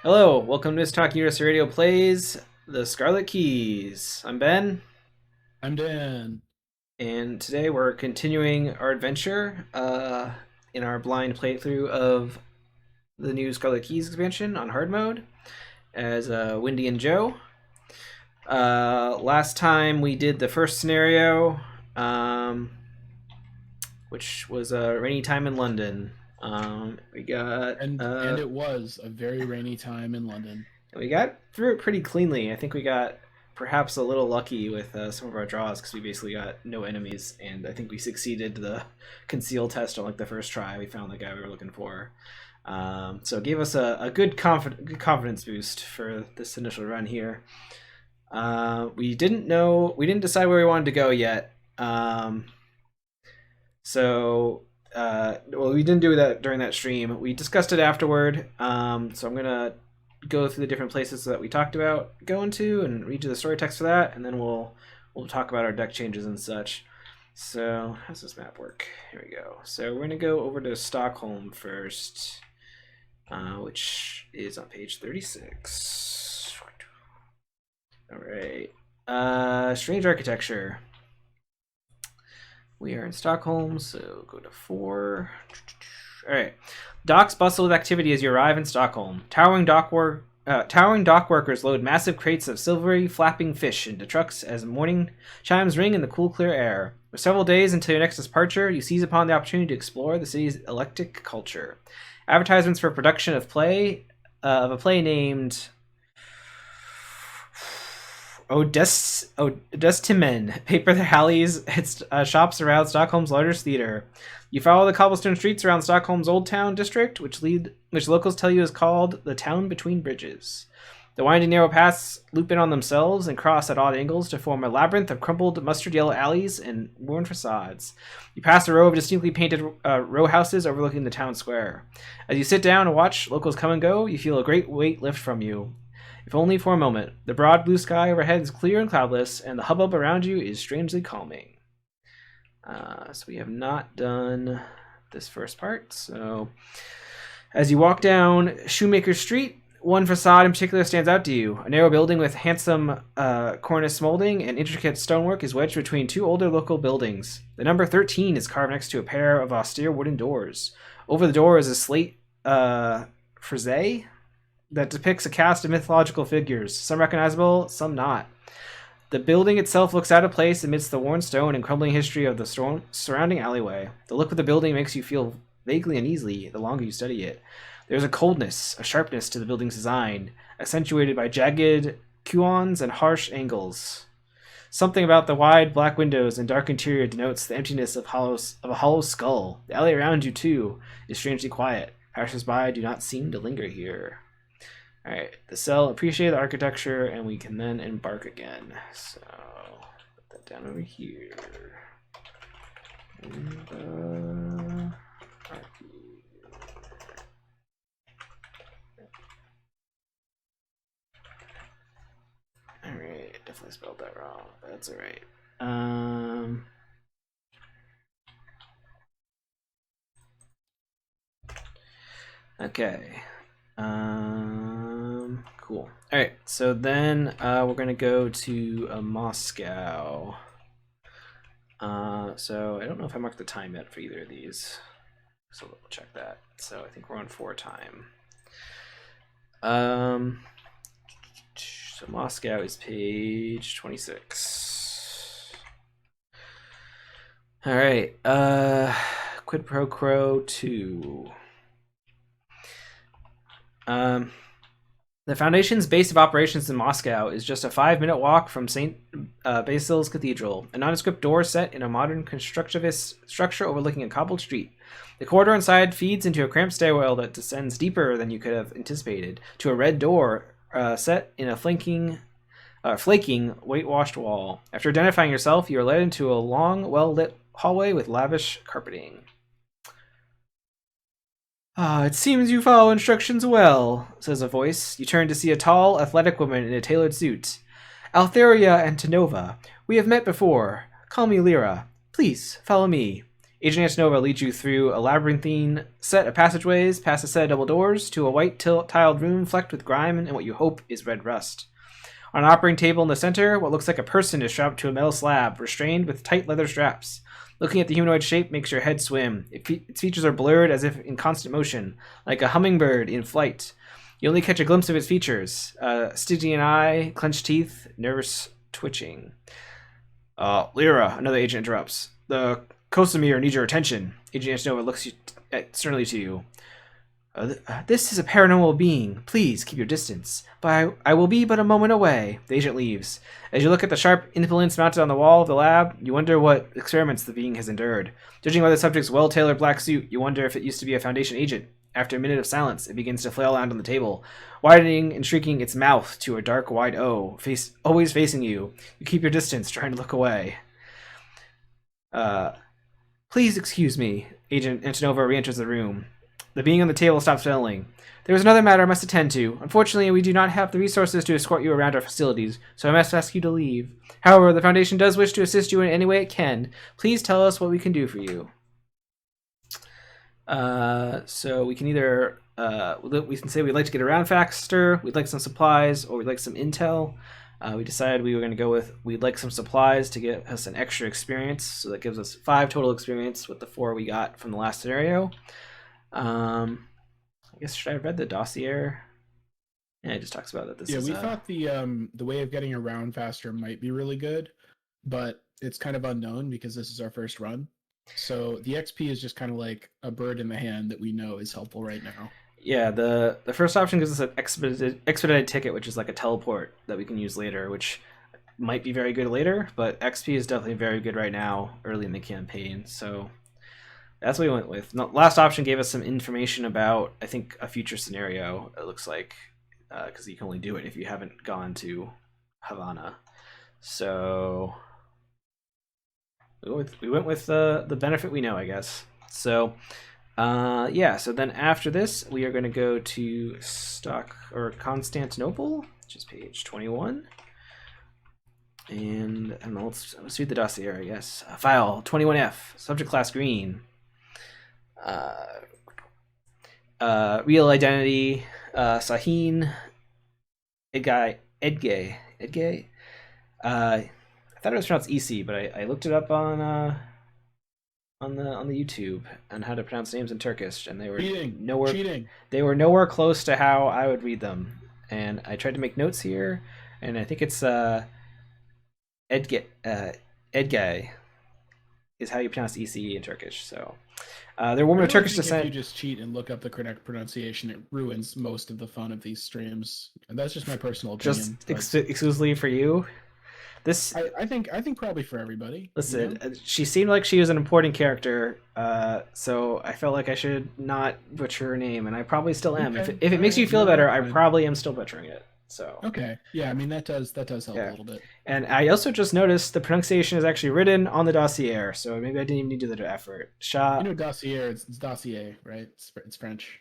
Hello, welcome to Miss Talk USA Radio Plays the Scarlet Keys. I'm Ben, I'm Dan. and today we're continuing our adventure in our blind playthrough of the new Scarlet Keys expansion on hard mode as Wendy and Joe. Last time we did the first scenario, which was a rainy time in London. We got And it was a very rainy time in London. we got through it pretty cleanly. I think we got perhaps a little lucky with some of our draws because we basically got no enemies, and I think we succeeded the conceal test on like the first try. We found the guy we were looking for, so it gave us a good confidence boost for this initial run here. We didn't decide where we wanted to go yet. Well, we didn't do that during that stream. We discussed it afterward. So I'm gonna go through the different places that we talked about going to and read you the story text for that, and then we'll talk about our deck changes and such. So how's this map work? Here we go. So we're gonna go over to Stockholm first, which is on page 36. All right. Strange architecture. We are in Stockholm, so go to 4. All right. Docks bustle with activity as you arrive in Stockholm. Towering dock workers load massive crates of silvery, flapping fish into trucks as morning chimes ring in the cool, clear air. With several days until your next departure, you seize upon the opportunity to explore the city's eclectic culture. Advertisements for production of a play named Odestimen paper the alleys shops around Stockholm's largest theater. You follow the cobblestone streets around Stockholm's Old Town district, which locals tell you is called the Town Between Bridges. The winding narrow paths loop in on themselves and cross at odd angles to form a labyrinth of crumpled mustard yellow alleys and worn facades. You pass a row of distinctly painted row houses overlooking the town square. As you sit down and watch locals come and go, you feel a great weight lift from you. If only for a moment. The broad blue sky overhead is clear and cloudless, and the hubbub around you is strangely calming. So we have not done this first part. So as you walk down Shoemaker Street, one facade in particular stands out to you. A narrow building with handsome cornice molding and intricate stonework is wedged between two older local buildings. The number 13 is carved next to a pair of austere wooden doors. Over the door is a slate frise that depicts a cast of mythological figures, some recognizable, some not. The building itself looks out of place amidst the worn stone and crumbling history of the surrounding alleyway. The look of the building makes you feel vaguely uneasy the longer you study it. There's a coldness, a sharpness to the building's design, accentuated by jagged kuons and harsh angles. Something about the wide black windows and dark interior denotes the emptiness of a hollow skull. The alley around you, too, is strangely quiet. Passers-by do not seem to linger here. Alright, the cell appreciated the architecture, and we can then embark again. So, put that down over here. And, alright, definitely spelled that wrong, but that's alright. Okay. Cool. All right, so then we're gonna go to Moscow. So I don't know if I marked the time yet for either of these, so we'll check that. So I think we're on 4 time. So Moscow is page 26. All right. Quid Pro Quo 2. The Foundation's base of operations in Moscow is just a 5-minute walk from St. Basil's Cathedral, a nondescript door set in a modern constructivist structure overlooking a cobbled street. The corridor inside feeds into a cramped stairwell that descends deeper than you could have anticipated, to a red door set in a flaking, whitewashed wall. After identifying yourself, you are led into a long, well-lit hallway with lavish carpeting. It seems you follow instructions well, says a voice. You turn to see a tall, athletic woman in a tailored suit. Altheria Antonova, we have met before. Call me Lyra. Please, follow me. Agent Antonova leads you through a labyrinthine set of passageways, past a set of double doors, to a white tiled room flecked with grime and what you hope is red rust. On an operating table in the center, what looks like a person is strapped to a metal slab, restrained with tight leather straps. Looking at the humanoid shape makes your head swim. Its features are blurred as if in constant motion, like a hummingbird in flight. You only catch a glimpse of its features. Stygian eye, clenched teeth, nervous twitching. Lyra, another agent interrupts. The Kosamir needs your attention. Agent Antonova looks sternly to you. This is a paranormal being. Please keep your distance. But I will be but a moment away. The agent leaves. As you look at the sharp implements mounted on the wall of the lab, you wonder what experiments the being has endured. Judging by the subject's well-tailored black suit, you wonder if it used to be a Foundation agent. After a minute of silence, it begins to flail around on the table, widening and shrieking its mouth to a dark, wide O, always facing you. You keep your distance, trying to look away. Please excuse me. Agent Antonova re-enters the room. The being on the table stops flailing. There is another matter I must attend to. Unfortunately, we do not have the resources to escort you around our facilities, so I must ask you to leave. However, the Foundation does wish to assist you in any way it can. Please tell us what we can do for you. So we can either we can say we'd like to get around faster, we'd like some supplies, or we'd like some intel. We decided we were going to go with we'd like some supplies to get us an extra experience, so that gives us 5 total experience with the 4 we got from the last scenario. I guess should I have read the dossier? Yeah, it just talks about that. This is. We thought the way of getting around faster might be really good, but it's kind of unknown because this is our first run. So the XP is just kind of like a bird in the hand that we know is helpful right now. Yeah, the first option gives us an expedited ticket, which is like a teleport that we can use later, which might be very good later, but XP is definitely very good right now, early in the campaign. So that's what we went with. Last option gave us some information about, I think, a future scenario, it looks like, because you can only do it if you haven't gone to Havana. So we went with the benefit we know, I guess. So so then after this, we are going to go to Constantinople, which is page 21. And let's read the dossier, I guess. File 21F, subject class green. Real identity, Şahin, Edgay. I thought it was pronounced Ece, but I looked it up on the YouTube on how to pronounce names in Turkish, and they were nowhere close to how I would read them. And I tried to make notes here, and I think it's Edgay is how you pronounce Ece in Turkish. So they're women of Turkish descent. If you just cheat and look up the correct pronunciation, it ruins most of the fun of these streams. And that's just my personal opinion. Just exclusively for you. This I think probably for everybody. Listen, she seemed like she was an important character, so I felt like I should not butcher her name, and I probably still am. Okay. If it makes you feel better, I probably am still butchering it. So okay, yeah, I mean that does help a little bit. And I also just noticed the pronunciation is actually written on the dossier, so maybe I didn't even need to do the effort. Dossier, it's dossier, right? It's French.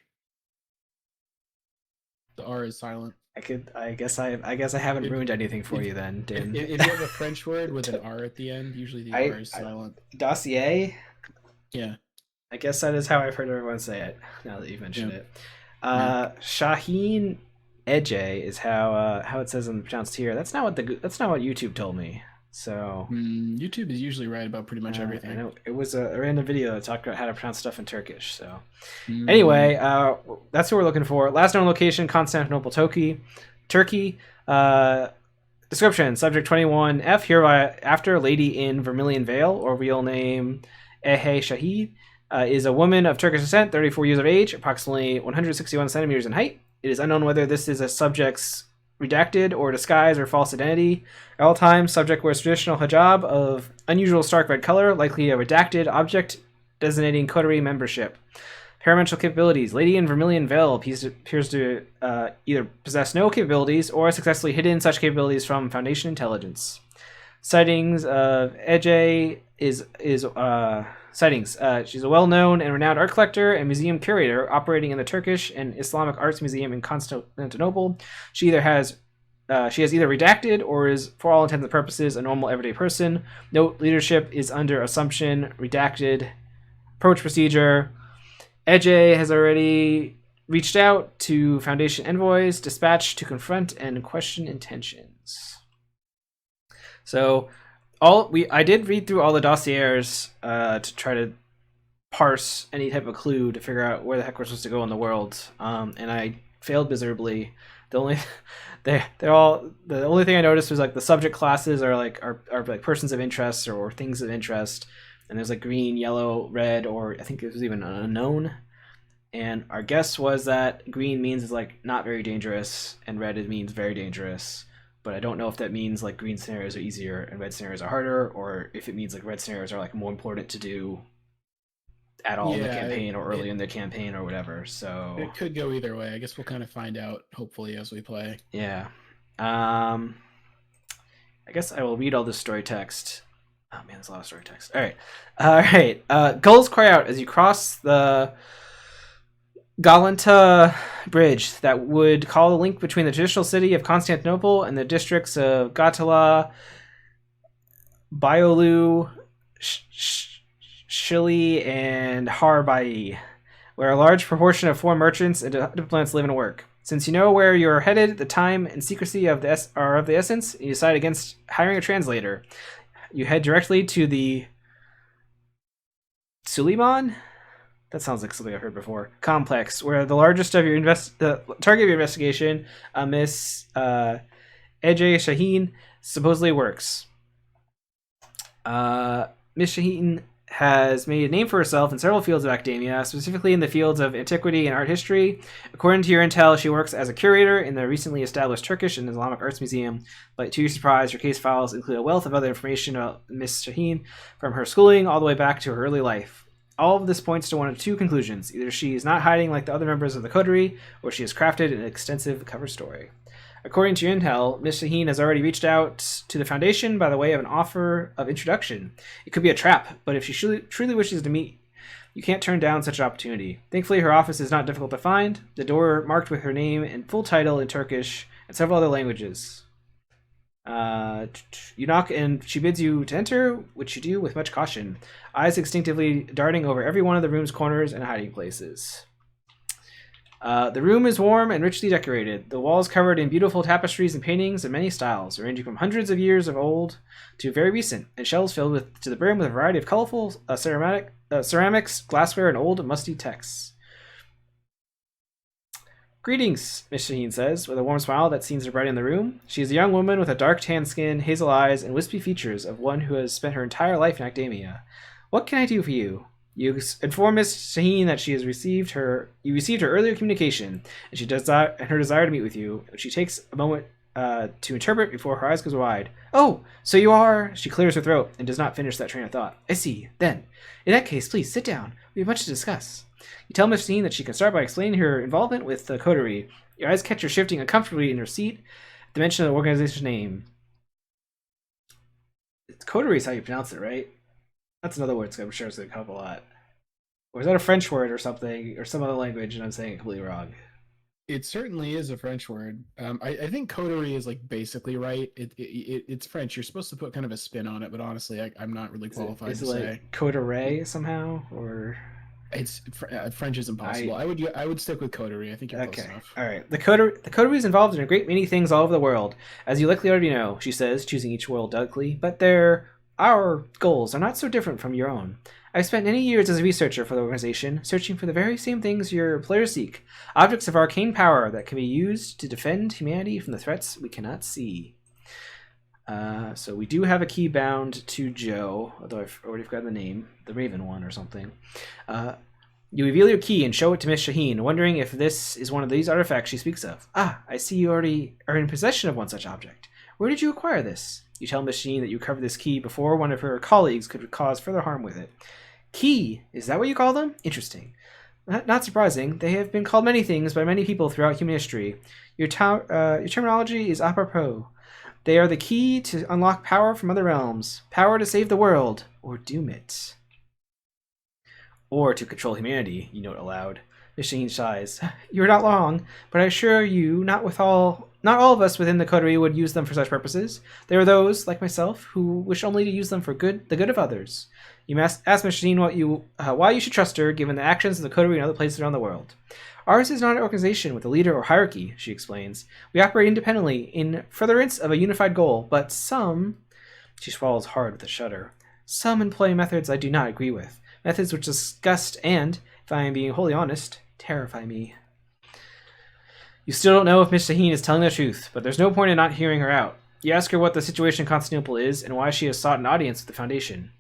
The R is silent. I guess I haven't ruined anything for you then, Dan. If you have a French word with an R at the end, usually the R is silent. Dossier? Yeah. I guess that is how I've heard everyone say it, now that you've mentioned it. Şahin Ece is how it says and pronounced here. That's not what YouTube told me. So YouTube is usually right about pretty much everything. I know. It was a random video that talked about how to pronounce stuff in Turkish. So anyway, that's what we're looking for. Last known location: Constantinople, Turkey. Description: Subject 21F. Hereby after Lady in Vermilion Veil, or real name Ece Şahin, is a woman of Turkish descent, 34 years of age, approximately 161 centimeters in height. It is unknown whether this is a subject's redacted or disguise or false identity. At all times, subject wears traditional hijab of unusual stark red color, likely a redacted object designating coterie membership. Parametrical capabilities. Lady in Vermilion Veil appears to either possess no capabilities or successfully hidden such capabilities from Foundation intelligence. Sightings of Ece is sightings. She's a well-known and renowned art collector and museum curator operating in the Turkish and Islamic Arts Museum in Constantinople. She has either redacted or is, for all intents and purposes, a normal everyday person. Note: leadership is under assumption redacted. approach procedure. Ece has already reached out to Foundation envoys, dispatched to confront and question intentions. So I did read through all the dossiers to try to parse any type of clue to figure out where the heck we're supposed to go in the world, and I failed miserably. The only the only thing I noticed was like the subject classes are like persons of interest or things of interest, and there's like green, yellow, red, or I think it was even an unknown. And our guess was that green means it's like not very dangerous, and red it means very dangerous. But I don't know if that means like green scenarios are easier and red scenarios are harder, or if it means like red scenarios are like more important to do at all in the campaign or early in the campaign or whatever. So it could go either way. I guess we'll kind of find out hopefully as we play. Yeah. I guess I will read all this story text. Oh man, there's a lot of story text. All right. Gulls cry out as you cross the Galata Bridge that would call the link between the traditional city of Constantinople and the districts of Gatala, Biolu, Shili, and Harbai, where a large proportion of foreign merchants and diplomats live and work. Since you know where you're headed, the time and secrecy of are of the essence, you decide against hiring a translator. You head directly to the Suleiman? That sounds like something I've heard before. Complex, where the largest of your the target of your investigation, Miss Ece Şahin, supposedly works. Miss Şahin has made a name for herself in several fields of academia, specifically in the fields of antiquity and art history. According to your intel, she works as a curator in the recently established Turkish and Islamic Arts Museum. But to your surprise, her case files include a wealth of other information about Miss Şahin, from her schooling all the way back to her early life. All of this points to one of two conclusions. Either she is not hiding like the other members of the coterie, or she has crafted an extensive cover story. According to your intel, Ms. Şahin has already reached out to the Foundation by the way of an offer of introduction. It could be a trap, but if she truly wishes to meet, you can't turn down such an opportunity. Thankfully, her office is not difficult to find. The door marked with her name and full title in Turkish and several other languages. You knock and she bids you to enter, which you do with much caution, eyes instinctively darting over every one of the room's corners and hiding places. The room is warm and richly decorated. The walls covered in beautiful tapestries and paintings of many styles, ranging from hundreds of years of old to very recent, and shelves filled to the brim with a variety of colorful ceramics, glassware, and old musty texts. Greetings, Miss Şahin says, with a warm smile that seems to brighten the room. She is a young woman with a dark tan skin, hazel eyes, and wispy features of one who has spent her entire life in academia. What can I do for you? You inform Miss Şahin that you received her earlier communication, and her desire to meet with you. She takes a moment to interpret before her eyes goes wide. Oh, so you are... She clears her throat and does not finish that train of thought. I see. Then, in that case, please sit down. We have much to discuss. You tell Miss Şahin that she can start by explaining her involvement with the coterie. Your eyes catch her shifting uncomfortably in her seat at the mention of the organization's name. Coterie is how you pronounce it, right? That's another word I'm sure it's going to come up a lot. Or is that a French word or something, or some other language, and I'm saying it completely wrong? It certainly is a French word. I think coterie is like basically right. It's French. You're supposed to put kind of a spin on it, but honestly, I'm not really qualified to say. Like coterie somehow, or it's French is impossible. I would stick with coterie. I think you're close enough. All right. The coterie is involved in a great many things all over the world, as you likely already know. She says, choosing each world delicately, but our goals are not so different from your own. I've spent many years as a researcher for the organization, searching for the very same things your players seek, objects of arcane power that can be used to defend humanity from the threats we cannot see. So we do have a key bound to Joe, although I've already forgotten the name, the Raven one or something. You reveal your key and show it to Miss Şahin, wondering if this is one of these artifacts she speaks of. Ah, I see you already are in possession of one such object. Where did you acquire this? You tell Miss Şahin that you recovered this key before one of her colleagues could cause further harm with it. Key? Is that what you call them? Interesting. Not surprising. They have been called many things by many people throughout human history. Your terminology is apropos. They are the key to unlock power from other realms. Power to save the world, or doom it. Or to control humanity, you note aloud. Miss Şahin sighs. You're not wrong, but I assure you, not with all Not all of us within the coterie would use them for such purposes. There are those, like myself, who wish only to use them for the good of others. You must ask Miss Shaheen why you should trust her, given the actions of the coterie in other places around the world. Ours is not an organization with a leader or hierarchy, she explains. We operate independently in furtherance of a unified goal, but some... She swallows hard with a shudder. Some employ methods I do not agree with. Methods which disgust and, if I am being wholly honest, terrify me. You still don't know if Miss Shaheen is telling the truth, but there's no point in not hearing her out. You ask her what the situation in Constantinople is and why she has sought an audience with the Foundation.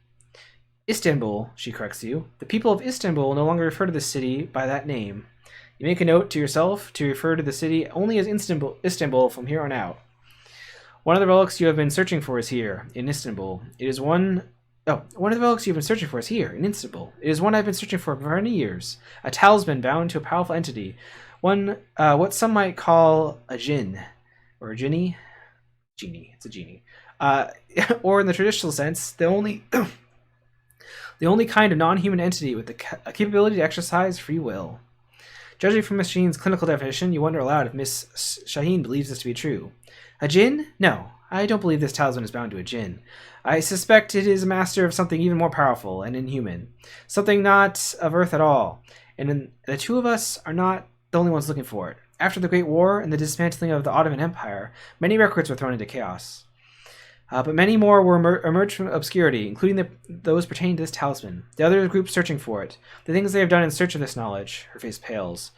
Istanbul, she corrects you. The people of Istanbul no longer refer to the city by that name. You make a note to yourself to refer to the city only as Istanbul from here on out. One of the relics you have been searching for is here, in Istanbul. One of the relics you have been searching for is here, in Istanbul. It is one I've been searching for many years. A talisman bound to a powerful entity. One, what some might call a jinn. Or a genie? Genie. It's a genie. Or in the traditional sense, the only kind of non-human entity with the capability to exercise free will. Judging from Miss Shaheen's clinical definition, you wonder aloud if Miss Shaheen believes this to be true. A jinn? No, I don't believe this talisman is bound to a jinn. I suspect it is a master of something even more powerful and inhuman. Something not of Earth at all. And the two of us are not the only ones looking for it. After the Great War and the dismantling of the Ottoman Empire, many records were thrown into chaos. But many more were emerged from obscurity, including those pertaining to this talisman. The other groups searching for it. The things they have done in search of this knowledge. Her face pales.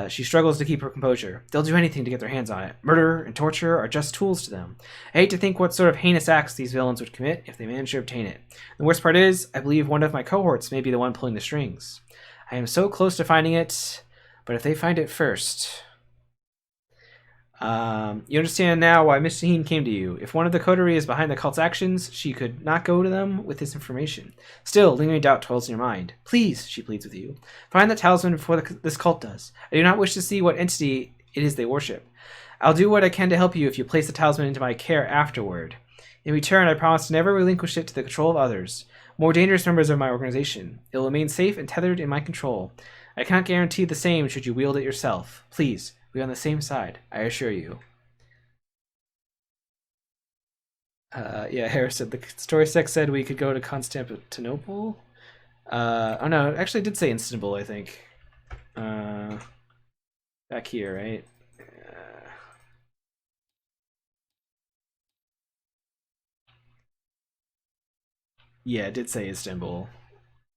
She struggles to keep her composure. They'll do anything to get their hands on it. Murder and torture are just tools to them. I hate to think what sort of heinous acts these villains would commit if they managed to obtain it. The worst part is, I believe one of my cohorts may be the one pulling the strings. I am so close to finding it, but if they find it first... you understand now why Miss Shaheen came to you. If one of the coterie is behind the cult's actions, she could not go to them with this information. Still, lingering doubt toils in your mind. Please, she pleads with you, find the talisman before this cult does. I do not wish to see what entity it is they worship. I'll do what I can to help you if you place the talisman into my care afterward. In return, I promise to never relinquish it to the control of others, more dangerous members of my organization. It will remain safe and tethered in my control. I cannot guarantee the same should you wield it yourself. Please, we're on the same side, I assure you. Yeah, Harris said the story sec said we could go to Constantinople. Oh no, it actually did say Istanbul, I think. Back here, right? Yeah, it did say Istanbul,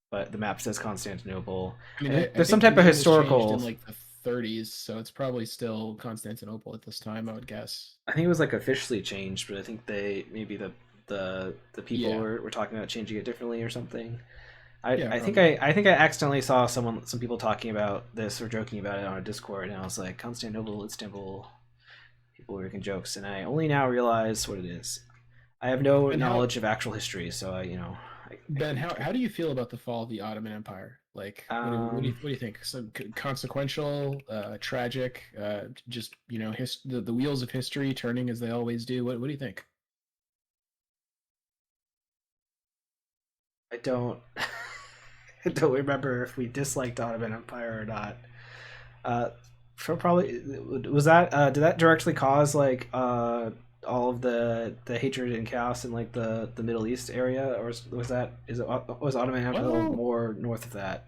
but the map says Constantinople. I mean, There's some type of historical. In like the 30s, so it's probably still Constantinople at this time, I would guess. I think it was like officially changed, but I think maybe the people were talking about changing it differently or something. I think I accidentally saw some people talking about this or joking about it on a Discord, and I was like, Constantinople, Istanbul. People were making jokes, and I only now realize what it is. I have no knowledge of actual history, so Ben, how do you feel about the fall of the Ottoman Empire? Like, what do you think? Some consequential, tragic, just the wheels of history turning as they always do. What do you think? I don't I don't remember if we disliked Ottoman Empire or not. Probably was that did that directly cause like all of the hatred and chaos in like the Middle East area, or was Ottoman Empire more north of that?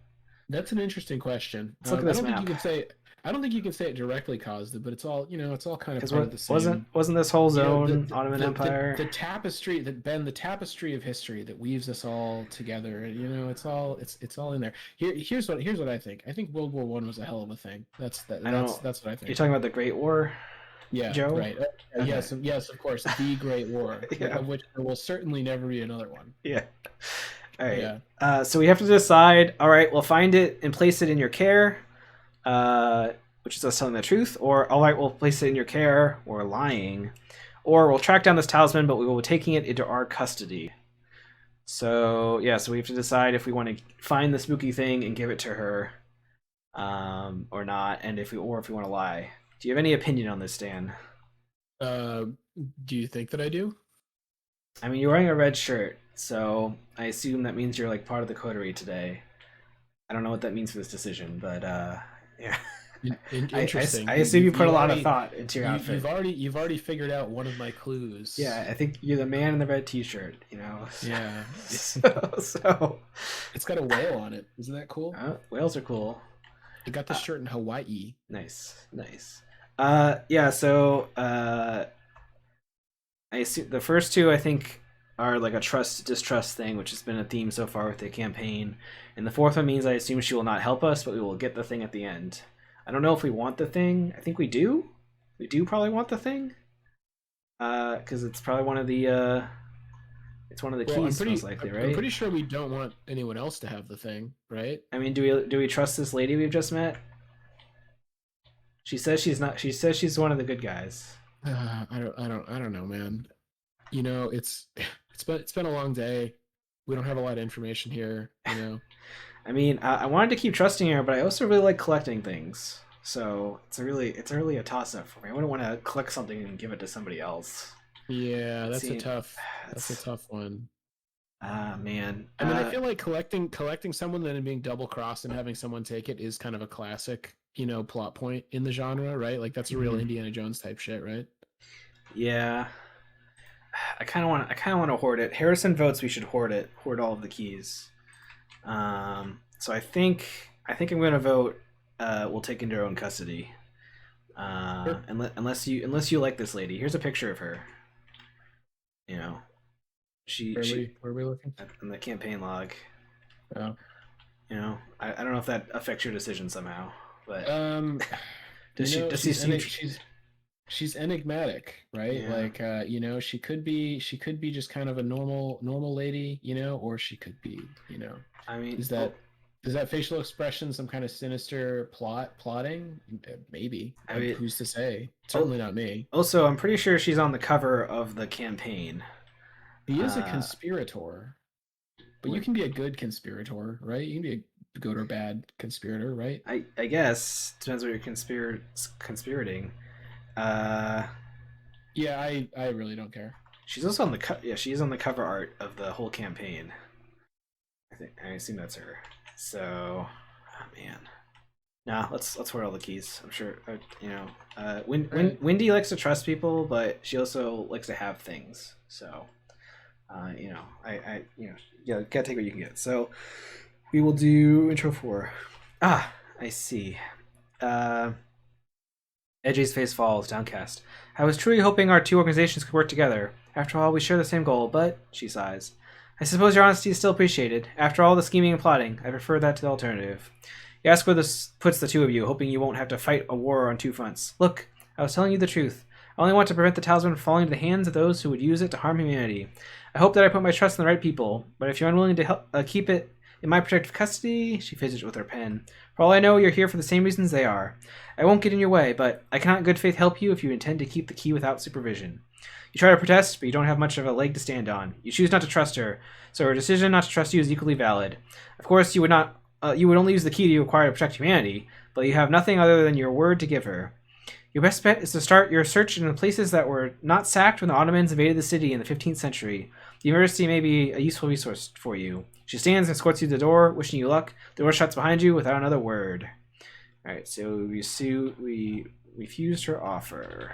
That's an interesting question. Let's look at this I don't map. think you can say. I don't think you can say it directly caused it, but it's all it's all kind of part of the same. Wasn't this whole zone Ottoman Empire? The tapestry the tapestry of history that weaves us all together. It's all in there. Here's what I think. I think World War I was a hell of a thing. That's what I think. You're talking about the Great War? Yeah, Joe? Right. Okay. Yes, of course. The Great War, of which there will certainly never be another one. Yeah. All right. Yeah. So we have to decide. All right, we'll find it and place it in your care, which is us telling the truth. Or all right, we'll place it in your care, or lying. Or we'll track down this talisman, but we will be taking it into our custody. So yeah, so we have to decide if we want to find the spooky thing and give it to her, or not, and if we want to lie. Do you have any opinion on this, Dan? Do you think that I do? I mean, you're wearing a red shirt, so I assume that means you're like part of the coterie today. I don't know what that means for this decision, but yeah. Interesting. I assume you put a lot of already thought into your outfit. you've already figured out one of my clues. Yeah, I think you're the man in the red T-shirt. Yeah. So It's got a whale on it. Isn't that cool? whales are cool. I got this shirt in Hawaii. Nice, nice. Yeah. So I assume the first two I think are like a trust distrust thing, which has been a theme so far with the campaign, and the fourth one means I assume she will not help us, but we will get the thing at the end. I don't know if we want the thing. I think we do. We do probably want the thing. Because it's probably one of the it's one of the keys most likely, right? I'm pretty sure we don't want anyone else to have the thing, right? I mean, do we trust this lady we've just met? She says she's not. She says she's one of the good guys. I don't know, man. You know, it's been a long day. We don't have a lot of information here. You know. I mean, I wanted to keep trusting her, but I also really like collecting things. So it's really a toss up for me. I wouldn't want to collect something and give it to somebody else. Yeah, that's a tough one. Ah, man. I mean, I feel like collecting someone then and being double crossed and having someone take it is kind of a classic, plot point in the genre, right? Like that's a real Indiana Jones type shit, right? Yeah. I kind of want to hoard it. Harrison votes we should hoard it. Hoard all of the keys. So I think I'm going to vote we'll take into our own custody. Sure. Unless you like this lady. Here's a picture of her. Where are we looking? In the campaign log. Oh. I don't know if that affects your decision somehow, but she's enigmatic, right? Yeah. Like she could be just kind of a normal lady, or she could be, I mean, is that facial expression some kind of sinister plotting? Maybe. I mean, who's to say? Certainly not me. Also, I'm pretty sure she's on the cover of the campaign. He is a conspirator, but you can be a good conspirator, right? You can be a good or bad conspirator, right? I guess depends what you're conspirating. Yeah, I really don't care. She's also on the she is on the cover art of the whole campaign. I assume that's her. So, oh man. Nah, let's hoard all the keys. I'm sure Wendy likes to trust people, but she also likes to have things. So, I gotta take what you can get. So, we will do intro 4. Ah, I see. Edgy's face falls, downcast. I was truly hoping our two organizations could work together. After all, we share the same goal, but, she sighs. I suppose your honesty is still appreciated. After all the scheming and plotting, I prefer that to the alternative. You ask where this puts the two of you, hoping you won't have to fight a war on two fronts. Look, I was telling you the truth. I only want to prevent the talisman from falling into the hands of those who would use it to harm humanity. I hope that I put my trust in the right people, but if you're unwilling to keep it in my protective custody, she fidgets with her pen. For all I know, you're here for the same reasons they are. I won't get in your way, but I cannot in good faith help you if you intend to keep the key without supervision. You try to protest, but you don't have much of a leg to stand on. You choose not to trust her, so her decision not to trust you is equally valid. Of course, you would only use the key you acquire to protect humanity, but you have nothing other than your word to give her. Your best bet is to start your search in the places that were not sacked when the Ottomans invaded the city in the 15th century. The university may be a useful resource for you. She stands and escorts you to the door, wishing you luck. The door shuts behind you without another word. Alright, so we refused her offer.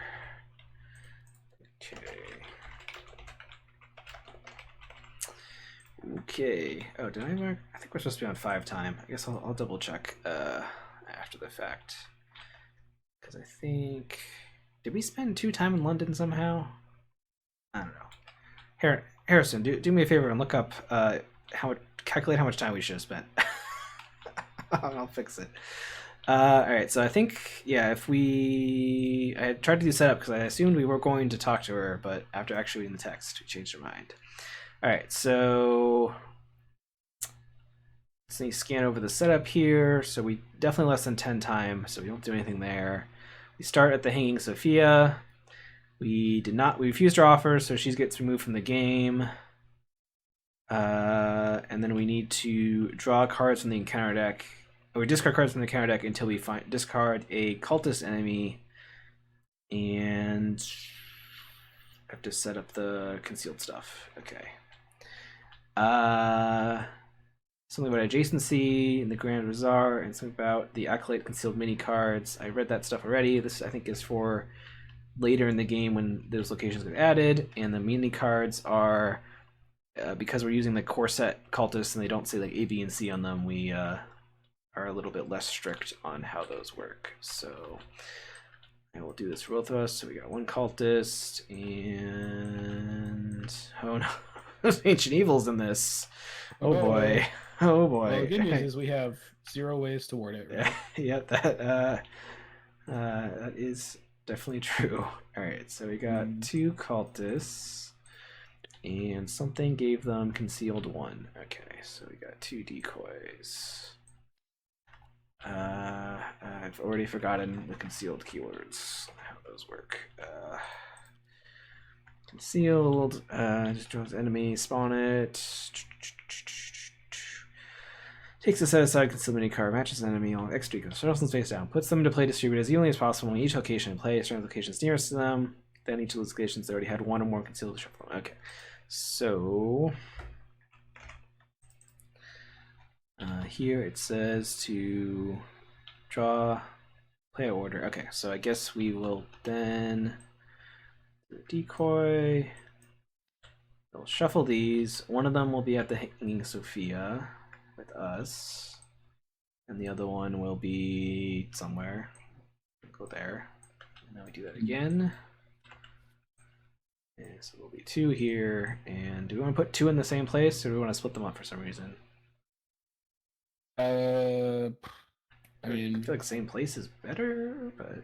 Okay. Oh, did I mark? I think we're supposed to be on 5 time. I guess I'll double check after the fact. Because I think... Did we spend 2 time in London somehow? I don't know. Harrison, do me a favor and look up calculate how much time we should have spent. I'll fix it. Alright, so I think, yeah, I had tried to do setup because I assumed we were going to talk to her, but after actually reading the text, we changed our mind. Alright, so let's scan over the setup here. So we definitely less than 10 time, so we don't do anything there. We start at the Hanging Sophia. We refused her offer, so she gets removed from the game. And then we need to draw cards from the encounter deck. Or discard cards from the encounter deck until we discard a cultist enemy. And I have to set up the concealed stuff. Okay. something about adjacency in the Grand Bazaar, and something about the Acolyte concealed mini cards. I read that stuff already. This, I think, is for later in the game when those locations get added, and the mini cards are because we're using the core set cultists and they don't say like A, B, and C on them. We are a little bit less strict on how those work. So I will do this for both of us. So we got one cultist and oh no, there's ancient evils in this. Oh boy. Oh boy. Well, the good news is we have 0 ways to ward it. Right? Yeah, that is definitely true. All right, so we got 2 cultists, and something gave them concealed 1. Okay, so we got 2 decoys. I've already forgotten the concealed keywords, how those work. Concealed, just draws enemy, spawn it. Takes a set aside concealed mini card, matches an enemy on X goes shuffles them face down, puts them into play distributed as evenly as possible in each location in play, starting locations nearest to them. Then each of those locations they already had 1 or more concealed to shuffle them. Okay. So here it says to draw play order. Okay, so I guess we will then decoy. We'll shuffle these. One of them will be at the Hanging Sophia with us, and the other one will be somewhere. Go there. And now we do that again. And so there'll be 2 here. And do we want to put 2 in the same place, or do we want to split them up for some reason? I mean, I feel like same place is better, but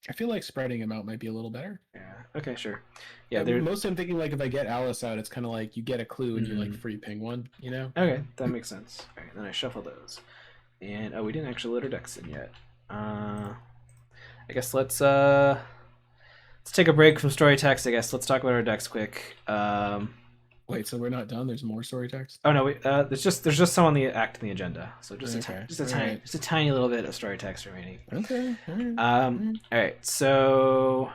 I feel like spreading them out might be a little better. yeah. Okay, sure. Yeah, mostly I'm thinking like if I get Alice out, it's kind of like you get a clue and you like free ping one, you know? Okay, that makes sense. All right, then I shuffle those, and oh, we didn't actually load our decks in yet. I guess let's take a break from story text. I guess let's talk about our decks quick. Wait, so we're not done? There's more story text? Oh no, there's just some on the act in the agenda. So just Okay. just a tiny little bit of story text remaining. Okay. All right. So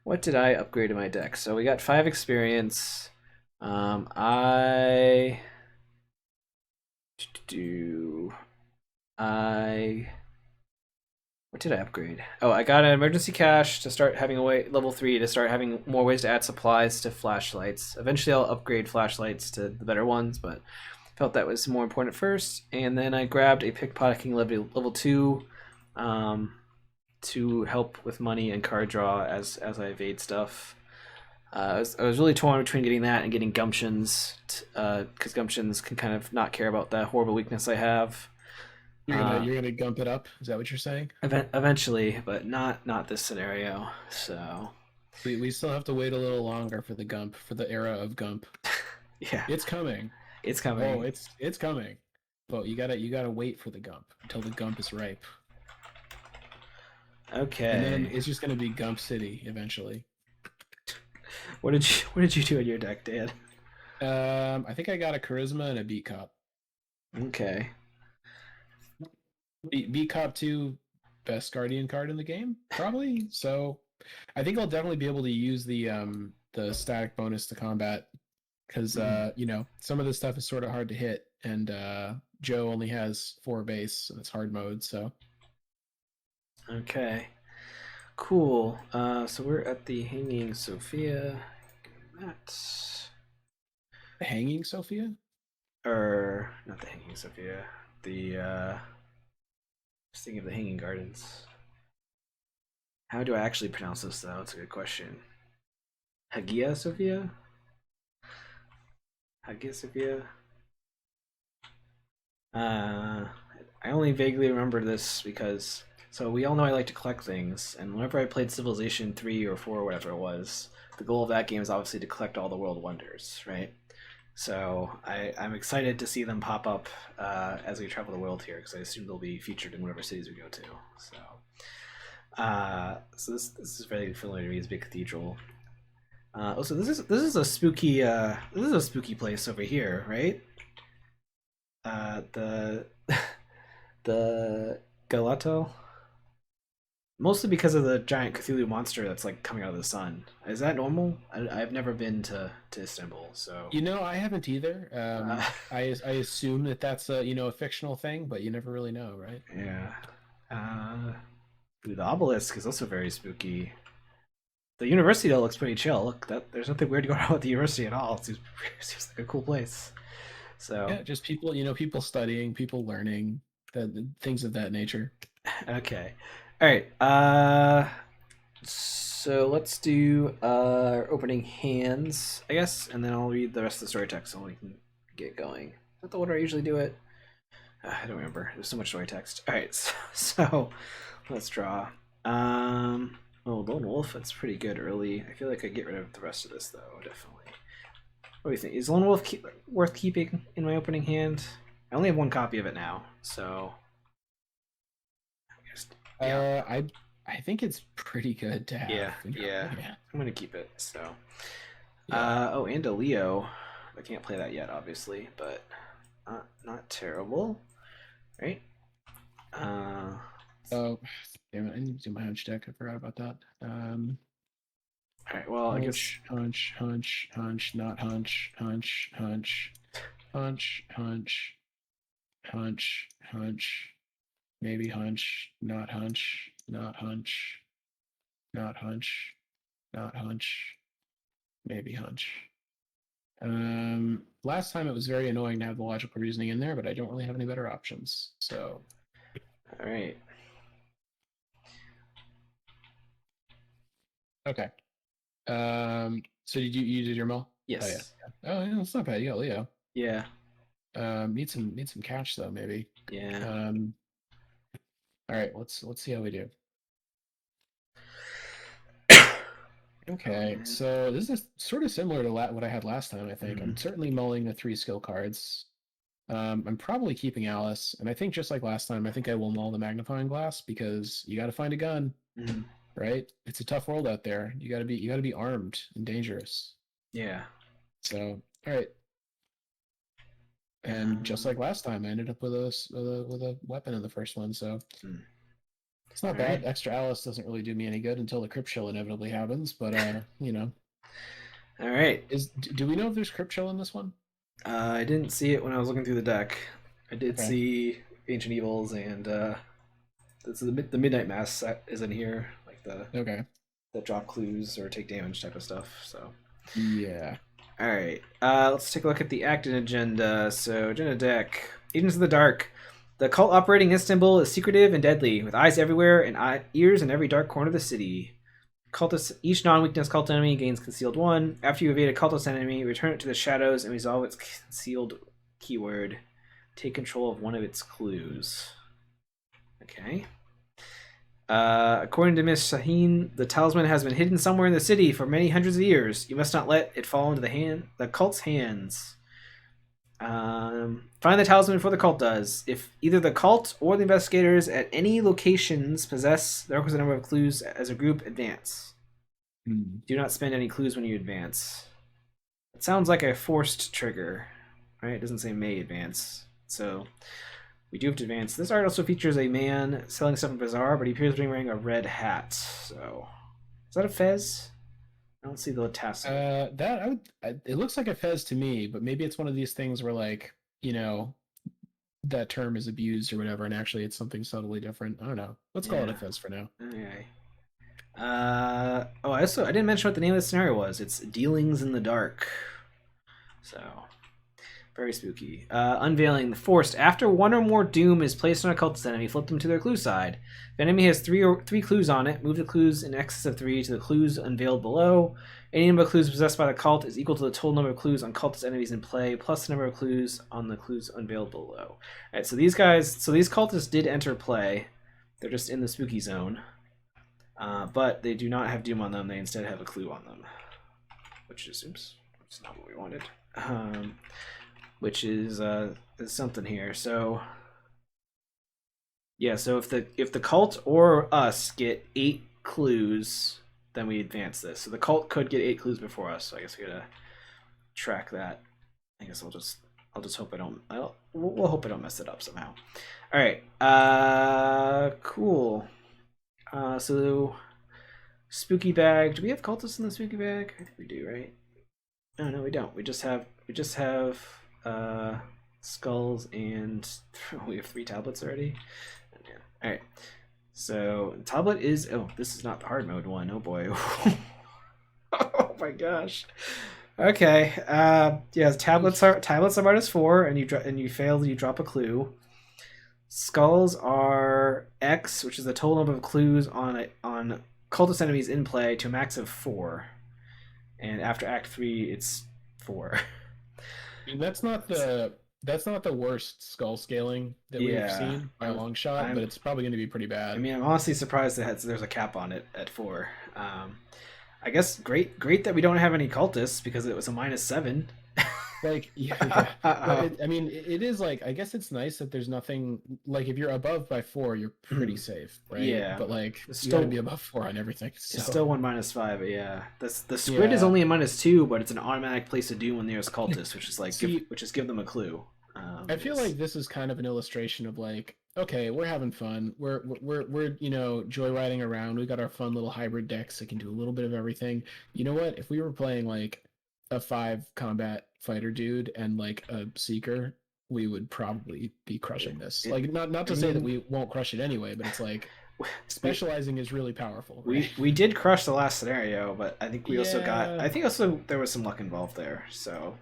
what did I upgrade in my deck? So we got 5 experience. What did I upgrade? Oh, I got an emergency cache to start having level 3 to start having more ways to add supplies to flashlights. Eventually I'll upgrade flashlights to the better ones, but felt that was more important first. And then I grabbed a pickpocketing level 2 to help with money and card draw as I evade stuff. I was really torn between getting that and getting gumptions, because gumptions can kind of not care about that horrible weakness I have. You're gonna gump it up? Is that what you're saying? Eventually, but not this scenario. So we still have to wait a little longer for the gump, for the era of gump. Yeah, it's coming. It's coming. Oh, it's coming. But you gotta wait for the gump until the gump is ripe. Okay. And then it's just gonna be Gump City eventually. What did you do in your deck, Dan? I think I got a charisma and a beat cop. Okay. Beat cop 2, best guardian card in the game, probably. So I think I'll definitely be able to use the static bonus to combat, because you know, some of this stuff is sort of hard to hit, and Joe only has 4 base and it's hard mode, so. Okay. Cool. So we're at the Hanging Sophia. That's the Hanging Sophia? Or not the Hanging Sophia. I was thinking of the Hanging Gardens. How do I actually pronounce this though? It's a good question. Hagia Sophia? Hagia Sophia? I only vaguely remember this because, so we all know I like to collect things, and whenever I played Civilization 3 or 4 or whatever it was, the goal of that game is obviously to collect all the world wonders, right? So I'm excited to see them pop up as we travel the world here, because I assume they'll be featured in whatever cities we go to. So this is very familiar to me as Big Cathedral. Also, this is a spooky place over here, right? The Galato. Mostly because of the giant Cthulhu monster that's like coming out of the sun. Is that normal? I've never been to Istanbul, so I haven't either. uh, I assume that that's a fictional thing, but you never really know, right? yeah. Ooh, the obelisk is also very spooky. The university though looks pretty chill. Look, that there's nothing weird going on with the university at all. It seems like a cool place. So Yeah, just people, people studying, people learning, things of that nature. okay, all right. So let's do opening hands, I guess, and then I'll read the rest of the story text so we can get going. Is that the order I usually do it? I don't remember. There's so much story text. All right, so let's draw. Oh, Lone Wolf. That's pretty good early. I feel like I get rid of the rest of this though. Definitely. What do you think? Is Lone Wolf worth keeping in my opening hand? I only have one copy of it now, so. Yeah. I think it's pretty good to have. Yeah. I'm gonna keep it. So. Yeah. Oh, and a Leo. I can't play that yet, obviously, but not terrible, right? Oh, damn it! I need to do my hunch deck. I forgot about that. All right. Well, I guess hunch, not hunch, hunch, maybe hunch, not hunch, not hunch, not hunch, not hunch, maybe hunch. Last time it was very annoying to have the logical reasoning in there, but I don't really have any better options. So, all right. okay. So you did your mill? Yes. Oh yeah. Oh yeah, that's not bad. You got Leo. Yeah. Need some catch though, maybe. Yeah. All right, let's see how we do. Okay, so this is sort of similar to what I had last time, I think. I'm certainly mulling the 3 skill cards. I'm probably keeping Alice, and I think just like last time, I think I will mull the magnifying glass because you got to find a gun, right? It's a tough world out there. You got to be armed and dangerous. Yeah. So, all right. And just like last time, I ended up with a weapon in the first one, so it's not bad. Extra Alice doesn't really do me any good until the crypt shell inevitably happens, but All right. Do we know if there's crypt shell in this one? I didn't see it when I was looking through the deck. I did see Ancient Evils and the Midnight Mass is in here, like the drop clues or take damage type of stuff. So yeah. All right. Let's take a look at the acting agenda. So agenda deck: Agents of the Dark. The cult operating in Istanbul is secretive and deadly, with eyes everywhere and ears in every dark corner of the city. Cultist, each non-weakness cult enemy gains concealed 1. After you evade a cultist enemy, return it to the shadows and resolve its concealed keyword. Take control of one of its clues. Okay. According to Ece Şahin, the talisman has been hidden somewhere in the city for many hundreds of years. You must not let it fall into the cult's hands. Find the talisman before the cult does. If either the cult or the investigators at any locations possess the requisite number of clues as a group, advance. Do not spend any clues when you advance. It sounds like a forced trigger, right? It doesn't say may advance. So we do have to advance. This art also features a man selling stuff in a bazaar, but he appears to be wearing a red hat. So is that a fez? I don't see the tassel. It looks like a fez to me, but maybe it's one of these things where that term is abused or whatever, and actually it's something subtly different. I don't know. Let's call it a fez for now. Okay. I didn't mention what the name of the scenario was. It's Dealings in the Dark. So very spooky. Unveiling the forced. After one or more doom is placed on a cultist enemy, flip them to their clue side. If an enemy has three clues on it, move the clues in excess of 3 to the clues unveiled below. Any number of clues possessed by the cult is equal to the total number of clues on cultist enemies in play, plus the number of clues on the clues unveiled below. Alright, so these cultists did enter play. They're just in the spooky zone. But they do not have doom on them, they instead have a clue on them. Which is, oops, that's not what we wanted. Which is something here. So yeah, so if the cult or us get 8 clues, then we advance this. So the cult could get 8 clues before us. So I guess we gotta track that. I guess I'll just hope we'll hope I don't mess it up somehow. All right, cool. So spooky bag. Do we have cultists in the spooky bag? I think we do, right? Oh no, we don't. We just have skulls and we have 3 tablets already. Yeah. All right. So tablet is this is not the hard mode one. Oh boy. Oh my gosh. Okay. Yeah. Tablets are -4, and you fail. You drop a clue. Skulls are X, which is the total number of clues on cultist enemies in play to a max of 4. And after Act 3, it's 4. I mean, that's not the worst skull scaling that we've Yeah, seen by a long shot, but I'm. it's probably going to be pretty I bad. mean, I'm honestly surprised that there's a cap on it at 4. I guess great that we don't have any cultists because it was a -7. Like, yeah. But I mean, it is like, I guess it's nice that there's nothing like if you're above by 4, you're pretty safe, right? Yeah, But like, it's you got to still be above 4 on everything. it's So still one -5. But yeah, the squid is yeah. only a -2, but it's an automatic place to do when there's cultists, which is like See, give them a clue. I feel like this is kind of an illustration of like, okay, we're having fun. We're joyriding around. We got our fun little hybrid decks that can do a little bit of everything. You know what? If we were playing like a 5 combat fighter dude and like a seeker, we would probably be crushing this. Like not I to say that mean, we won't crush it anyway, but it's like we specializing is really powerful, right? we did crush the last scenario, but I think we also got. Yeah. I think also there was some luck involved there. So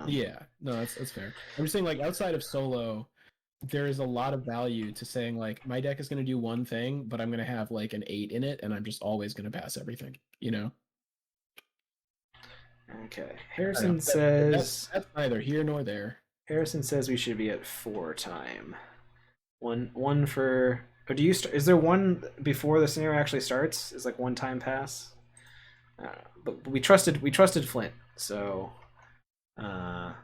Yeah, no, that's fair. I'm just saying, like, outside of solo, there is a lot of value to saying, like, my deck is going to do one thing, but I'm going to have like an 8 in it, and I'm just always going to pass everything. You know? okay. I don't know. Harrison That's says neither here nor there. we should be at 4 time. One for. Or do you? Is there one before the scenario actually starts? Is like one time pass? But we trusted Flint, so yeah.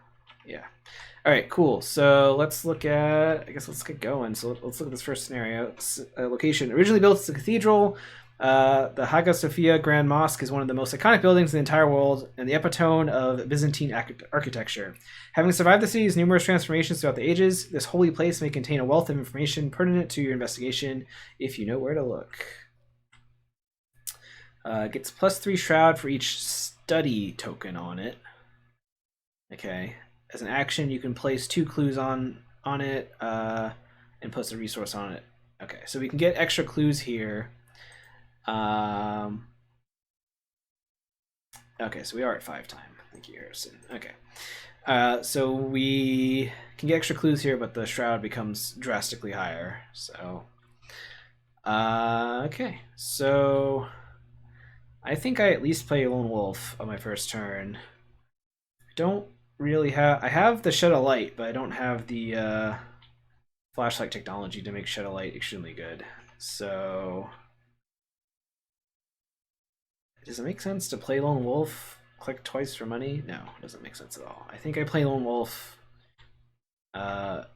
All right, cool. So let's look at. I guess let's get going. So let's look at this first scenario. Location originally built as a cathedral. The Hagia Sophia Grand Mosque is one of the most iconic buildings in the entire world and the epitome of Byzantine architecture. Having survived the city's numerous transformations throughout the ages, this holy place may contain a wealth of information pertinent to your investigation if you know where to look. Gets +3 shroud for each study token on it. Okay. As an action, you can place 2 clues on it and place a resource on it. Okay, so we can get extra clues here. Okay, so we are at 5 time. Thank you, Harrison. Okay. So we can get extra clues here, but the shroud becomes drastically higher. So, okay. So I think I at least play Lone Wolf on my first turn. I don't really have. I have the Shed of Light, but I don't have the flashlight technology to make Shed of Light extremely good. So does it make sense to play Lone Wolf? Click twice for money? No, it doesn't make sense at all. I think I play Lone Wolf.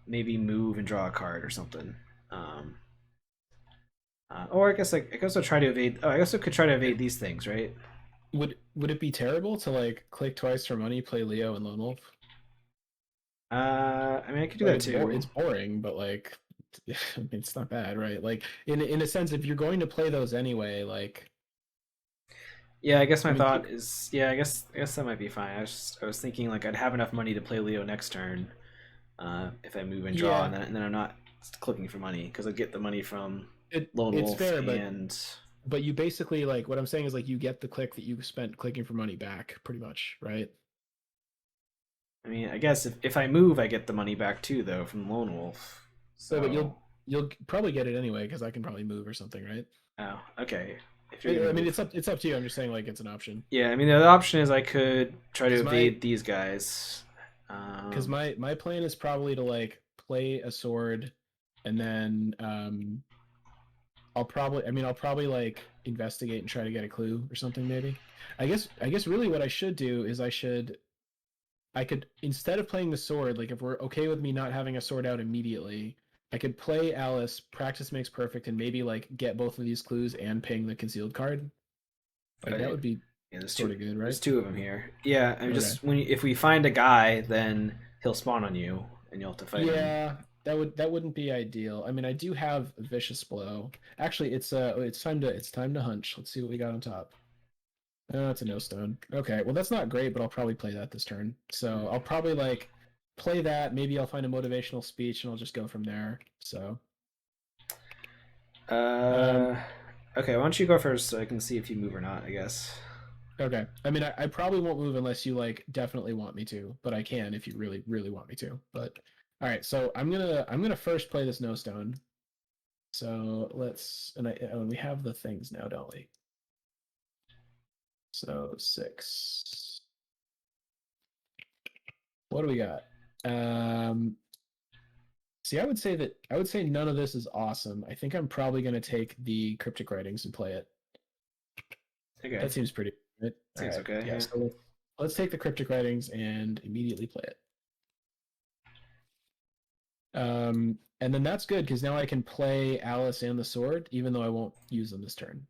Maybe move and draw a card or something. Or I guess I'll try to evade. Oh, I also could try to evade these things, right? Would it be terrible to like click twice for money, play Leo and Lone Wolf? I mean, I could do Like, that too. it's boring, but like, I mean, it's not bad, right? Like, in a sense, if you're going to play those anyway, like, Yeah, I guess I my mean, thought is, yeah, I guess that might be fine. I was thinking like I'd have enough money to play Leo next turn, if I move and draw, yeah, and then I'm not clicking for money because I get the money from Lone it's Wolf fair, and. but you basically like what I'm saying is like you get the click that you spent clicking for money back, pretty much, right? I mean, I guess if I move, I get the money back too, though, from Lone Wolf. So, but So, you'll probably get it anyway because I can probably move or something, right? oh, okay. If you're gonna I mean, move, it's up to you. I'm just saying like it's an option. yeah. I mean, the other option is I could try to Because evade these guys. my plan is probably to like play a sword, and then I'll probably like investigate and try to get a clue or something maybe. I guess really what I should do is I could instead of playing the sword, like if we're okay with me not having a sword out immediately, I could play Alice, practice makes perfect, and maybe like get both of these clues and ping the concealed card. Like that Right. would be Yeah, sort of good, there's right? 2 of them here. Yeah, I mean, Okay. just if we find a guy, then he'll spawn on you, and you'll have to fight him. Yeah, that wouldn't be ideal. I mean, I do have a vicious blow. Actually, it's time to hunch. Let's see what we got on top. Oh, it's a no stone. Okay, well that's not great, but I'll probably play that this turn. So I'll probably like play that. Maybe I'll find a motivational speech and I'll just go from there. So Uh, okay, why don't you go first so I can see if you move or not, I guess. okay. I mean, I probably won't move unless you like definitely want me to, but I can if you really really want me to. But all right, so I'm gonna first play this no stone. So we have the things now, don't we? So 6. What do we got? See, I would say none of this is awesome. I think I'm probably gonna take the cryptic writings and play it. Okay, That seems pretty good. All seems right. okay. Yeah, Yeah. so let's take the cryptic writings and immediately play it. And then that's good because now I can play Alice and the sword, even though I won't use them this turn.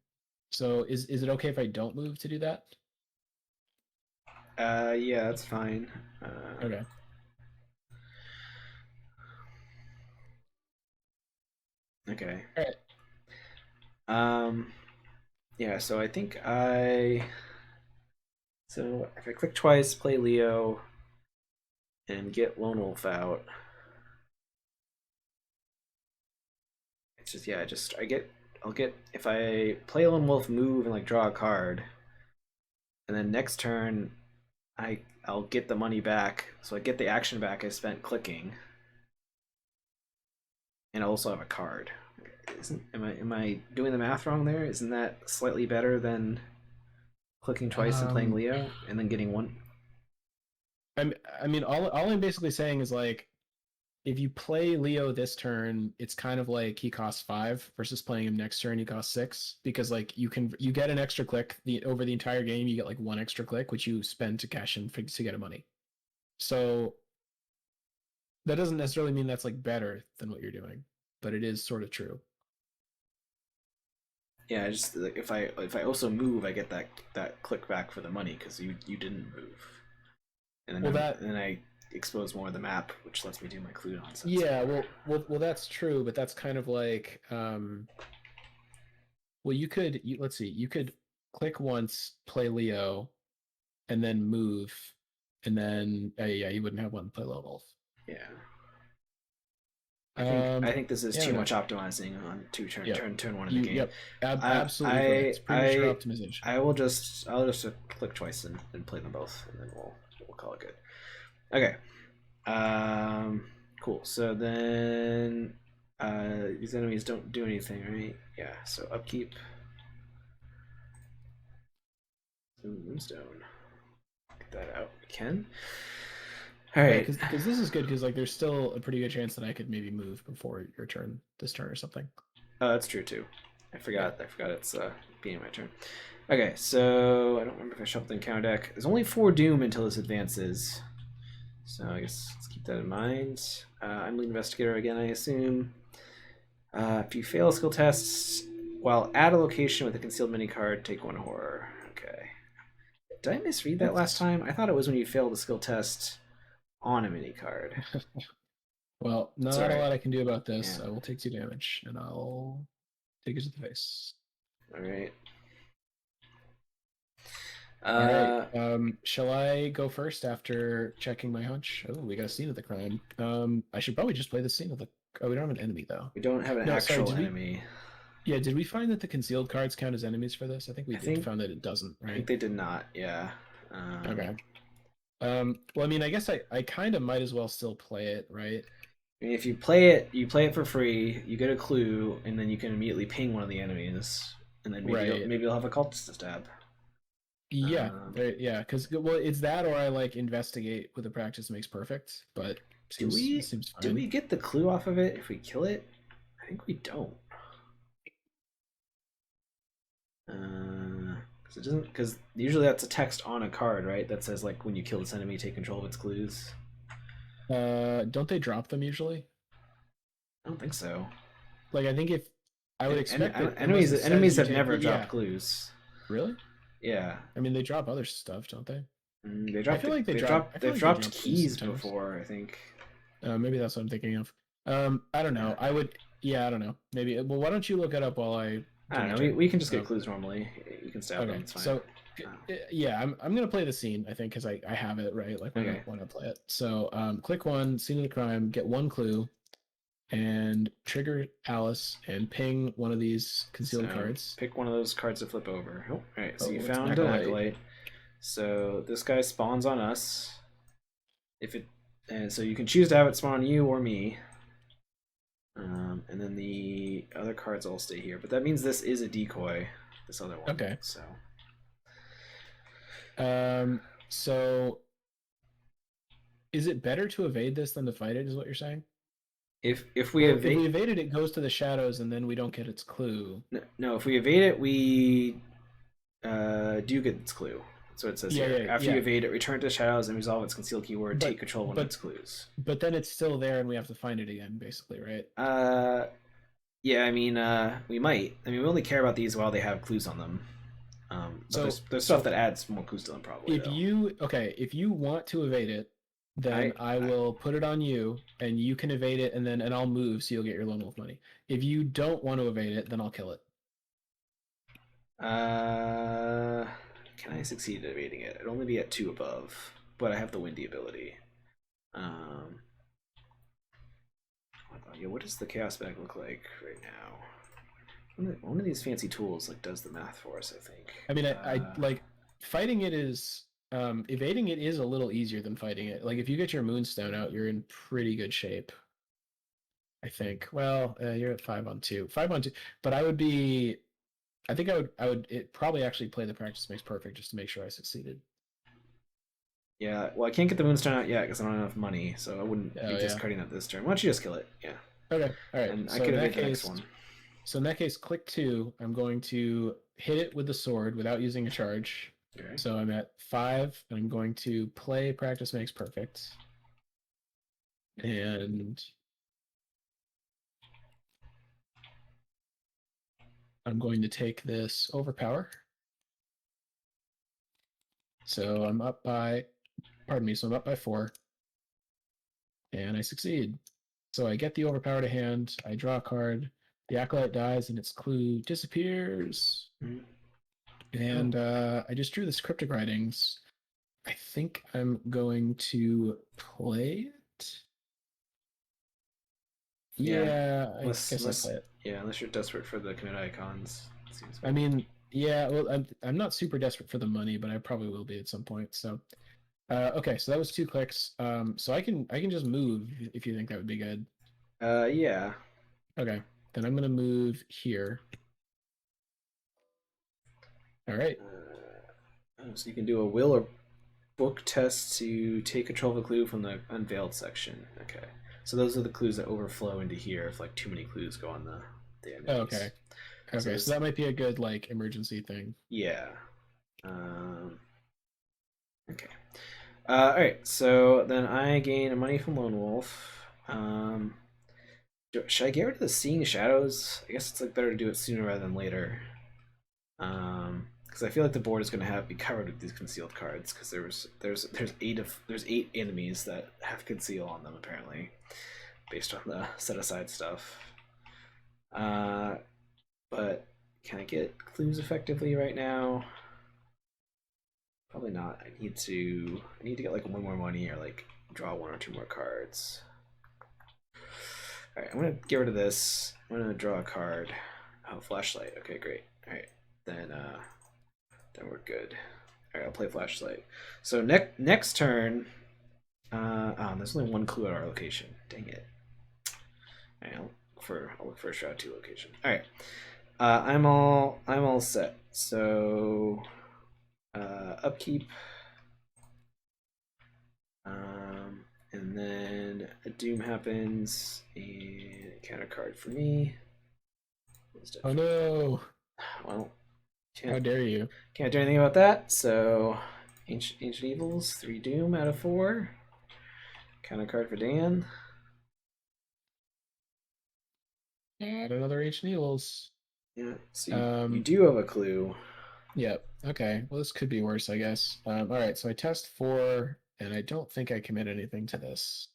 So is it okay if I don't move to do that? Yeah, that's fine. Okay. Okay. All right. Yeah. So I think I. So if I click twice, play Leo, and get Lone Wolf out. It's just yeah. I'll get if I play Lone Wolf, move and like draw a card, and then next turn I'll get the money back. So I get the action back I spent clicking, and I also have a card. Am I doing the math wrong there? Isn't that slightly better than clicking twice and playing Um, Leo and then getting one? I mean, all I'm basically saying is like, if you play Leo this turn, it's kind of like he costs 5 versus playing him next turn he costs 6 because like you get an extra click over the entire game you get like 1 extra click which you spend to cash in to get a money. So that doesn't necessarily mean that's like better than what you're doing, but it is sort of true. Yeah, just like if I also move, I get that click back for the money because you didn't move, and then Well, that and then I expose more of the map, which lets me do my clue nonsense. yeah, well, that's true, but that's kind of like well, let's see, you could click once, play Leo, and then move, and then yeah, you wouldn't have one to play Lone Wolf. Yeah, Um, I think this is yeah, I too don't know. much optimizing on Yep, turn one of the game. yep, I absolutely I correct. Premature I optimization. I'll just click twice and play them both, and then we'll call it good. Okay. Cool. So then these enemies don't do anything, right? Yeah. So upkeep. Moonstone. Get that out. We can. All Yeah, right. because this is good because like there's still a pretty good chance that I could maybe move before your turn, this turn or something. Oh, that's true too. I Yeah. forgot. I forgot it's being my turn. Okay, so I don't remember if I shuffled in counter deck. There's only 4 Doom until this advances, so I guess let's keep that in mind. I'm lead investigator again, I assume. If you fail skill tests, while at a location with a concealed mini card, take 1 horror. Okay. Did I misread that last time? I thought it was when you failed a skill test on a mini card. Well, That's not a alright. lot I can do about this. Yeah. I will take 2 damage, and I'll take it to the face. Alright. All right. Uh, Shall I go first after checking my hunch? Oh, we got a scene of the crime. I should probably just play the scene of the. Oh, we don't have an enemy though. we don't have an No, sorry. actual Did we? enemy. Yeah. Did we find that the concealed cards count as enemies for this? I think we I did. think Found that it doesn't. I think Right. they did not. Yeah. Okay. Well, I mean, I guess I kind of might as well still play it, right? I mean, if you play it for free. You get a clue, and then you can immediately ping one of the enemies, and then Right. maybe you'll have a cultist to stab. Yeah. Um, Yeah. Because well, it's that, or I like investigate with a practice makes perfect, but seems do fine. we get the clue off of it if we kill it? I think we don't. Because it doesn't. Because usually that's a text on a card, right? That says like when you kill this enemy, take control of its clues. Don't they drop them usually? I don't think so. Like I think if I would expect that unless it says Enemies you have take, never dropped yeah, clues. really? Yeah. I mean, they drop other stuff, don't they? They I dropped feel like they they've drop. dropped I feel they've like they dropped drop clues keys sometimes. before, I think. Maybe that's what I'm thinking of. I don't know. I would. Yeah, I don't know. Maybe. Well, why don't you look it up while I I do don't my know. turn? We can just get So clues normally. You can stab them. okay. It's fine. So yeah, I'm gonna play the scene. I think because I have it right. Like Okay. when I play it. So click one scene of the crime. Get one clue. And trigger Alice and ping one of these concealed So cards. pick one of those cards to flip over. Oh, all right. So you Oh, it's an found an acolyte. acolyte. So this guy spawns on us. If it and so you can choose to have it spawn on you or me. And then the other cards all stay here. But that means this is a decoy. This other one. Okay. So So is it better to evade this than to fight it? Is what you're saying? if we Well, if evade we evade it, it goes to the shadows, and then we don't get its clue. no, if we evade it, we do get its clue. That's what it says Yeah, here. yeah, After you yeah. evade it, return to the shadows and resolve its concealed keyword. But Take control of one of but its clues. but then it's still there, and we have to find it again, basically, right? Uh, yeah, I mean, we might. I mean, we only care about these while they have clues on them. But So there's stuff that adds more clues to them probably if though. if you want to evade it, then I I will put it on you, and you can evade it, and I'll move, so you'll get your lone wolf money. If you don't want to evade it, then I'll kill it. uh, can I succeed at evading it? It'd only be at 2 above, but I have the windy ability. Um, yeah, what does the chaos bag look like right now? One of these fancy tools like does the math for us, I think. I mean, I like fighting it is evading it is a little easier than fighting it. Like if you get your moonstone out, you're in pretty good shape. I think. Well, you're at 5 on 2, 5 on 2. But I would be. I think I would. It probably actually play the practice makes perfect just to make sure I succeeded. Yeah, well, I can't get the moonstone out yet because I don't have enough money, so I wouldn't Oh be yeah. discarding that this turn. Why don't you just kill it? Yeah, Okay. All right. and I So could in that evade the next case, one. click 2. I'm going to hit it with the sword without using a charge. Okay. So I'm at 5, and I'm going to play practice makes perfect. And I'm going to take this overpower. So I'm up by, pardon me, so I'm up by 4. And I succeed. So I get the overpower to hand, I draw a card, the acolyte dies, and its clue disappears. Mm-hmm. And I just drew this cryptic writings. I think I'm going to play it. Yeah, I guess I play it. Yeah, unless you're desperate for the commit icons. Seems I mean, yeah, well, I'm not super desperate for the money, but I probably will be at some point. So, okay, so that was 2 clicks. So I can just move if you think that would be good. yeah. Okay, then I'm gonna move here. All right. So you can do a will or book test to take control of a clue from the unveiled section. Okay. So those are the clues that overflow into here if like too many clues go on the Oh, enemies. okay. Okay, so that might be a good like emergency thing. Yeah. Okay. All right. So then I gain a money from Lone Wolf. Should I get rid of the Seeing Shadows? I guess it's like better to do it sooner rather than later. Because I feel like the board is going to be covered with these concealed cards. Because there's 8 enemies that have conceal on them apparently, based on the set aside stuff. But can I get clues effectively right now? Probably not. I need to get like 1 more money or like draw 1 or 2 more cards. All right, I'm gonna get rid of this. I'm gonna draw a card. Oh, flashlight. Okay, great. All right, then we're good. All right, I'll play flashlight. So next turn. There's only 1 clue at our location. Dang it. All right, I'll look for a Shroud 2 location. All right. I'm all set. So upkeep. And then a doom happens, and counter card for me. Oh no! Well, How dare you? Can't do anything about that. So Ancient Evils, 3 doom out of 4. Counter card for Dan. Add another Ancient Evils. Yeah. So you do have a clue. Yep. Okay. Well, this could be worse, I guess. All right. So I test 4, and I don't think I commit anything to this.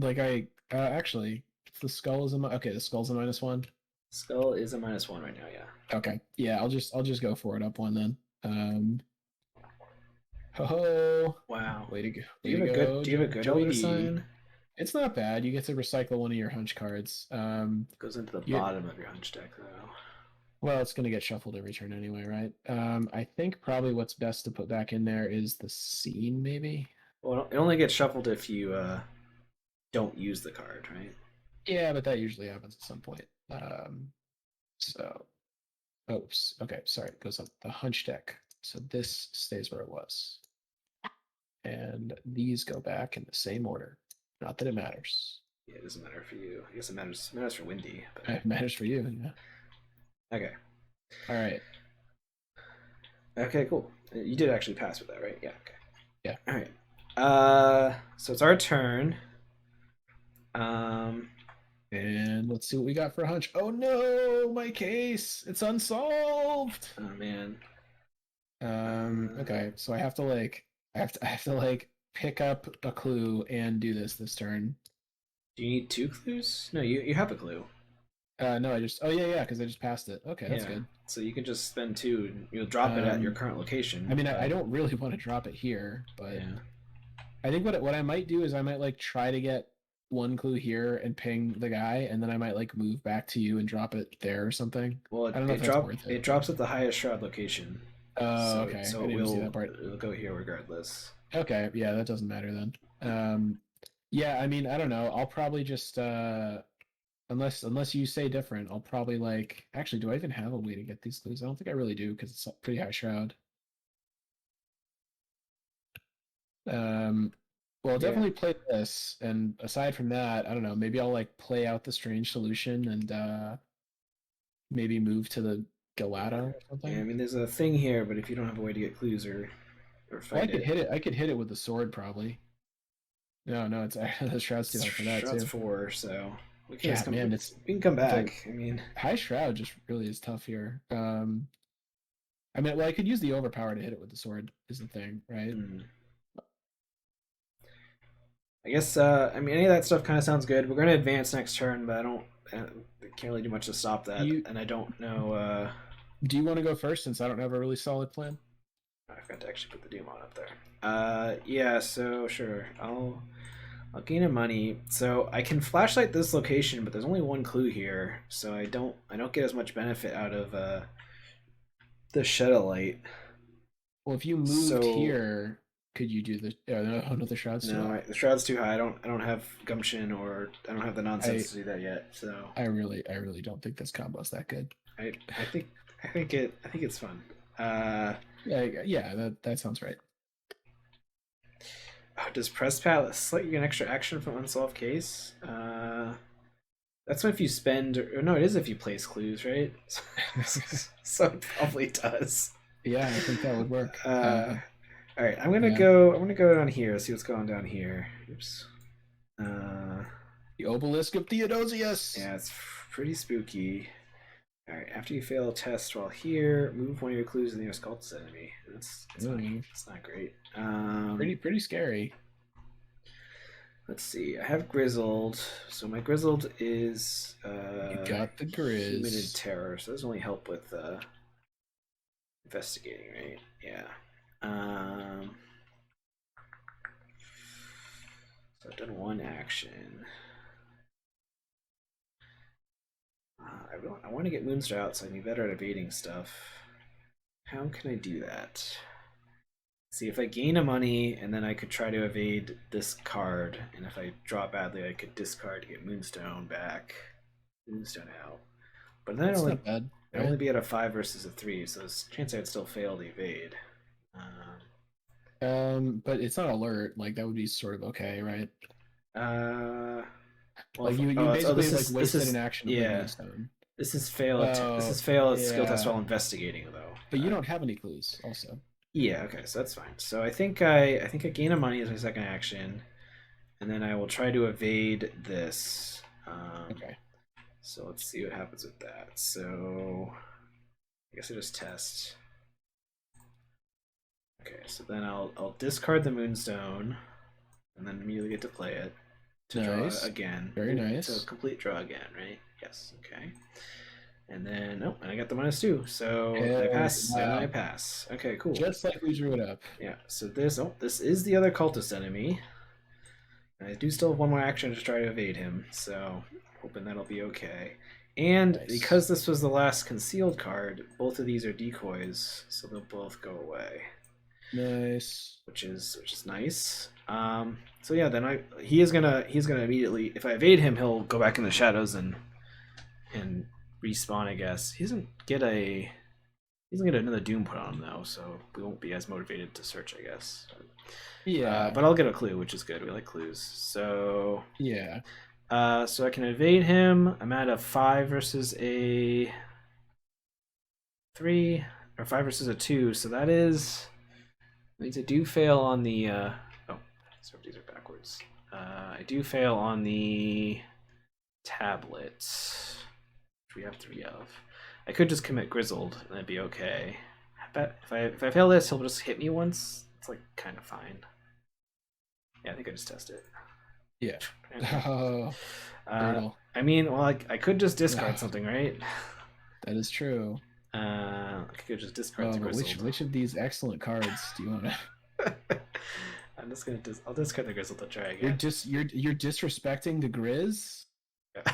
Like actually, the skull is okay. The skull's a -1. Skull is a -1 right now. Yeah. Okay, yeah, I'll just go for it up one then. Ho ho! Wow. Way to go! Do Way you to have a good? go, Do you have a good elder Joey. sign? It's not bad. You get to recycle one of your hunch cards. Goes into the You bottom of your hunch deck though. well, it's gonna get shuffled every turn anyway, right? I think probably what's best to put back in there is the scene, maybe. Well, it only gets shuffled if you don't use the card, right? Yeah, but that usually happens at some point. So, oops. Okay, sorry. It goes up the hunch deck. So this stays where it was. And these go back in the same order. Not that it matters. Yeah, it doesn't matter for you. I guess it matters for Wendy. But... It matters for you. Yeah. Okay. All right. Okay, cool. You did actually pass with that, right? Yeah. Okay. Yeah. All right. So it's our turn. And let's see what we got for a hunch. Oh no, my case. It's unsolved. Oh man. Okay, so I have to like pick up a clue and do this turn. Do you need 2 clues? No, you have a clue. No, oh yeah, because I just passed it. Okay, that's good. So you can just spend 2 and you'll drop it at your current location. I mean, I don't really want to drop it here, but yeah. I think what I might do is I might like try to get 1 clue here and ping the guy, and then I might like move back to you and drop it there or something. Well, I don't know if that's worth it. It drops at the highest shroud location. Oh, okay. So I didn't see that part. It'll go here regardless. Okay, yeah, that doesn't matter then. Yeah, I mean, I don't know. I'll probably just unless you say different, I'll probably like actually do I even have a way to get these clues? I don't think I really do because it's a pretty high shroud. Well, I'll definitely play this, and aside from that, I don't know, maybe I'll like play out the strange solution and maybe move to the Gelato or something. Yeah, I mean there's a thing here, but if you don't have a way to get clues or fight well, I could hit it. I could hit it with the sword probably. No, it's the shroud's too high for that Shroud's too. 4, so we can we can come back. I mean, high shroud just really is tough here. I mean, well, I could use the overpower to hit it with the sword. Is the thing, right? I guess. I mean, any of that stuff kind of sounds good. We're gonna advance next turn, but I can't really do much to stop that, and I don't know. Do you want to go first since I don't have a really solid plan? I forgot to actually put the Demon up there. Yeah. So sure, I'll gain a money. So I can flashlight this location, but there's only 1 clue here, so I don't get as much benefit out of the shed of light. Well, if you moved here, could you do the? Oh no, the shroud's too high. Right, the shroud's too high. I don't have gumption, or I don't have the nonsense to do that yet. So I really don't think this combo's that good. I think it's fun. Yeah, that sounds right. Does press palace let you get an extra action from unsolved case? That's if you spend, or no, it is if you place clues, right? So it probably does. Yeah, I think that would work. All right, I'm gonna go down here. See what's going down here. Oops. The obelisk of Theodosius. Yeah, it's pretty spooky. All right, after you fail a test while here, move 1 of your clues to the nearest cultist enemy. It's not great. Pretty scary. Let's see. I have grizzled, so my grizzled is you got the grizz. Humid terror, so those only help with investigating, right? Yeah. So I've done 1 action. I want to get Moonstar out, so I can be better at evading stuff. How can I do that? See, if I gain a money, and then I could try to evade this card, and if I draw badly, I could discard to get Moonstone back. Moonstone out. But then That's not bad. I'd only be at a 5 versus a 3, so there's a chance I'd still fail to evade. But it's not alert. Like that would be sort of okay, right? Well, like you basically like wasted an action. Yeah. This is fail. This is fail at skill test while investigating, though. But you don't have any clues, also. Yeah. Okay. So that's fine. So I think I gain a money as my second action, and then I will try to evade this. Okay. So let's see what happens with that. So I guess I just test. Okay. So then I'll discard the Moonstone, and then immediately get to play it. to Nice. draw again. Very nice. So complete draw again, right? Yes. Okay. And then and I got the -2, so I pass and I pass. Okay, cool. Just like we drew it up. Yeah. So this is the other cultist enemy. And I do still have one more action to try to evade him, so hoping that'll be okay. And Nice. because this was the last concealed card, both of these are decoys, so they'll both go away. Nice. Which is nice. So yeah, then he's gonna immediately, if I evade him, he'll go back in the shadows and respawn, I guess. He doesn't get another doom put on him though, so we won't be as motivated to search, I guess. Yeah. But I'll get a clue, which is good. We like clues. So yeah. So I can evade him. I'm at a 5 versus a 3, or 5 versus a 2. So that is, means I do fail on the. Sorry, these are backwards. I do fail on the tablets, which we have 3 of. I could just commit Grizzled, and that'd be okay. But if I fail this, he'll just hit me once. It's like kind of fine. Yeah, I think I just test it. Yeah. I mean, well, I could just discard something, right? That is true. I could just discard the Grizzled. Which of these excellent cards do you want to? I'm just gonna I'll discard the Grizzled to try again. You're disrespecting the Grizz. Yeah.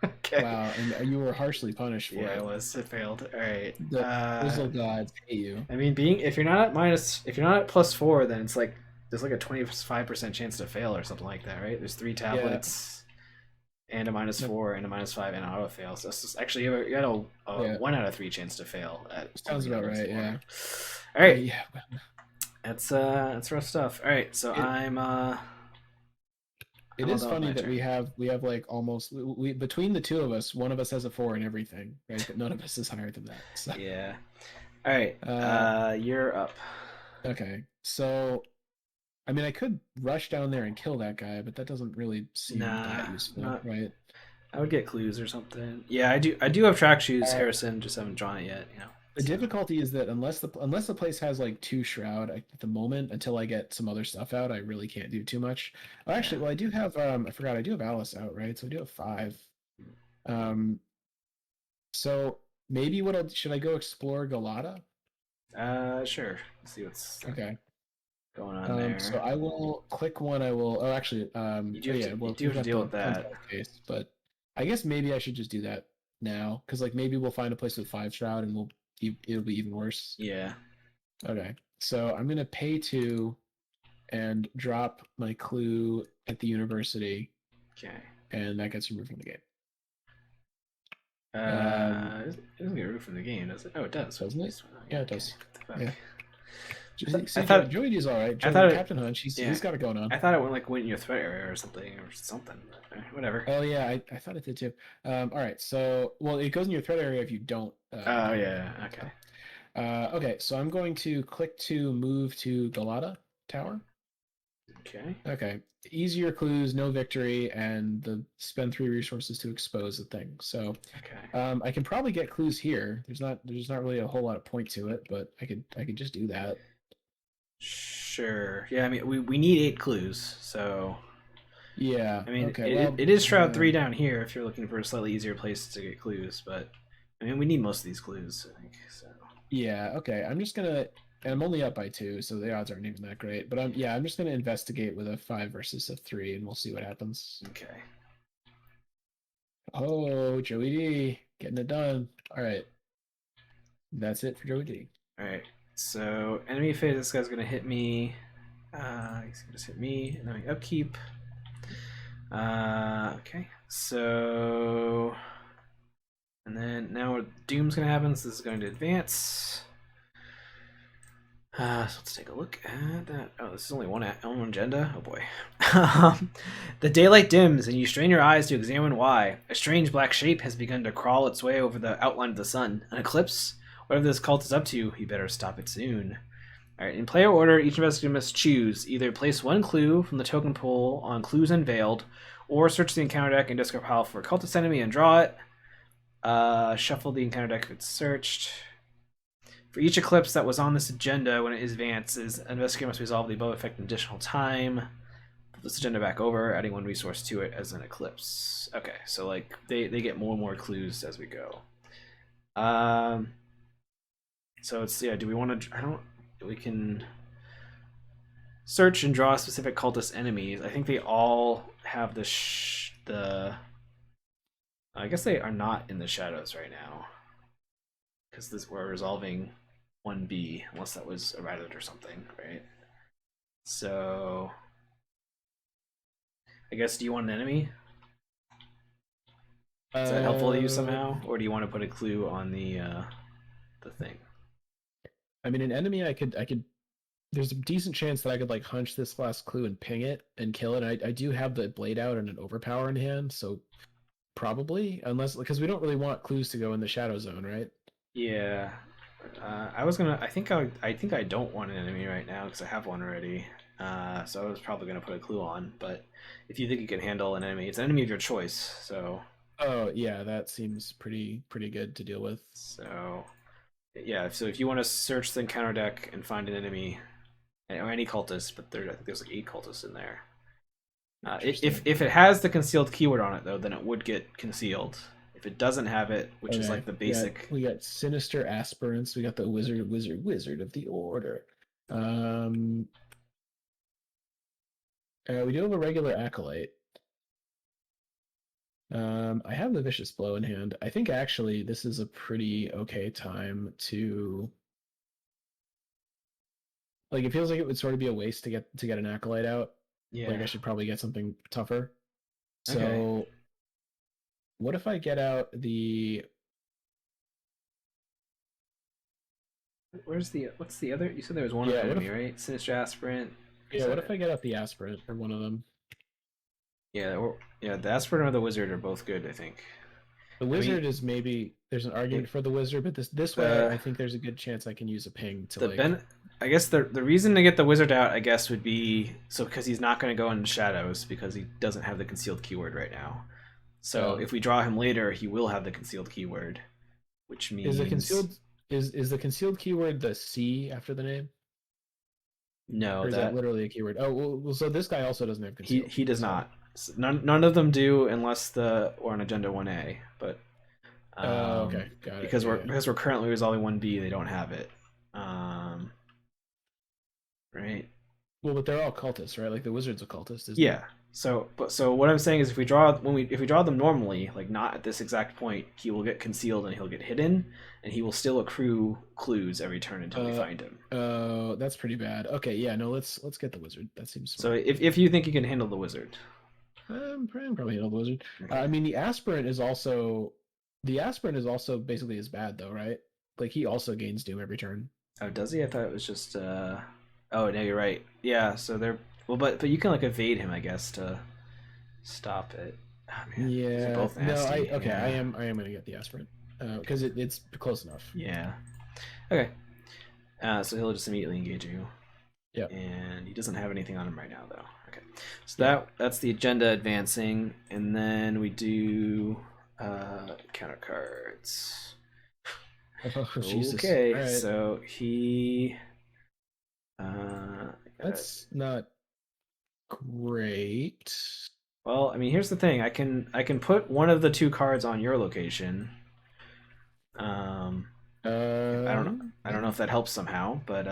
Okay. Wow, and you were harshly punished for it. Yeah, I was. It failed. All right. The Grizzle gods hate you. I mean, if you're not at +4, then it's like there's like a 25% chance to fail or something like that, right? There's 3 tablets and a -4 and a -5 and an auto fail. So it's just, actually you got a 1 out of 3 chance to fail. Sounds about right. Yeah. All right. Yeah. That's rough stuff. All right. So It is funny that we have like almost we between the two of us, one of us has a 4 in everything, right? But none of us is higher than that. So. Yeah. All right. You're up. Okay. So, I mean, I could rush down there and kill that guy, but that doesn't really seem that useful, right? I would get clues or something. Yeah, I do have track shoes, Harrison. Just haven't drawn it yet. The difficulty is that unless the place has like 2 shroud at the moment, until I get some other stuff out, I really can't do too much. Oh, actually, well, I do have I forgot I do have Alice out, right? So I do have 5. So maybe should I go explore Galata? Sure. Let's see what's going on there. So I will click one. I will. Oh, actually, you do have to deal with that. Case, but I guess maybe I should just do that now, because like maybe we'll find a place with 5 shroud and it'll be even worse. Yeah. Okay. So I'm gonna pay 2 and drop my clue at the university. Okay. And that gets removed from the game. It doesn't get removed from the game, does it? Oh, it does. Doesn't it? Yeah, it does. Yeah. I thought Joey's all right. Captain Hunch, he's got it going on. I thought it went in your threat area or something. Whatever. Oh yeah, I thought it did too. All right, so it goes in your threat area if you don't. Oh yeah. Okay. Okay, so I'm going to click to move to Galata Tower. Okay. Okay. Easier clues, no victory, and spend 3 resources to expose the thing. So, I can probably get clues here. There's not really a whole lot of point to it, but I could just do that. Sure. Yeah. I mean, we need 8 clues, so. Yeah. I mean, it is Shroud 3 down here if you're looking for a slightly easier place to get clues, but I mean, we need most of these clues, I think. So. Yeah. Okay. I'm only up by 2, so the odds aren't even that great. But I'm just gonna investigate with a 5 versus a 3, and we'll see what happens. Okay. Oh, Joey D, getting it done. All right. That's it for Joey D. All right. So enemy phase. This guy's gonna hit me. He's gonna just hit me, and then we upkeep. Okay. So, and then now Doom's gonna happen. So this is going to advance. So let's take a look at that. Oh, this is only one agenda. Oh boy. The daylight dims, and you strain your eyes to examine why. A strange black shape has begun to crawl its way over the outline of the sun. An eclipse? Whatever this cult is up to, you better stop it soon. Alright, in player order, each investigator must choose. Either place 1 clue from the token pool on Clues Unveiled, or search the encounter deck and discard pile for a cultist enemy and draw it. Shuffle the encounter deck if it's searched. For each eclipse that was on this agenda when it advances, an investigator must resolve the above effect in additional time. this agenda back over, adding 1 resource to it as an eclipse. Okay, so like they get more and more clues as we go. So it's do we want to? We can search and draw specific cultist enemies. I think they all have the. I guess they are not in the shadows right now, because we're resolving 1B, unless that was errated or something, right? So I guess, do you want an enemy? Is that helpful to you somehow, or do you want to put a clue on the thing? I mean, an enemy, I could. There's a decent chance that I could like hunch this last clue and ping it and kill it. I do have the blade out and an overpower in hand, so probably, unless because we don't really want clues to go in the shadow zone, right? Yeah. I was gonna. I think I don't want an enemy right now because I have one already. So I was probably gonna put a clue on. But if you think you can handle an enemy, it's an enemy of your choice. So. Oh yeah, that seems pretty good to deal with. So, yeah. So if you want to search the encounter deck and find an enemy, or any cultist, but I think there's like 8 cultists in there. If it has the concealed keyword on it though, then it would get concealed. If it doesn't have it, which is like the basic, we got sinister aspirants. We got the wizard of the order. We do have a regular acolyte. I have the vicious blow in hand. I think actually this is a pretty okay time to. Like, it feels like it would sort of be a waste to get an acolyte out. yeah. Like, I should probably get something tougher. So, Okay. what if I get out the? What's the other? You said there was one enemy, right? Sinister aspirant. Yeah, what if I get out the aspirant or one of them? Yeah, the aspirant or the wizard are both good, I think. The wizard is maybe there's an argument for the wizard, but this way I think there's a good chance I can use a ping to I guess the reason to get the wizard out, I guess, would be because he's not going to go into shadows because he doesn't have the concealed keyword right now. So if we draw him later, he will have the concealed keyword, which means is the concealed keyword the C after the name? No, or is that literally a keyword? Oh, well, so this guy also doesn't have concealed. He does not. None of them do unless we're on agenda 1A, but okay, got it. Because we're currently resolving 1B, they don't have it. Right. Well, but they're all cultists, right? Like the wizard's a cultist, isn't yeah. So what I'm saying is, if we draw them normally, like not at this exact point, he will get concealed and he'll get hidden, and he will still accrue clues every turn until we find him. Oh, that's pretty bad. Okay, yeah, no, let's get the wizard. That seems smart. So if you think you can handle the wizard, probably handle the wizard. Okay. I mean, the aspirant is also basically as bad though, right? Like he also gains doom every turn. Oh, does he? I thought it was just. Oh, no, you're right. Yeah, so they're but you can like evade him, I guess, to stop it. Oh, man. Yeah. Both nasty. No, I am gonna get the aspirant because it's close enough. Yeah. Okay. So he'll just immediately engage you. Yeah. And he doesn't have anything on him right now, though. Okay. So that's the agenda advancing, and then we do counter cards. Oh, Jesus. Okay. Right. So he. That's not great. Well, I mean, here's the thing. I can put one of the 2 cards on your location. I don't know if that helps somehow, but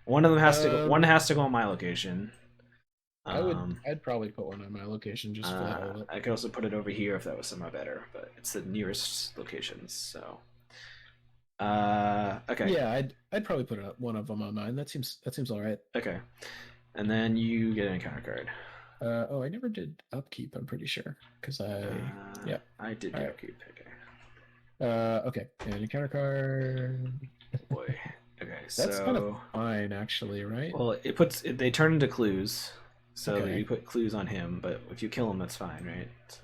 one of them has to go. One has to go on my location. I'd probably put one on my location just for that whole. I could also put it over here if that was somehow better, but it's the nearest locations. So. Okay. Yeah, I'd probably put one of them on mine. That seems all right. Okay, and then you get an encounter card. I never did upkeep. I'm pretty sure because I did do upkeep. Okay. Okay, and encounter card. Boy. Okay, that's kind of fine actually, right? Well, they turn into clues, so you put clues on him. But if you kill him, that's fine, right? So.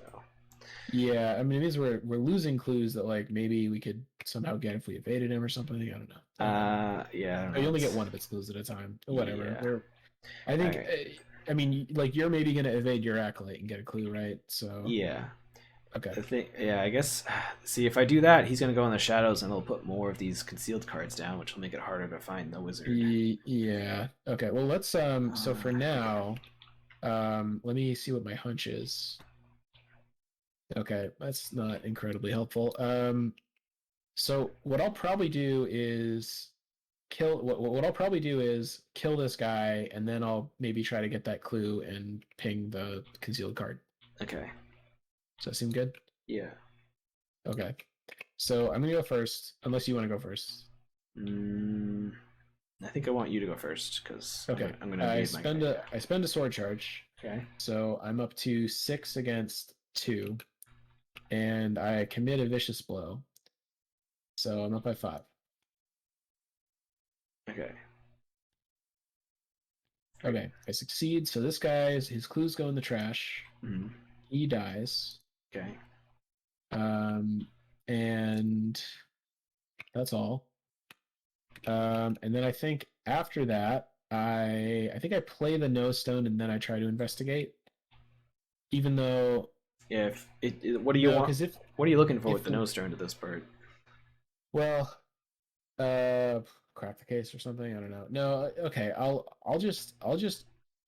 Yeah, I mean, it means we're losing clues that like maybe we could somehow get if we evaded him or something. I don't know. Yeah. I don't know. You only get one of its clues at a time. Whatever. Yeah. I think. Right. I mean, like you're maybe gonna evade your acolyte and get a clue, right? So. Yeah. Okay. I guess. See, if I do that, he's gonna go in the shadows, and he'll put more of these concealed cards down, which will make it harder to find the wizard. Yeah. Okay. Well, let's. So for now. Let me see what my hunch is. Okay, that's not incredibly helpful. So what I'll probably do is what I'll probably do is kill this guy, and then I'll maybe try to get that clue and ping the concealed card. Okay. Does that seem good? Yeah. Okay. So I'm gonna go first, unless you want to go first. I think I want you to go first because Okay. I'm gonna I evade my spend guy. I spend a sword charge. Okay. So I'm up to 6 against 2, and I commit a vicious blow. So I'm up by 5. Okay. Okay, I succeed. So this guy's his clues go in the trash. Mhm. He dies. Okay. And that's all. And then I think after that, I think I play the no stone and then I try to investigate. Even though Yeah. What do you no, want? because What are you looking for if with the the nose turn to this part? well, crack the case or something. I don't know. No, okay. I'll just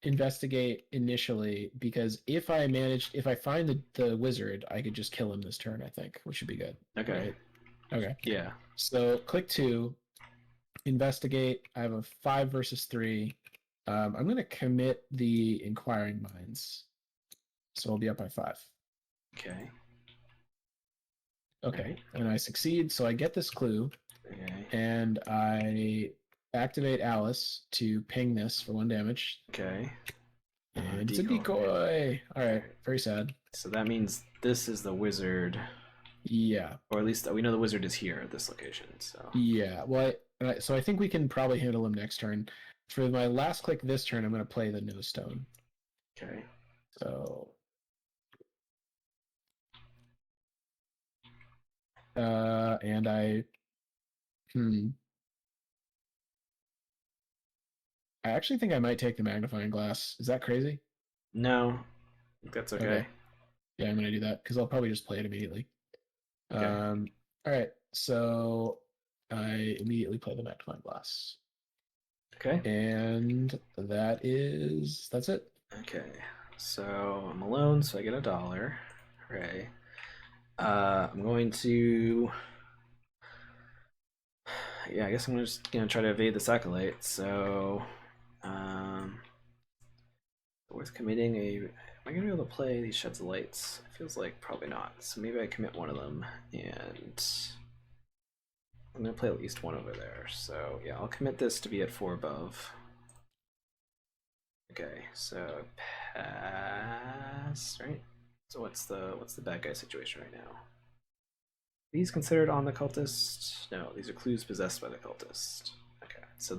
investigate initially because if I find the wizard, I could just kill him this turn. I think, which should be good. Okay. Right. Okay. Yeah. So click 2, investigate. I have a 5 versus 3. I'm going to commit the inquiring minds. So I'll be up by 5. Okay. Okay. Right. And I succeed. So I get this clue Okay. and I activate Alice to ping this for 1 damage. Okay. And it's a Decoy. decoy. All right. Alright. Very sad. So that means this is the wizard, Yeah. or at least we know the wizard is here at this location. So Yeah. Well, so I think we can probably handle him next turn. For my last click this turn, I'm going to play the no stone. okay. So and I actually think I might take the magnifying glass. Is that crazy? No, I think that's okay. Okay. Yeah, I'm gonna do that because I'll probably just play it immediately. Okay. All right. So I immediately play the magnifying glass, Okay. and that's it. Okay. So I'm alone, so I get $1. Hooray. I'm going to. Yeah, I guess I'm just gonna try to evade the acolyte. So, um, worth committing a. Am I gonna be able to play these sheds of lights? It feels like probably not. So maybe I commit one of them, and I'm gonna play at least one over there. So yeah, I'll commit this to be at 4 above. Okay, so pass, right? So what's the bad guy situation right now? These considered on the cultist? No, these are clues possessed by the cultist. Okay, so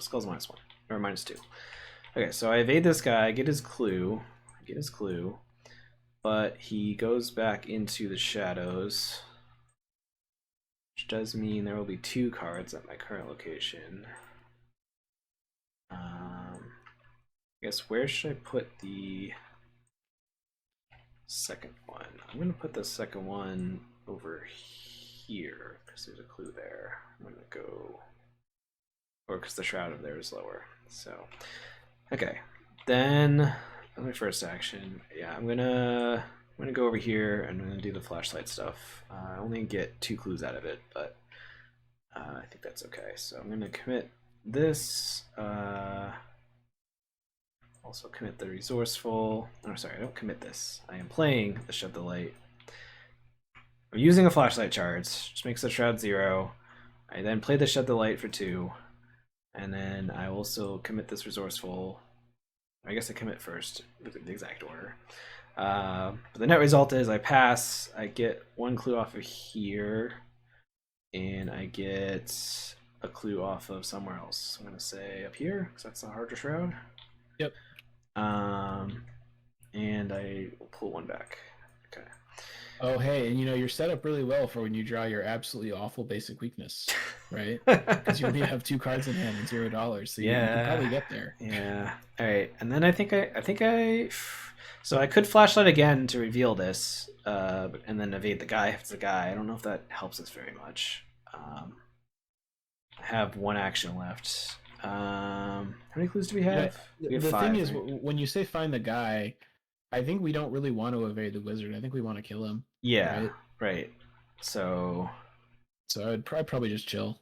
skulls -1 or -2. Okay, so I evade this guy, get his clue, but he goes back into the shadows, which does mean there will be 2 cards at my current location. I guess where should I put the second one? I'm gonna put the second one over here because there's a clue there. I'm gonna go, or because the shroud of there is lower. So, okay, then my first action. Yeah, I'm gonna go over here and I'm gonna do the flashlight stuff. I only get 2 clues out of it, but I think that's okay. So I'm gonna commit this. Also commit the resourceful. Oh, sorry, I don't commit this. I am playing the Shed the Light. I'm using a flashlight charge, which makes the shroud 0. I then play the Shed the Light for 2, and then I also commit this resourceful. I guess I commit first, with the exact order. But the net result is I pass. I get 1 clue off of here, and I get a clue off of somewhere else. I'm gonna say up here because that's the harder shroud. Yep. And I will pull 1 back. Okay. Oh, hey, and you're set up really well for when you draw your absolutely awful basic weakness, right? Because you only have 2 cards in hand and $0, so you can probably get there. Yeah. All right, and then I think I. So I could flashlight again to reveal this, and then evade the guy if it's a guy. I don't know if that helps us very much. I have 1 action left. How many clues do we Yeah, have? We have the 5. thing is, Right? when you say find the guy, I think we don't really want to evade the wizard. I think we want to kill him, Yeah, right? right. So, So I'd probably just chill.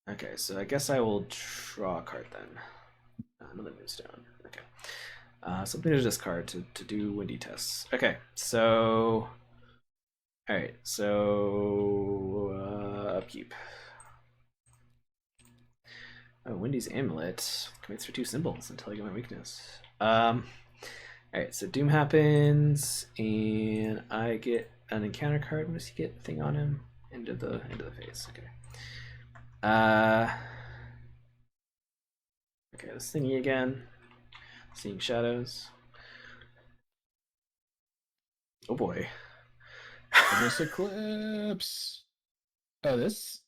okay, so I guess I will draw a card then. Another moonstone. Okay. Something to discard to do windy tests. Okay, so. Alright, so. Upkeep. Oh, Windy's Amulet commits for 2 symbols until I get my weakness. Alright, so Doom happens, and I get an encounter card. What does he get? Thing on him? Into the face. Okay. Okay, this thingy again. Seeing shadows. Oh boy. This eclipse. Oh, this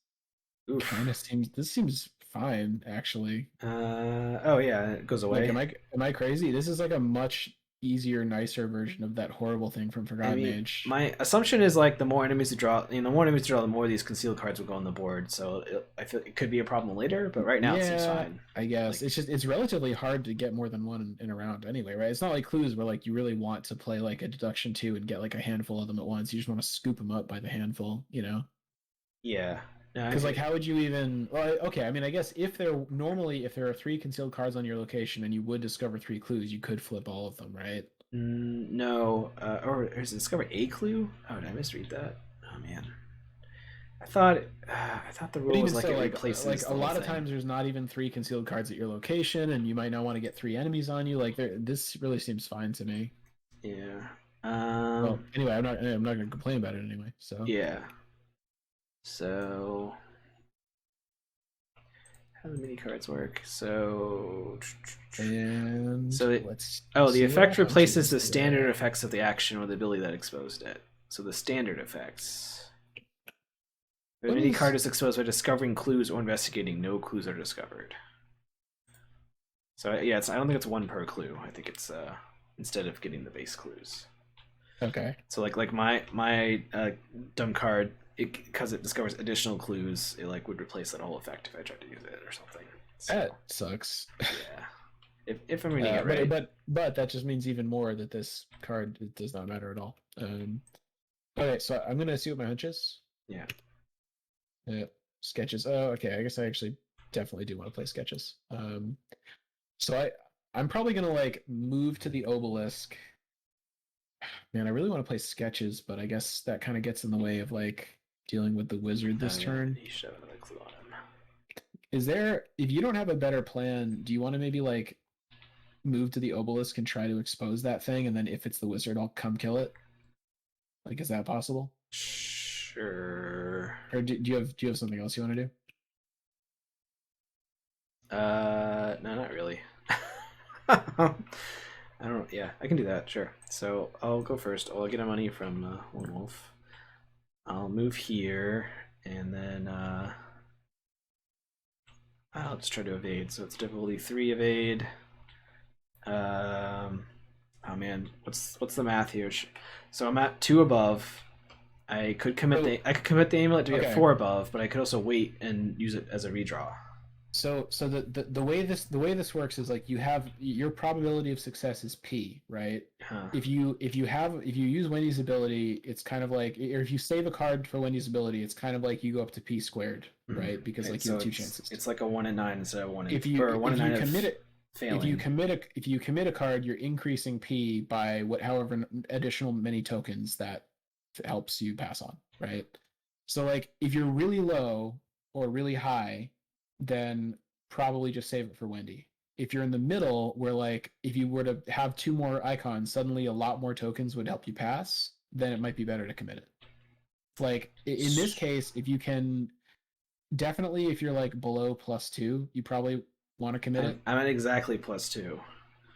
Oof. kind of seems. This seems fine, actually. Oh yeah, it goes Like, away. am I crazy? This is like a much easier, nicer version of that horrible thing from I Forgotten mean, Age. my assumption is like the more enemies you draw, the more enemies you draw, the more these concealed cards will go on the board. So I feel it could be a problem later, but right now it seems Yeah, fine. I guess Like, it's relatively hard to get more than one in a round anyway, right? It's not like Clues where like you really want to play like a deduction 2 and get like a handful of them at once. You just want to scoop them up by the handful, you know? yeah, no, I Because like, get. how would you even? Well, okay, I mean, I guess if there are 3 concealed cards on your location and you would discover 3 clues, you could flip all of them, right? No, or is it discover a clue? Oh, did I misread that? Oh man, I thought the But rule was even like so, it replaces like a the whole lot of thing. times there's not even 3 concealed cards at your location, and you might not want to get 3 enemies on you. Like, this really seems fine to me. Yeah. Well, anyway, I'm not going to complain about it anyway. So Yeah. So how do the mini cards work? and So it, let's oh, the see what our effect replaces hunches the standard say. effects of the action or the ability that exposed it. So the standard effects. The What mini is card is exposed by discovering clues or investigating. No clues are discovered. So yeah, I don't think it's 1 per clue. I think it's instead of getting the base clues. okay? So like my dumb card, because it discovers additional clues, it like would replace that whole effect if I tried to use it or something. So That sucks. yeah, if I'm reading it right. But that just means even more that this card does not matter at all. Okay, so I'm gonna see what my hunch is. Yeah. Sketches. Oh, okay. I guess I actually definitely do want to play sketches. So I'm probably gonna like move to the obelisk. Man, I really want to play sketches, but I guess that kind of gets in the way of like dealing with the wizard Oh this yeah, turn. he should have another clue on him. Is there, if you don't have a better plan, do you want to maybe like move to the obelisk and try to expose that thing, and then if it's the wizard, I'll come kill it? Like, is that possible? Sure. Or do you have something else you want to do? No, not really. I don't. Yeah, I can do that. Sure. So I'll go first. I'll get a money from Lone Wolf. I'll move here, and then I'll just try to evade. So it's difficulty 3 evade. Oh man, what's the math here? So I'm at 2 above. I could commit the amulet to get Okay. 4 above, but I could also wait and use it as a redraw. So the way this works is like you have your probability of success is P, right? Huh. If you use Wendy's ability, it's kind of like, or if you save a card for Wendy's ability, it's kind of like you go up to P squared, Mm-hmm. right? Because Right, like you so have 2 chances. it's like a 1 in 9 instead of 1 in If you or 1 in 9 of failing. if you commit a card, you're increasing P by however additional many tokens that helps you pass on, right? So like if you're really low or really high, then probably just save it for Wendy. If you're in the middle, where like if you were to have 2 more icons, suddenly a lot more tokens would help you pass, then it might be better to commit it. Like in this case, if you can, definitely if you're like below +2, you probably want to commit it. I'm at exactly +2,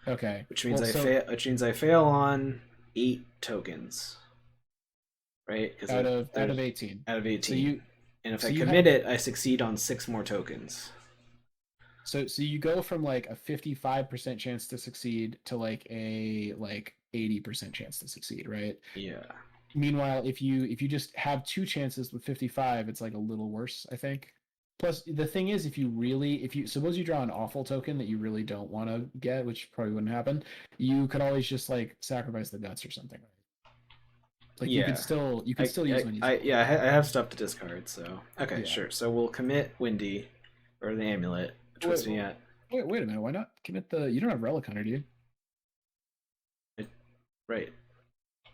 Okay. which means Well, so which means I fail on 8 tokens, right? Because out of 18. out of So 18, you and if I so you commit have it, I succeed on 6 more tokens. so you go from like a 55% chance to succeed to like a 80% chance to succeed, right? Yeah. Meanwhile, if you just have 2 chances with 55, it's like a little worse, I think. Plus, the thing is, if you suppose you draw an awful token that you really don't want to get, which probably wouldn't happen, you could always just like sacrifice the guts or something. Like Yeah. you could still use Wendy's. Yeah, I have stuff to discard, so okay, Yeah. sure. So we'll commit Windy or the amulet, which puts me at Wait a minute. Why not commit the? You don't have Relic Hunter, do you? right.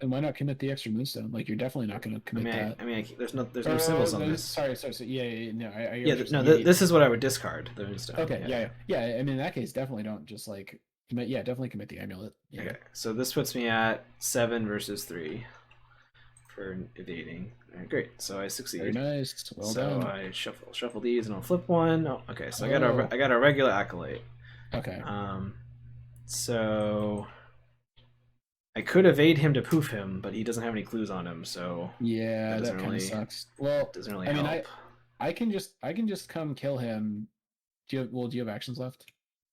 And why not commit the extra Moonstone? Like you're definitely not going to commit that. There's no symbols on No, this. sorry. Yeah. No, I Yeah, this is what I would discard the moonstone. Okay, yeah. I mean, in that case, definitely don't just like commit. Yeah, definitely commit the amulet. Yeah. Okay, so this puts me at 7 versus 3 for evading. All right, great. So I succeed. Very nice. Well so done. I shuffle these and I'll flip one. Oh, okay. So I got a regular acolyte. Okay. So I could evade him to poof him, but he doesn't have any clues on him, so yeah, that kind of sucks. Well, doesn't really help. help. I can just come kill him. Do you have actions left?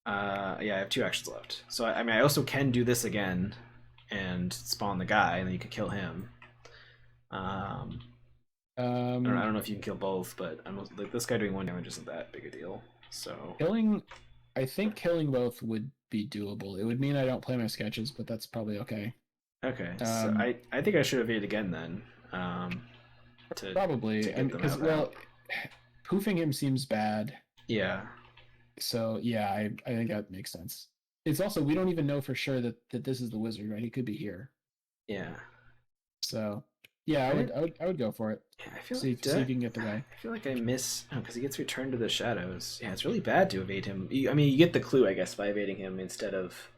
Yeah, I have 2 actions left. So I mean, I also can do this again and spawn the guy, and then you could kill him. I don't know if you can kill both, but like this guy doing 1 damage isn't that big a deal. So I think killing both would be doable. It would mean I don't play my sketches, but that's probably okay. Okay, so I think I should evade again then. Probably, because poofing him seems bad. Yeah. So yeah, I think that makes sense. It's also we don't even know for sure that this is the wizard, right? He could be here. Yeah. So yeah, I would go for it. Yeah, I feel see if you can get the guy. I feel like I miss because he gets returned to the shadows. Yeah, it's really bad to evade him. I mean, you get the clue, I guess, by evading him instead of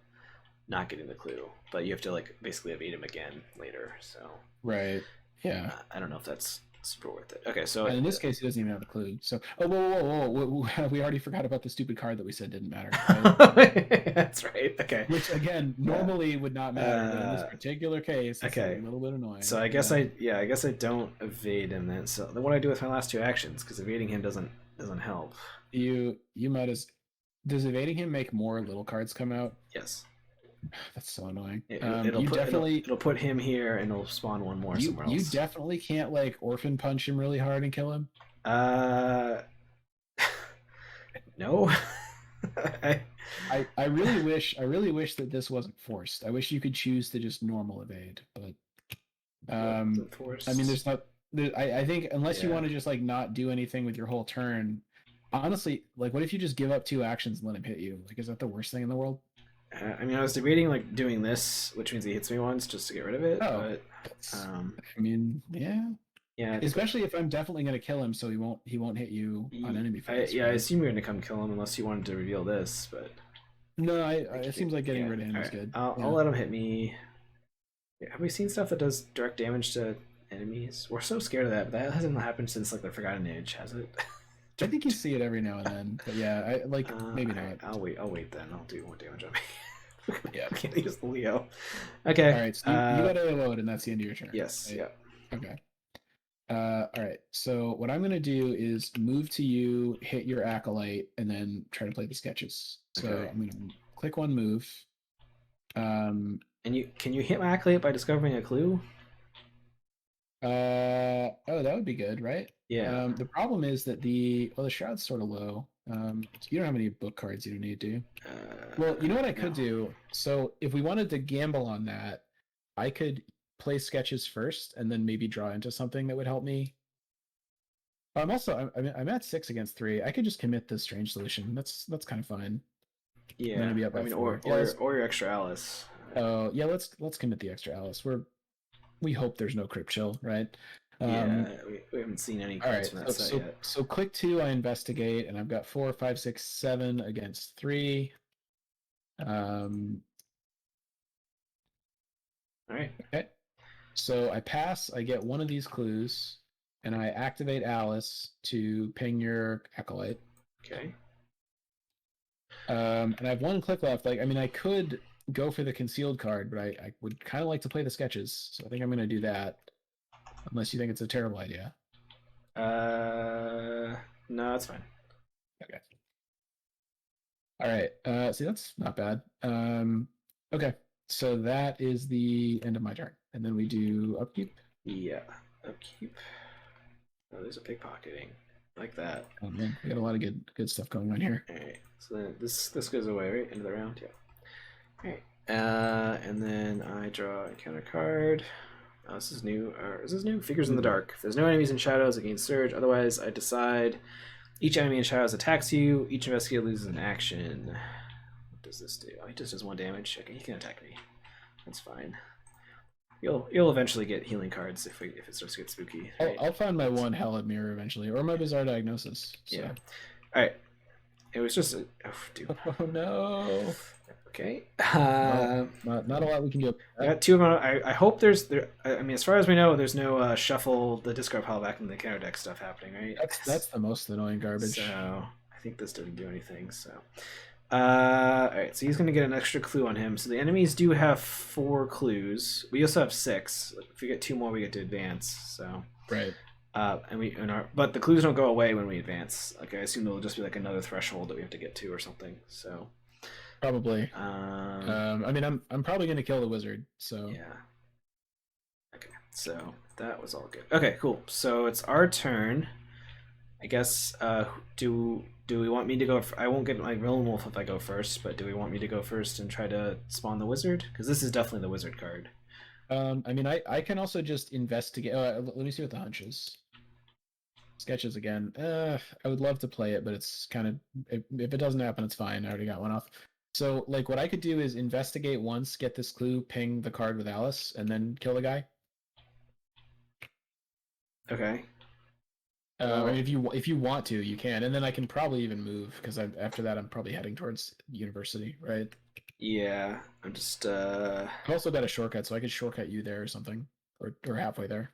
not getting the clue, but you have to like basically evade him again later. So right, yeah. I don't know if that's super worth it. Okay, so and in this case, he doesn't even have a clue. So whoa, we already forgot about the stupid card that we said didn't matter. Right? That's right. Okay. Which again normally would not matter, but in this particular case, it's a little bit annoying. So I guess I guess I don't evade him then. So then what do I do with my last 2 actions? Because evading him doesn't help. You might as does evading him make more little cards come out? Yes. That's so annoying. It'll put him here and it'll spawn one more somewhere else. You definitely can't like orphan punch him really hard and kill him. No. I really wish that this wasn't forced. I wish you could choose to just normal evade, but I mean there's not I think unless you want to just like not do anything with your whole turn, honestly, like what if you just give up 2 actions and let him hit you? Like is that the worst thing in the world? I mean, I was debating like doing this, which means he hits me once just to get rid of it. Oh, but I mean, yeah. Especially if I'm definitely going to kill him, so he won't hit you on enemy phase. I assume you're going to come kill him unless you wanted to reveal this, but no, it seems like getting rid of him is good. I'll let him hit me. Have we seen stuff that does direct damage to enemies? We're so scared of that, but that hasn't happened since like the Forgotten Age, has it? I think you see it every now and then, but yeah, maybe not. I'll wait then. I'll do 1 damage on me. Yeah, I can't use the Leo. Okay. All right, so you got to load, and that's the end of your turn. Yes. Right? Yeah. Okay. All right. So what I'm gonna do is move to you, hit your acolyte, and then try to play the sketches. So I'm gonna click 1 move. And can you hit my acolyte by discovering a clue? Oh, that would be good, right? Yeah. The problem is that the shroud's sort of low. You don't have any book cards. You don't need to. Well, you know what I could do. So if we wanted to gamble on that, I could play sketches first and then maybe draw into something that would help me. I'm at 6 against 3. I could just commit the strange solution. That's kind of fine. Yeah. I mean, or your extra Alice. Oh yeah, let's commit the extra Alice. We hope there's no crypt chill, right? Yeah, we haven't seen any cards from that set yet. So click 2, I investigate, and I've got 4, 5, 6, 7 against 3. All right. Okay. So I pass. I get 1 of these clues, and I activate Alice to ping your acolyte. Okay. And I have 1 click left. Like, I mean, I could go for the concealed card, but I would kind of like to play the sketches, so I think I'm going to do that. Unless you think it's a terrible idea. No, that's fine. Okay. All right. See, that's not bad. Okay. So that is the end of my turn. And then we do upkeep. Yeah, upkeep. Oh, there's a pickpocketing. Like that. Oh man, we got a lot of good stuff going on here. All right. So then this goes away, right? End of the round. Yeah. All right. And then I draw a counter card. Oh, this is new. Is this new? Figures in the dark. If there's no enemies in shadows, it gains surge. Otherwise, I decide each enemy in shadows attacks you. Each investigator loses an action. What does this do? Oh, he just does 1 damage. Okay, he can attack me. That's fine. You'll eventually get healing cards if it starts to get spooky. Right? I'll find my one Hallowed Mirror eventually, or my Bizarre Diagnosis. So. Yeah. All right. It was just a... Oh, dude. Oh no. Okay. Not a lot we can do. I got 2 of them. I hope there's there. I mean, as far as we know, there's no shuffle the discard pile back in the counter deck stuff happening, right? That's the most annoying garbage. So I think this didn't do anything. So, all right. So he's gonna get an extra clue on him. So the enemies do have 4 clues. We also have 6. If we get 2 more, we get to advance. So right. But the clues don't go away when we advance. Like I assume there'll just be like another threshold that we have to get to or something. So. Probably. I mean, I'm probably gonna kill the wizard. So yeah. Okay, so that was all good. Okay, cool. So it's our turn. I guess. Do we want me to go? I won't get my Realm Wolf if I go first, but do we want me to go first and try to spawn the wizard? Because this is definitely the wizard card. I mean, I can also just investigate. Let me see what the hunch is. Sketches again. I would love to play it, but it's kind of if it doesn't happen, it's fine. I already got one off. So, like, what I could do is investigate once, get this clue, ping the card with Alice, and then kill the guy. Okay. I mean, if you want to, you can, and then I can probably even move because after that I'm probably heading towards university, right? Yeah, I'm just. I've also got a shortcut, so I could shortcut you there or something, or halfway there.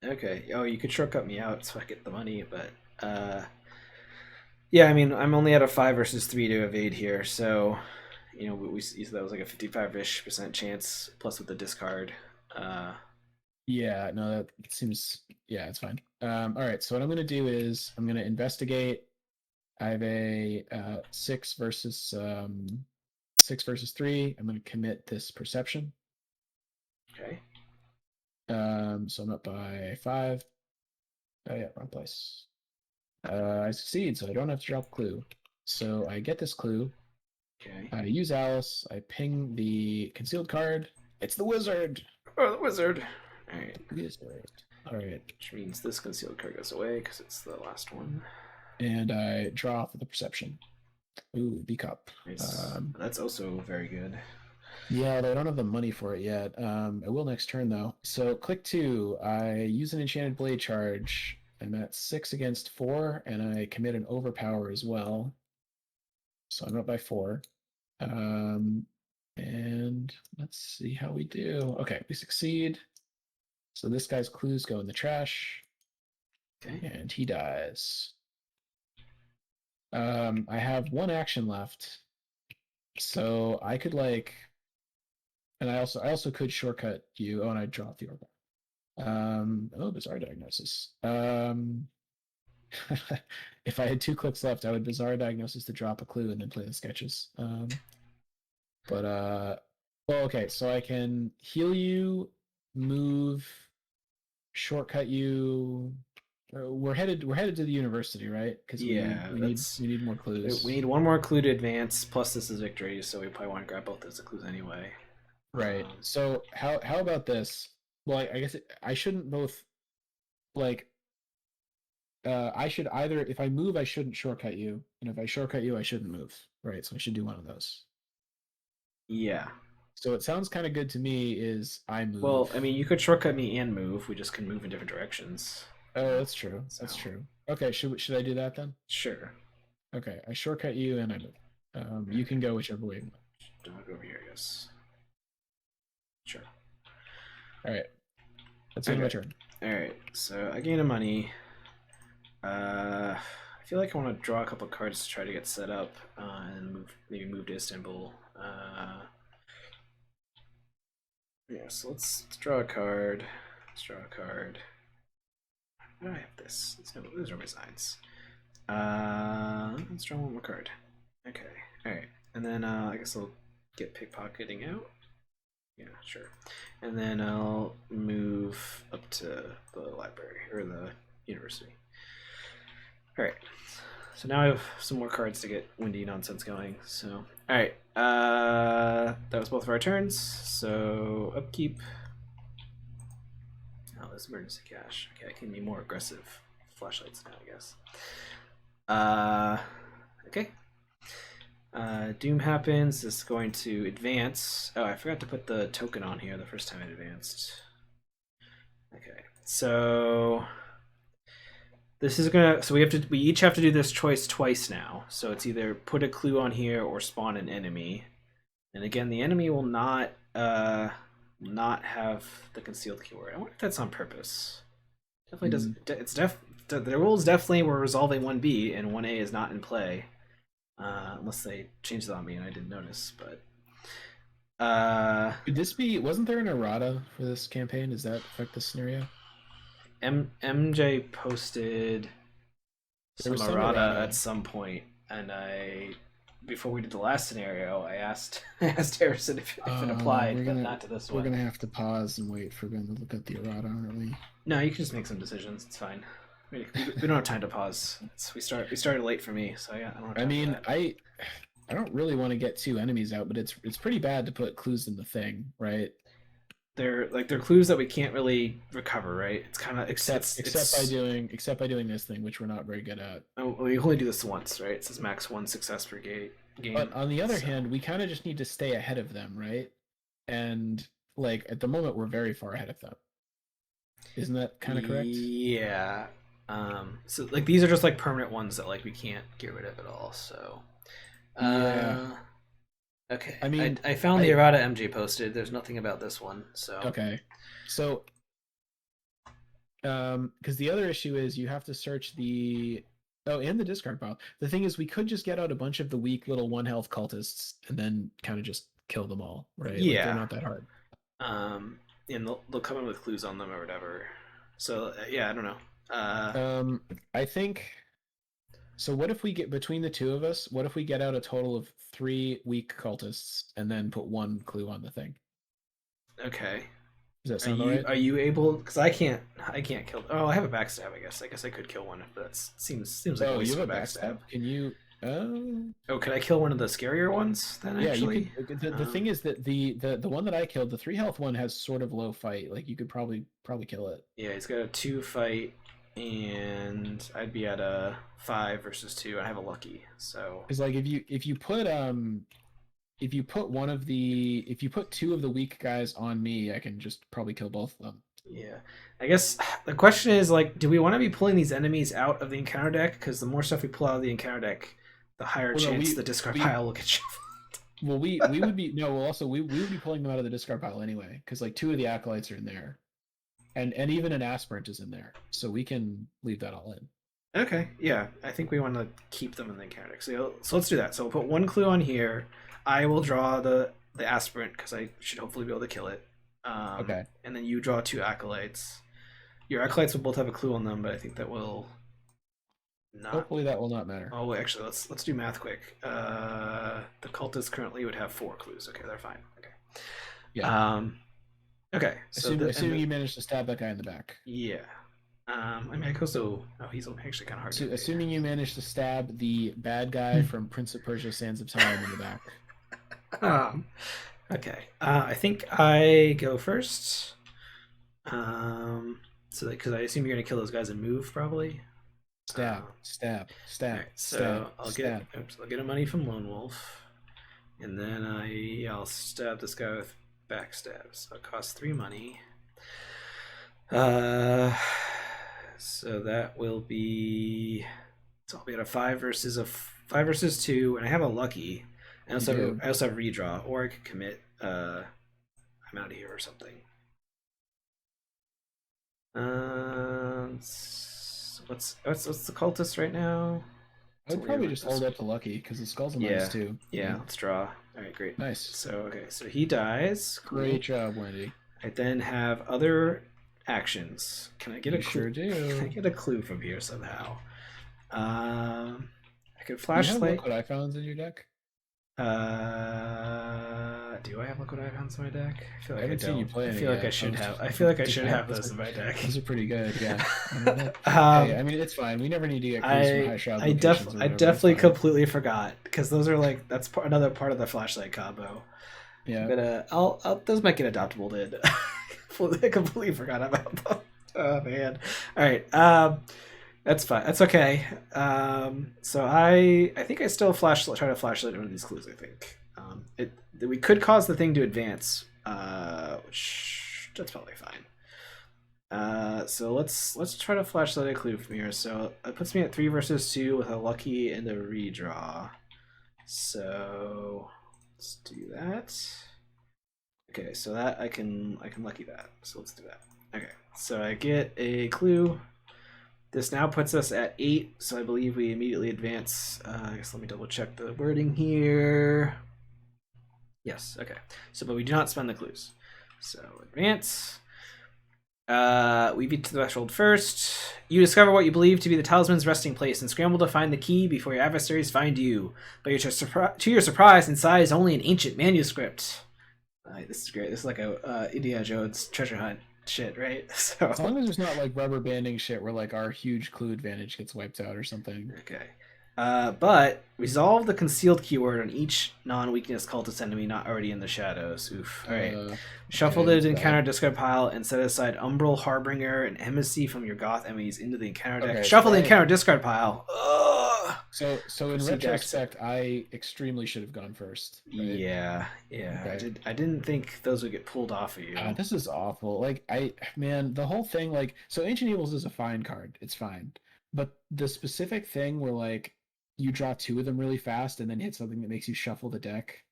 Okay. Oh, you could shortcut me out so I get the money, but yeah. I mean, I'm only at a 5 versus 3 to evade here, so you know we that was like a 55-ish% chance plus with the discard. Yeah, no, that seems yeah, it's fine. All right, so what I'm gonna do is I'm gonna investigate. I have a 6 versus 3. I'm gonna commit this perception. Okay. So I'm up by 5. Oh yeah, wrong place. I succeed, so I don't have to drop a clue. So I get this clue. Okay. I use Alice. I ping the concealed card. It's the wizard. Oh, the wizard. All right. Wizard. All right. Which means this concealed card goes away because it's the last one. And I draw off of the perception. Ooh, B cup. Nice. That's also very good. Yeah, I don't have the money for it yet. I will next turn though. So click 2. I use an enchanted blade charge. I'm at 6 against 4, and I commit an overpower as well. So I'm up by 4. And let's see how we do. Okay, we succeed. So this guy's clues go in the trash. Okay. And he dies. I have 1 action left. So I could and I also could shortcut you. Oh, and I dropped the orb. Oh, Bizarre Diagnosis. If I had 2 clicks left, I would Bizarre Diagnosis to drop a clue and then play the sketches. Well, okay, so I can heal you, move, shortcut you. We're headed to the university, right? Because we need more clues. We need 1 more clue to advance. Plus, this is victory, so we probably want to grab both as the clues anyway. Right. So how about this? Well, I guess I shouldn't both. Like, I should either, if I move, I shouldn't shortcut you, and if I shortcut you, I shouldn't move. Right. So I should do one of those. Yeah. So it sounds kind of good to me. Is I move? Well, I mean, you could shortcut me and move. We just can move in different directions. Oh, that's true. That's true. Okay. Should I do that then? Sure. Okay. I shortcut you and I move. You can go whichever way. I'll go over here, I guess. Sure. All right. That's my turn. All right. So I gain a money. I feel like I want to draw a couple cards to try to get set up and maybe move to Istanbul. Yeah, so let's draw a card. Let's draw a card. I have this. Those are my signs. Let's draw 1 more card. Okay. All right. And then I guess I'll get pickpocketing out. Yeah, sure. And then I'll move up to the library or the university. All right. So now I have some more cards to get windy nonsense going. So, all right. That was both of our turns. So upkeep. Oh, this emergency cash. Okay, I can be more aggressive. Flashlights now, I guess. Okay. Doom happens. This is going to advance. Oh, I forgot to put the token on here the first time it advanced. Okay, so this is gonna. So we each have to do this choice twice now. So it's either put a clue on here or spawn an enemy. And again, the enemy will not have the concealed keyword. I wonder if that's on purpose. Definitely doesn't. It's the rules definitely were resolving 1B and 1A is not in play. Unless they changed it on me and I didn't notice, but could this be? Wasn't there an errata for this campaign? Does that affect the scenario? MJ posted some some errata errata at some point, and before we did the last scenario, I asked Harrison if it applied, but not to this one. We're gonna have to pause and wait for Ben to look at the errata, aren't we? No, you can just make some decisions. It's fine. We don't have time to pause. We started late for me, so yeah, I don't have time. I mean, I don't really want to get two enemies out, but it's pretty bad to put clues in the thing, right? They're clues that we can't really recover, right? It's kind of except by doing this thing, which we're not very good at. We only do this once, right? It says max 1 success per game. But on the other hand, we kind of just need to stay ahead of them, right? And like at the moment, we're very far ahead of them. Isn't that kind of correct? Yeah. So like these are just like permanent ones that like we can't get rid of at all. So. Yeah. Okay. I mean, I found the errata MJ posted. There's nothing about this one. So. Okay. So. Because the other issue is you have to search and the discard pile. The thing is, we could just get out a bunch of the weak little 1 health cultists and then kind of just kill them all, right? Yeah. Like, they're not that hard. And they'll come in with clues on them or whatever. So yeah, I don't know. I think. So what if we get between the two of us? What if we get out a total of 3 weak cultists and then put 1 clue on the thing? Okay. Does that sound alright? Are you able? Because I can't kill. Oh, I have a backstab. I guess I could kill one. But that seems like a waste of a backstab. Can you? Oh, can I kill one of the scarier ones then? Yeah, actually, you could. The thing is that the one that I killed, the 3 health one, has sort of low fight. Like you could probably kill it. Yeah, he's got a 2 fight, and I'd be at a 5 versus 2. I have a lucky, so. Because like if you put 2 of the weak guys on me, I can just probably kill both of them. Yeah, I guess the question is like, do we want to be pulling these enemies out of the encounter deck? Because the more stuff we pull out of the encounter deck, the higher chance the discard pile will get shuffled. Well, we would be we would be pulling them out of the discard pile anyway, because like 2 of the acolytes are in there, and even an aspirant is in there, so we can leave that all in. Okay, yeah, I think we want to keep them in the encounter deck. So let's do that. So we'll put 1 clue on here. I will draw the aspirant because I should hopefully be able to kill it. Okay. And then you draw 2 acolytes. Your acolytes will both have a clue on them, but I think that will not. Hopefully that will not matter. Oh, actually, let's do math quick. The cultists currently would have 4 clues. Okay, they're fine. Okay. Yeah. Okay. So assuming you manage to stab that guy in the back. Yeah. I mean, I could also. Oh, he's actually kind of hard. So, assuming you manage to stab the bad guy from Prince of Persia: Sands of Time in the back. Okay. I think I go first. So because I assume you're gonna kill those guys and move probably. Stab. Right, so I'll get a money from Lone Wolf, and then I'll stab this guy with backstab. So it costs 3 money. So that will be. So I'll be at a 5 versus 2, and I have a lucky. I also have redraw, or I could commit. I'm out of here or something. What's the cultist right now? I'd probably just hold up to lucky because the skull's a -2. Yeah, let's draw. All right, great. Nice. So he dies. Great job, Wendy. I then have other actions. Can I get a clue? Sure do. Can I get a clue from here somehow? I could flashlight. You have liquid icons in your deck? Do I have liquid icons in my deck? I feel I like I haven't seen you don't. play I it feel like I yet. should have. I feel like I should have Those those in my deck. are pretty good, yeah. Hey, um, I mean, it's fine. We never need to get clues from high shroud locations or I whatever. It's definitely fine. completely forgot because those are like another part of the flashlight combo. Yeah. But I'll those might get adoptable. Did I completely forgot about them. Oh man. All right. That's fine. That's okay. So I think I still try to flashlight one of these clues. I think we could cause the thing to advance, which that's probably fine. So let's try to flashlight a clue from here. So it puts me at 3 versus 2 with a lucky and a redraw. So let's do that. Okay, so that I can lucky that. So let's do that. Okay, so I get a clue. This now puts us at 8, so I believe we immediately advance. I guess let me double check the wording here. Yes, okay. So, but we do not spend the clues. So, advance. We beat to the threshold first. You discover what you believe to be the talisman's resting place and scramble to find the key before your adversaries find you. But to your surprise, inside is only an ancient manuscript. This is great. This is like a Indiana Jones treasure hunt shit, right? So As long as there's not like rubber banding shit where like our huge clue advantage gets wiped out or something. okay. But resolve the concealed keyword on each non-weakness cultist enemy not already in the shadows. Oof. All right. Shuffle okay, the encounter discard pile and set aside Umbral Harbinger and Embassy from your Goth enemies into the encounter deck. Shuffle the encounter discard pile. Ugh. So in retrospect, I extremely should have gone first. Right? Yeah. Okay. I didn't think those would get pulled off of you. This is awful. Like the whole thing, like, so Ancient Evils is a fine card. It's fine. But the specific thing where like you draw 2 of them really fast and then hit something that makes you shuffle the deck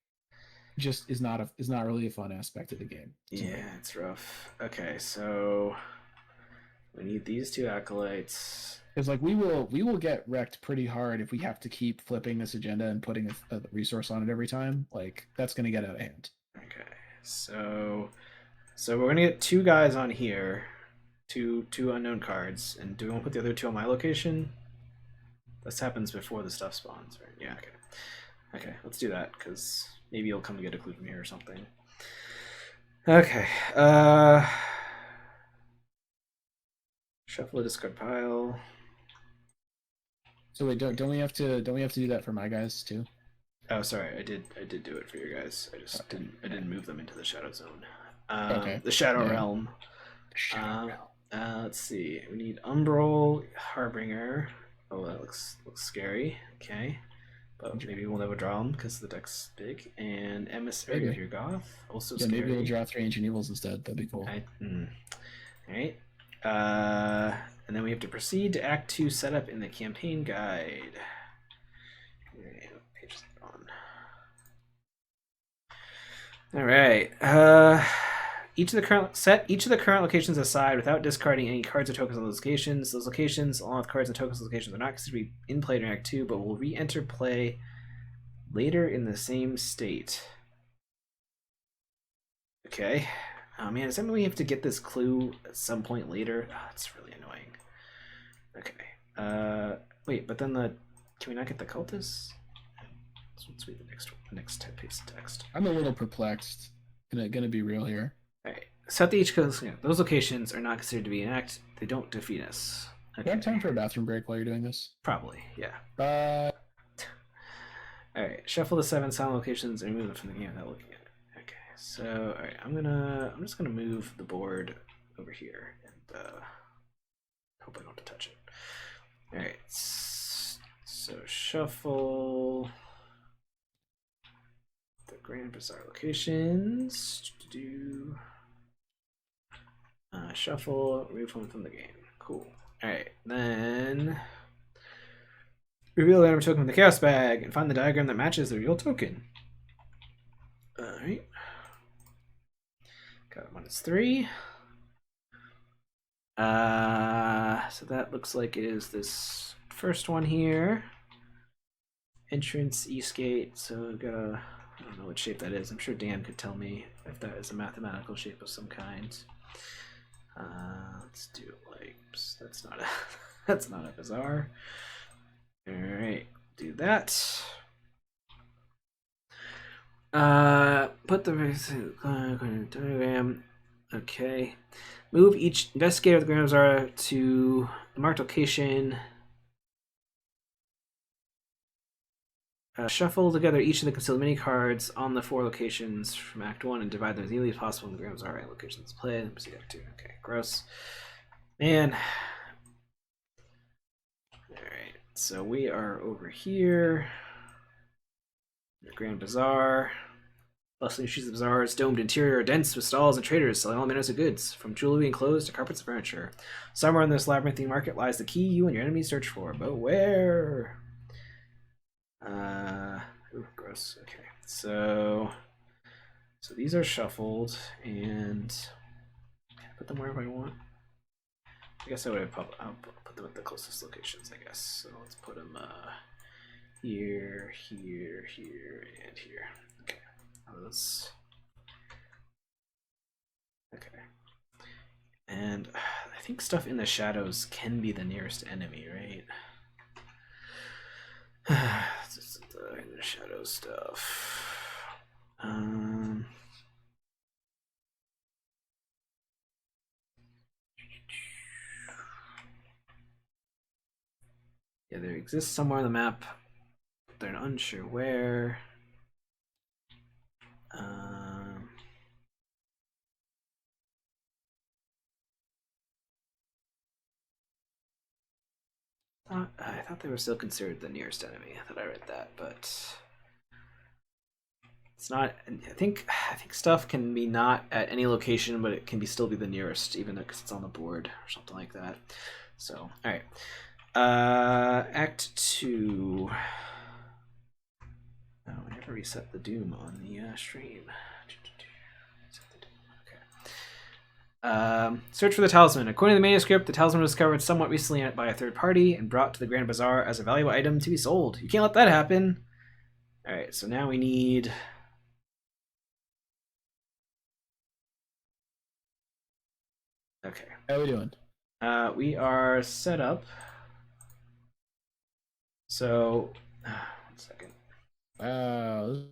just is not really a fun aspect of the game. Yeah, it's rough. Okay, so we need these 2 acolytes. Because like we will get wrecked pretty hard if we have to keep flipping this agenda and putting a resource on it every time. Like that's gonna get out of hand. Okay, so we're gonna get 2 guys on here, two unknown cards, and do we want to put the other 2 on my location? This happens before the stuff spawns, right? Yeah. Okay. Okay, let's do that because maybe you'll come to get a clue from here or something. Okay. Shuffle a discard pile. So wait, don't we have to do that for my guys too? Oh, sorry, I did do it for your guys. I just didn't move them into the shadow zone. Okay. The shadow realm. Let's see. We need Umbral Harbinger. Oh, that looks scary. Okay, but maybe we'll never draw them because the deck's big. And Emissary of your Goth, also scary. Maybe we'll draw 3 Ancient Evils instead. That'd be cool. All right. And then we have to proceed to Act 2 setup in the campaign guide. Okay, what page is it on? All right. Each of the current locations aside without discarding any cards or tokens on those locations. Those locations, along with cards and tokens on locations, are not considered to be in play during Act 2, but will re-enter play later in the same state. Okay. Oh man, does that mean we have to get this clue at some point later? Oh, that's really annoying. Okay. Wait, but then can we not get the cultists? Let's read the next piece of text. I'm a little perplexed. Gonna be real here. Alright. Set the each those locations are not considered to be an act. They don't defeat us. Okay. Do you have time for a bathroom break while you're doing this? Probably, yeah. Alright, shuffle the 7 sound locations and remove them from the game without looking at it. Okay, so alright, I'm just gonna move the board over here and hope I don't have to touch it. Alright, so shuffle the Grand Bazaar locations. Shuffle, remove one from the game. Cool. Alright, then reveal the random token from the Chaos Bag and find the diagram that matches the real token. Alright. Got -3. So that looks like it is this first one here. Entrance, East Gate. So we've got I don't know what shape that is. I'm sure Dan could tell me if that is a mathematical shape of some kind. Let's do like that's not a bazaar. All right, do that. Put the diagram. Okay. Move each investigator of the Grand Bazaar to the marked location. Shuffle together each of the concealed mini cards on the 4 locations from Act 1 and divide them as easily as possible in the Grand Bazaar locations. Play. Proceed Act 2. Okay, gross. Man. Alright, so we are over here. The Grand Bazaar. Bustling streets of the bazaar's domed interior are dense with stalls and traders selling all manners of goods, from jewelry and clothes to carpets and furniture. Somewhere in this labyrinthine market lies the key you and your enemies search for, but where? Ooh, gross. Okay, so these are shuffled, and can I put them wherever I want? I guess I'll put them at the closest locations, I guess. So let's put them here, here, here, and here. Okay. Those. Okay. And I think stuff in the shadows can be the nearest enemy, right? Just in the shadow stuff. Yeah, there exists somewhere on the map. They're unsure where. I thought they were still considered the nearest enemy. I thought I read that, but it's not. I think stuff can be not at any location, but it can still be the nearest, even because it's on the board or something like that. So, all right. Act 2. Oh, I never reset the doom on the stream. Search for the talisman. According to the manuscript, the talisman was discovered somewhat recently by a third party and brought to the Grand Bazaar as a valuable item to be sold. You can't let that happen. All right, so now we need. Okay. How are we doing? We are set up. So, 1 second. Wow, this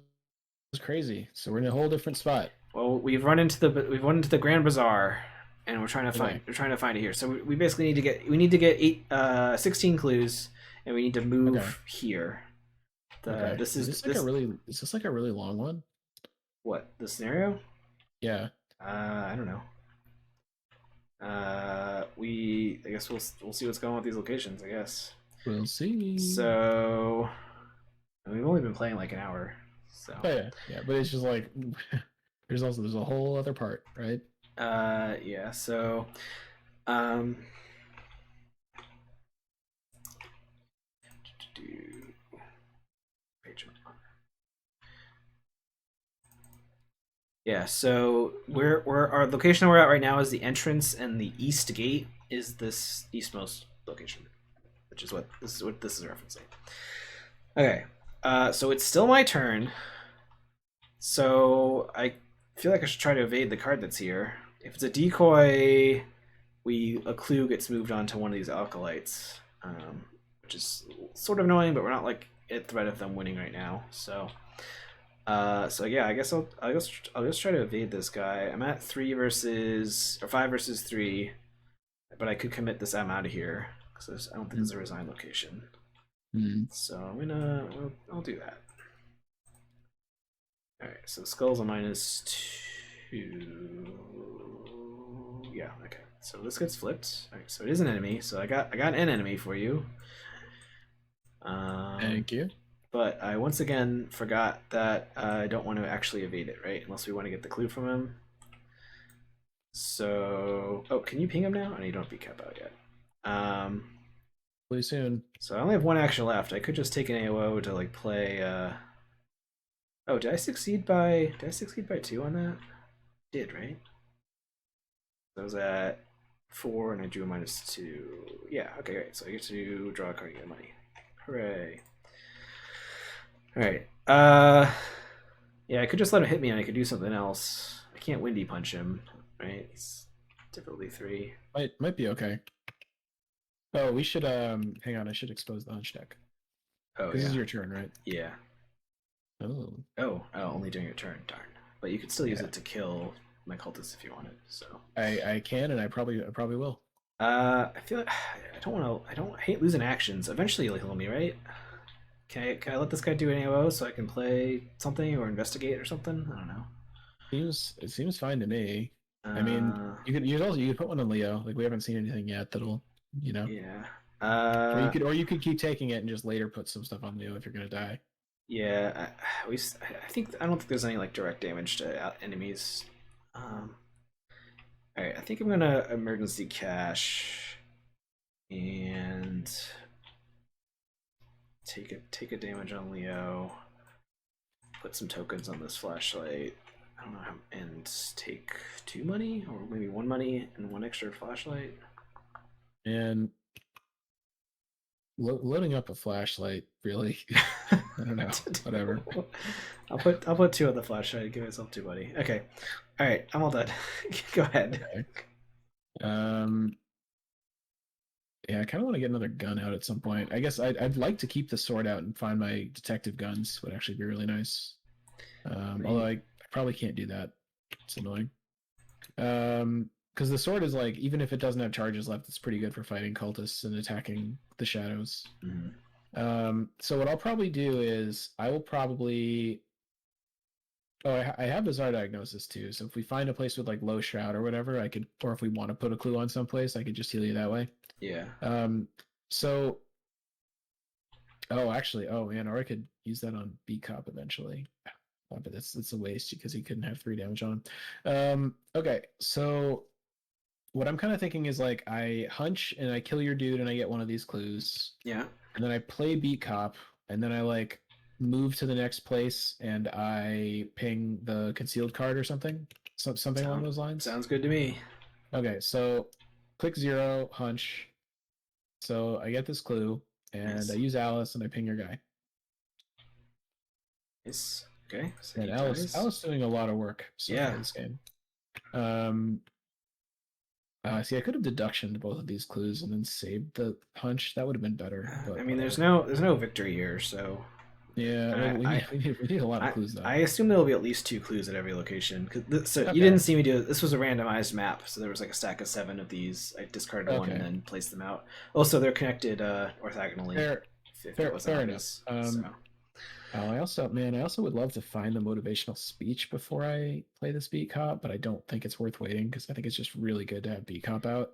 is crazy. So we're in a whole different spot. Well, we've run into the Grand Bazaar, and we're trying to find it here. So we basically need to get 16 clues, and we need to move here. This is this like a really long one? What, the scenario? Yeah. I don't know. I guess we'll see what's going on with these locations. I guess we'll see. So we've only been playing like an hour. So yeah, but it's just like there's a whole other part, right? Yeah. So yeah, so we're our location we're at right now is the entrance, and the east gate is this eastmost location, which is what this is referencing. Okay, so it's still my turn. So I feel like I should try to evade the card that's here. If it's a decoy, a clue gets moved on to one of these alkalites, which is sort of annoying, but we're not like at threat of them winning right now. So yeah, I guess I'll just try to evade this guy. I'm at 5 versus 3, but I could commit this. I'm out of here because I don't think there's a resign location. So I'll do that. All right, so skull's a -2. Yeah, okay. So this gets flipped. All right, so it is an enemy. So I got an enemy for you. Thank you. But I once again forgot that I don't want to actually evade it, right? Unless we want to get the clue from him. So, can you ping him now? Oh, you don't have BCAP out yet. Play soon. So I only have 1 action left. I could just take an AOO to like play. Oh, did I succeed by 2 on that? Did, right? I was at 4 and I drew a -2. Yeah, okay, great. So I get to draw a card and get money. Hooray. Alright. Yeah, I could just let him hit me and I could do something else. I can't Windy punch him, right? It's difficulty 3. Might be okay. Oh, we should hang on, I should expose the hunch deck. Oh, this is your turn, right? Yeah. Oh, Only during your turn. Darn. But you could still use yeah. it to kill my cultists if you wanted. So. I can, and I probably will. I feel like I don't want to. I don't hate losing actions. Eventually, you'll heal me, right? Can I let this guy do an AOO so I can play something or investigate or something? I don't know. It seems fine to me. I mean, Uh, you could put one on Leo. Like we haven't seen anything yet that'll, you know. yeah. Or you could keep taking it and just later put some stuff on Leo if you're gonna die. Yeah. I don't think there's any like direct damage to enemies. All right. I think I'm gonna emergency cash and take a damage on Leo. Put some tokens on this flashlight. I don't know how, and take 2 money or maybe 1 money and 1 extra flashlight. And loading up a flashlight, really? I don't know. Whatever. I'll put 2 on the flashlight. Give myself 2 money. Okay. All right. I'm all done. Go ahead. Okay. Yeah, I kind of want to get another gun out at some point. I guess I'd like to keep the sword out and find my detective guns. Would actually be really nice. Although I probably can't do that. It's annoying. Because the sword is like, even if it doesn't have charges left, it's pretty good for fighting cultists and attacking the shadows. So what I'll probably do is I will probably. Oh, I have Bizarre Diagnosis too. So if we find a place with like low shroud or whatever, I could, or if we want to put a clue on someplace, I could just heal you that way. Yeah. So. Oh, actually, oh man, or I could use that on B Cop eventually. But it's a waste because he couldn't have 3 damage on him. Okay, so what I'm kind of thinking is like I hunch and I kill your dude and I get one of these clues. Yeah. And then I play beat cop and then I like move to the next place and I ping the concealed card or something. Something along those lines. Sounds good to me. Okay, so click 0, hunch. So I get this clue and Nice. I use Alice and I ping your guy. Nice. Okay. So And Alice doing a lot of work so far this game. See, I could have deductioned both of these clues and then saved the hunch. That would have been better. But I mean, there's no victory here, so yeah, we need a lot of clues though. I assume there will be at least 2 clues at every location. So Okay. you didn't see me do it. This was a randomized map, so there was like a stack of 7 of these. I discarded one and then placed them out. Also, they're connected orthogonally. Fair enough. So. I also would love to find the motivational speech before I play this beat cop, but I don't think it's worth waiting because I think it's just really good to have beat cop out.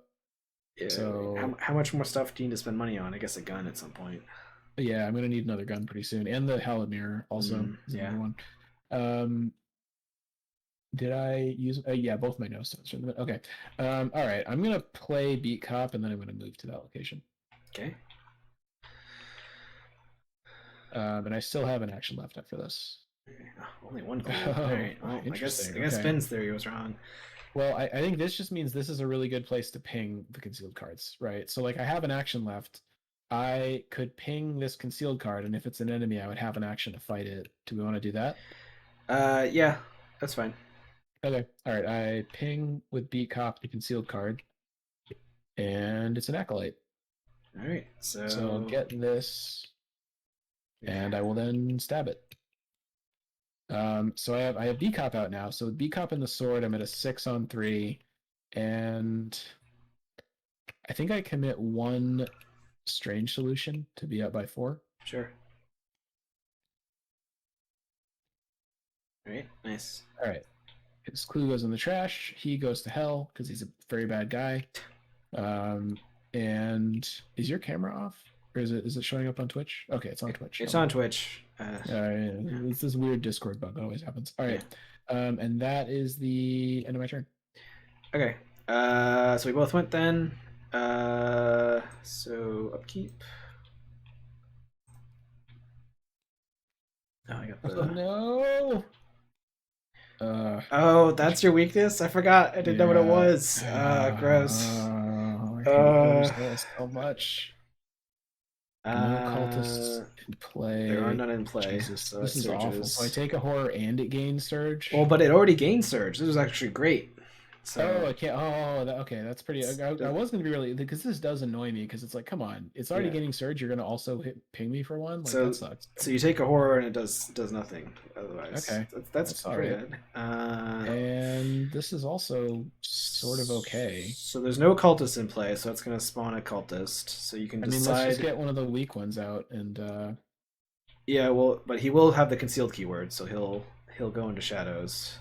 Yeah. So how much more stuff do you need to spend money on? I guess a gun at some point. Yeah, I'm gonna need another gun pretty soon, and the Hallowed Mirror also is another one. Did I use? Yeah, both my no stones. Okay. All right. I'm gonna play beat cop, and then I'm gonna move to that location. Okay. And I still have an action left after this. Okay. Oh, only 1 clue. All right. Well, I guess Ben's theory was wrong. Well, I think this just means this is a really good place to ping the concealed cards, right? So like I have an action left. I could ping this concealed card, and if it's an enemy, I would have an action to fight it. Do we want to do that? Yeah, that's fine. Okay. All right. I ping with beat cop the concealed card, and it's an acolyte. All right. So I'll get this, and I will then stab it. So I have beat cop out now. So with beat cop and the sword, I'm at a 6 on 3, and I think I commit 1 strange solution to be up by 4. Sure. All right. Nice. All right. His clue goes in the trash. He goes to hell because he's a very bad guy. And is your camera off, or is it showing up on Twitch? Okay, it's on Twitch. It's on Twitch. All right. It's this weird Discord bug that always happens. All right. Yeah. And that is the end of my turn. Okay. So we both went then. So upkeep. Oh, I got the. Oh, no. Oh, that's your weakness? I forgot. I didn't know what it was. Gross. I hate those so much. No cultists in play. There are none in play. Jesus, so this is awful. So I take a horror and it gains surge. Well, but it already gained surge. This was actually great. So I can't. Okay, that's pretty. I was gonna be really, because this does annoy me, because it's like, come on, it's already yeah. getting surge. You're gonna also ping me for one, like So that sucks. so you take a horror and it does nothing otherwise. Okay, That's that's all pretty right. good. And this is also sort of okay. So there's no cultist in play, so it's gonna spawn a cultist. So you can I mean, let's just decide. get one of the weak ones out, and Yeah, well, but he will have the concealed keyword, so he'll go into shadows.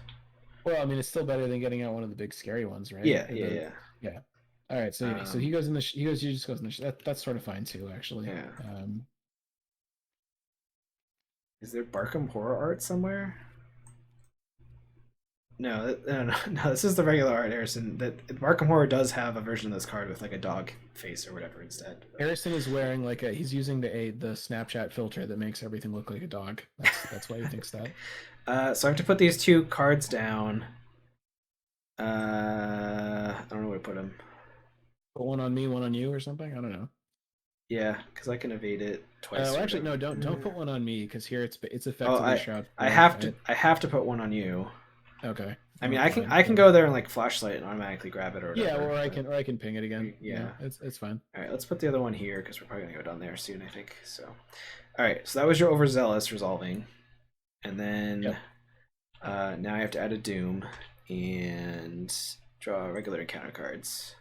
well, I mean, it's still better than getting out one of the big scary ones, right? Yeah, yeah, yeah. Yeah. All right, so yeah, so he goes in the he just goes in the that's sort of fine too, actually. Yeah. Is there Barkham horror art somewhere? No, no. This is the regular art, Harrison. That Barkham horror does have a version of this card with like a dog face or whatever instead. Harrison is wearing like he's using the Snapchat filter that makes everything look like a dog. That's why he thinks that. So I have to put these two cards down. I don't know where to put them. Put one on me, one on you, or something. I don't know. Yeah, because I can evade it twice. Well, actually, no. Don't put one on me, because here it's effectively Oh, shroud. I have to. I have to put one on you. Okay. I mean, I can go there and like flashlight and automatically grab it or whatever. Yeah, or I can ping it again. Yeah, it's fine. All right, let's put the other one here because we're probably gonna go down there soon, I think. So, all right, so that was your overzealous resolving, and then now I have to add a doom and draw regular encounter cards.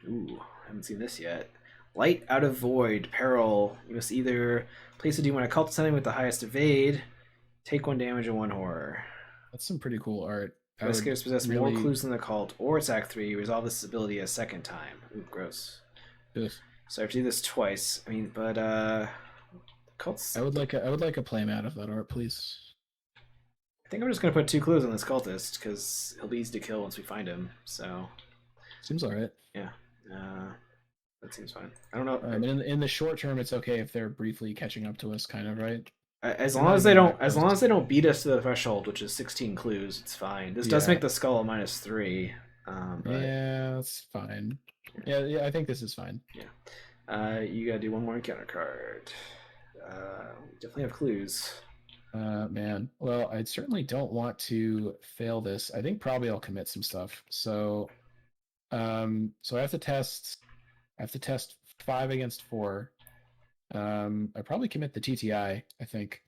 Ooh, I haven't seen this yet. Light out of void, peril. You must either place a doom on a cultist enemy with the highest evade, take 1 damage and 1 horror. That's some pretty cool art. Investigators possess more clues than the cult, or it's Act 3. Resolve this ability a second time. Ooh, gross. Yes. So I have to do this twice. I mean, but cults. I would like a playmat of that art, please. I think I'm just gonna put 2 clues on this cultist because he'll be easy to kill once we find him. So seems alright. Yeah, that seems fine. I don't know. I mean, in the short term, it's okay if they're briefly catching up to us, kind of, right? As long as they don't beat us to the threshold, which is 16 clues, it's fine. This does make the skull a -3. But, yeah, that's fine. Yeah, I think this is fine. Yeah. You gotta do 1 more encounter card. We definitely have clues. Man. Well, I certainly don't want to fail this. I think probably I'll commit some stuff. So, so I have to test. 5 against 4. I probably commit the TTI, I think.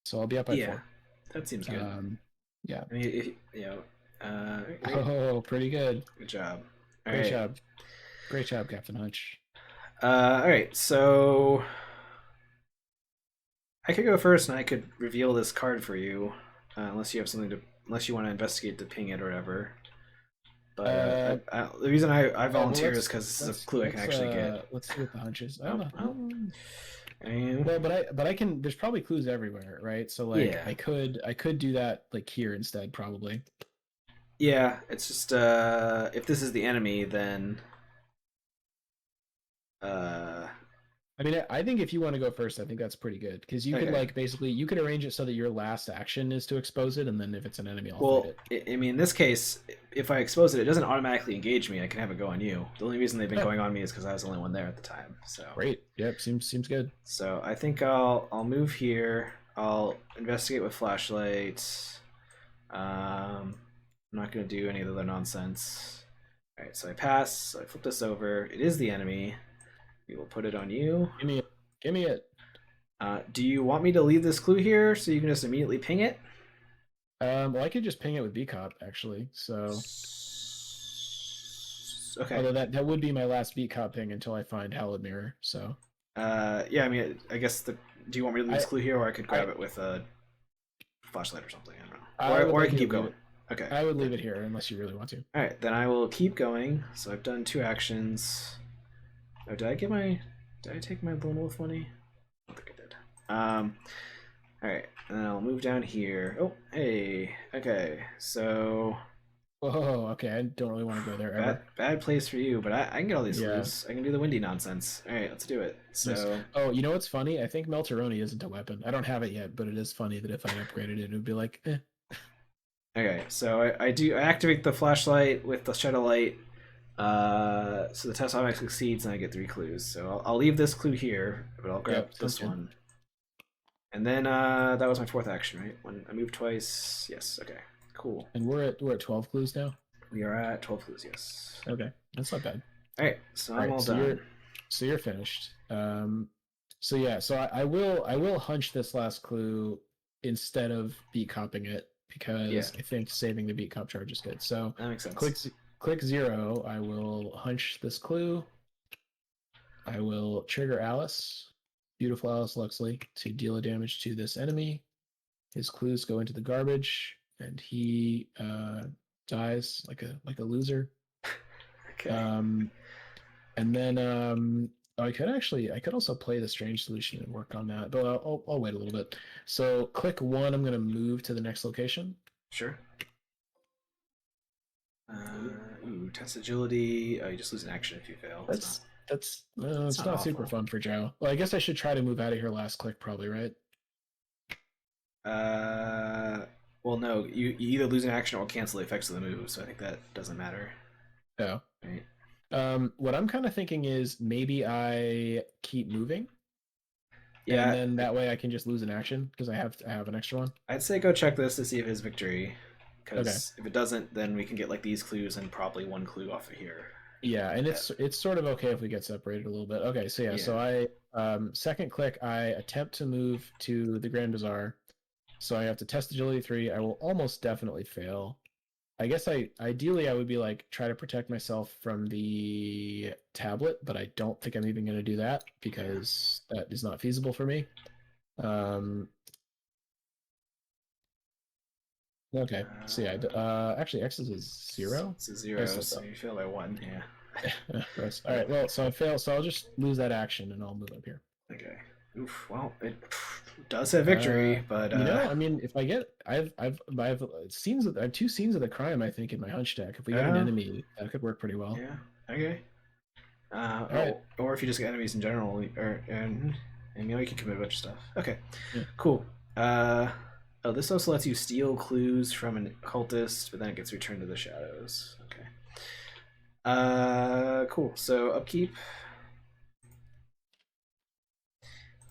So I'll be up by 4. That seems good. Yeah. I mean, pretty good. Good job. Great job. Great job, Captain Hunch. All right, so I could go first, and I could reveal this card for you, unless you have something unless you want to investigate to ping it or whatever. But the reason I volunteer is because this is a clue I can actually get. Let's see what the hunch is. Oh. Well, but I can. There's probably clues everywhere, right? So like, I could do that like here instead, probably. Yeah, it's just if this is the enemy, then. I mean, I think if you want to go first, I think that's pretty good, because you could like basically you could arrange it so that your last action is to expose it, and then if it's an enemy, I'll fight it. I mean, in this case, if I expose it, it doesn't automatically engage me. I can have it go on you. The only reason they've been going on me is because I was the only one there at the time. So great. Yep, seems good. So I think I'll move here. I'll investigate with flashlights. I'm not gonna do any of the other nonsense. All right, so I pass. So I flip this over. It is the enemy. We will put it on you. Give me it. Do you want me to leave this clue here so you can just immediately ping it? Well, I could just ping it with B-Cop, actually. So, okay. Although that would be my last B-Cop ping until I find Hallowed Mirror. So, yeah. I mean, I guess do you want me to leave this clue here, or I could grab it with a flashlight or something? I don't know. Or I can keep going. Okay. I would leave it here unless you really want to. All right, then I will keep going. So I've done 2 actions. Oh, did I take my lone wolf money? I don't think I did. All right, and then I'll move down here. Oh, hey. Okay, so. Whoa. Okay, I don't really want to go there ever. Bad place for you, but I can get all these clues. I can do the windy nonsense. All right, let's do it. So. Oh, you know what's funny? I think Melteroni isn't a weapon. I don't have it yet, but it is funny that if I upgraded it, it would be like, eh. Okay, so I activate the flashlight with the shadow light. So the test automatically succeeds, and I get 3 clues. So I'll leave this clue here, but I'll grab this one. And then that was my 4th action, right? When I moved twice. Yes. Okay. Cool. And we're at 12 clues now. We are at 12 clues, yes. Okay, that's not bad. All right, so I'm all so done. you're finished. So yeah, so I will hunch this last clue instead of beat copying it because I think saving the beat cop charge is good. So That makes sense. click 0. I will hunch this clue. I will trigger Alice, beautiful Alice Luxley, to deal a damage to this enemy. His clues go into the garbage, and he dies like a loser. Okay. And then I could also play the strange solution and work on that, but I'll wait a little bit. So click 1. I'm going to move to the next location. Sure. Test agility. Oh, you just lose an action if you fail. It's not not super awful. fun for Joe. Well, I guess I should try to move out of here last click, probably, right? Well, no. You either lose an action or cancel the effects of the move, so I think that doesn't matter. Oh. Right. What I'm kind of thinking is maybe I keep moving. Yeah. And then that way I can just lose an action because I have an extra one. I'd say go check this to see if it's victory. Because if it doesn't, then we can get like these clues and probably one clue off of here. Yeah, and it's sort of okay if we get separated a little bit. Okay, so yeah. So I second click, I attempt to move to the Grand Bazaar. So I have to test agility 3. I will almost definitely fail. I guess ideally I would be like try to protect myself from the tablet, but I don't think I'm even going to do that because that is not feasible for me. Okay, so yeah, actually X is a 0. It's a 0, so you fail by 1. Yeah. Gross. All right, well, so I fail, so I'll just lose that action and I'll move up here. Okay. Oof. Well, it does have victory, but I mean, if I get, I've scenes. I have 2 scenes of the crime. I think in my hunch deck. If we get an enemy, that could work pretty well. Yeah. Okay. Right. Or if you just get enemies in general, and you can commit a bunch of stuff. Okay. Yeah. Cool. This also lets you steal clues from an cultist, but then it gets returned to the shadows. Okay. Cool. So upkeep.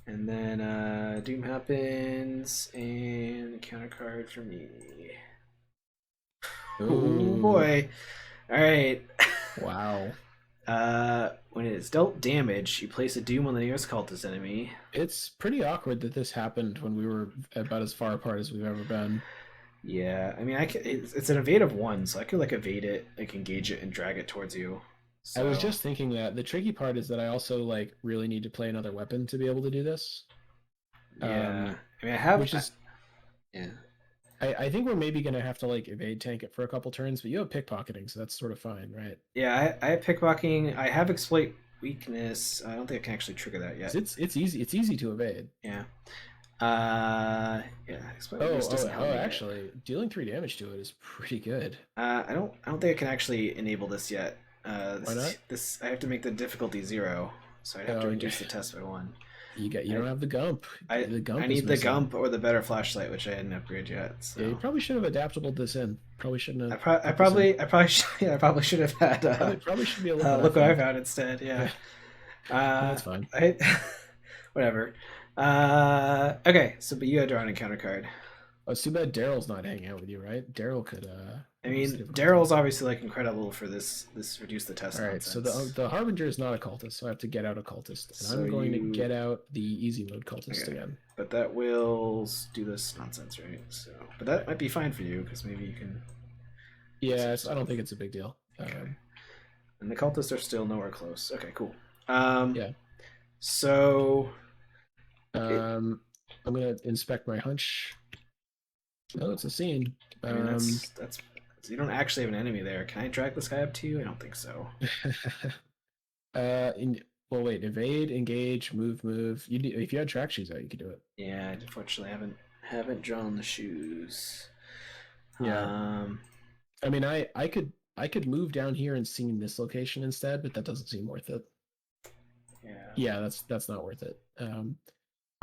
And then Doom happens, and counter card for me. Oh boy. Alright. Wow. When it is dealt damage, you place a Doom on the nearest cultist enemy. It's pretty awkward that this happened when we were about as far apart as we've ever been. Yeah, I mean, it's an evade of 1, so I could like evade it, like engage it, and drag it towards you. So... I was just thinking that the tricky part is that I also like really need to play another weapon to be able to do this. Yeah, I mean, I have, which is, yeah. I think we're maybe gonna have to like evade tank it for a couple turns, but you have pickpocketing, so that's sort of fine, right? Yeah, I have pickpocketing. I have exploit weakness. I don't think I can actually trigger that yet. It's easy. It's easy to evade. Yeah. Yeah. Exploit weakness doesn't help me actually, dealing 3 damage to it is pretty good. I don't think I can actually enable this yet. Why not? I have to make the difficulty 0, so I'd have to reduce the test by 1. You don't have the Gump. I need the Gump or the better flashlight, which I hadn't upgraded yet. So. Yeah, you probably should have adaptable this in. Probably shouldn't have. I probably should have had. Probably should be a little. Look what I found instead. Yeah. That's fine. Whatever. Okay, so but you had drawn an encounter card. Oh, it's too bad Daryl's not hanging out with you, right? Daryl could. I mean, Daryl's obviously like incredible for this reduce the test. All right, nonsense. So the Harbinger is not a cultist, so I have to get out a cultist, and so I'm going to get out the easy mode cultist again. But that will do this nonsense, right? So, but that might be fine for you because maybe you can. Yeah, I don't think it's a big deal. Okay. And the cultists are still nowhere close. Okay, cool. Yeah. So. I'm gonna inspect my hunch. Oh, it's a scene. I mean, that's you don't actually have an enemy there. Can I drag this guy up to you? I don't think so. Well, wait. Evade, engage, move. If you had track shoes out, you could do it. Yeah, I unfortunately haven't drawn the shoes. Yeah. I mean, I could move down here and scene this location instead, but that doesn't seem worth it. Yeah. Yeah, that's not worth it.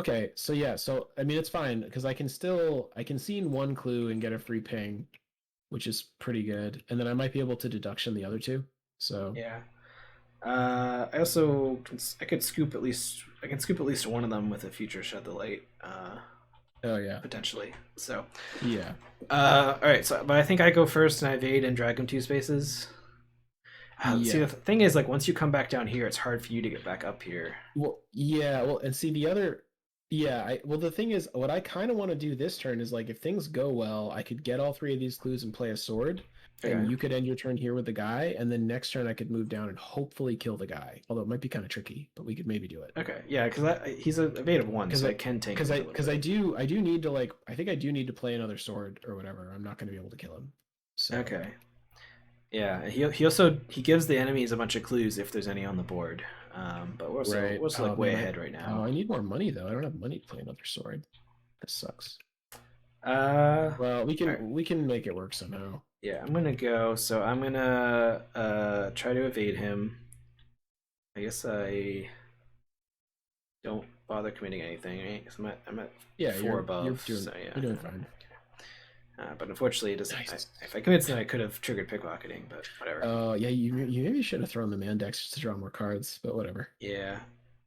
Okay, so yeah, so I mean it's fine because I can scene 1 clue and get a free ping, which is pretty good, and then I might be able to deduction the other 2. So yeah, I could scoop at least one of them with a future shed the light. Oh yeah. potentially. So, Yeah. all right. So, but I think I go first and I evade and drag him 2 spaces. See, the Yeah. thing is, like, once you come back down here, it's hard for you to get back up here. Well, yeah. Well, and see the other. Yeah. Well, the thing is, what I kind of want to do this turn is like, if things go well, I could get all 3 of these clues and play a sword, and Okay. you could end your turn here with the guy, and then next turn I could move down and hopefully kill the guy. Although it might be kind of tricky, but we could maybe do it. Okay. Yeah, because he's a evade of 1, so I can tank him a little Because I bit. do need to like I think I do need to play another sword or whatever. I'm not going to be able to kill him. So Okay. Yeah, he also he gives the enemies a bunch of clues if there's any on the board. But right. we're also Oh like way man, ahead right now. I need more money though. I don't have money to play another sword. This sucks. All Well, right. we can make it work somehow. Yeah, I'm gonna go. So I'm gonna try to evade him. I guess I don't bother committing anything, right? 'Cause I'm at Yeah, 4 above. doing So yeah. you're doing fine. But unfortunately, it doesn't. Nice. If I commit, then I could have triggered pickpocketing, but whatever. Yeah, you maybe should have thrown the man decks just to draw more cards, but whatever. Yeah.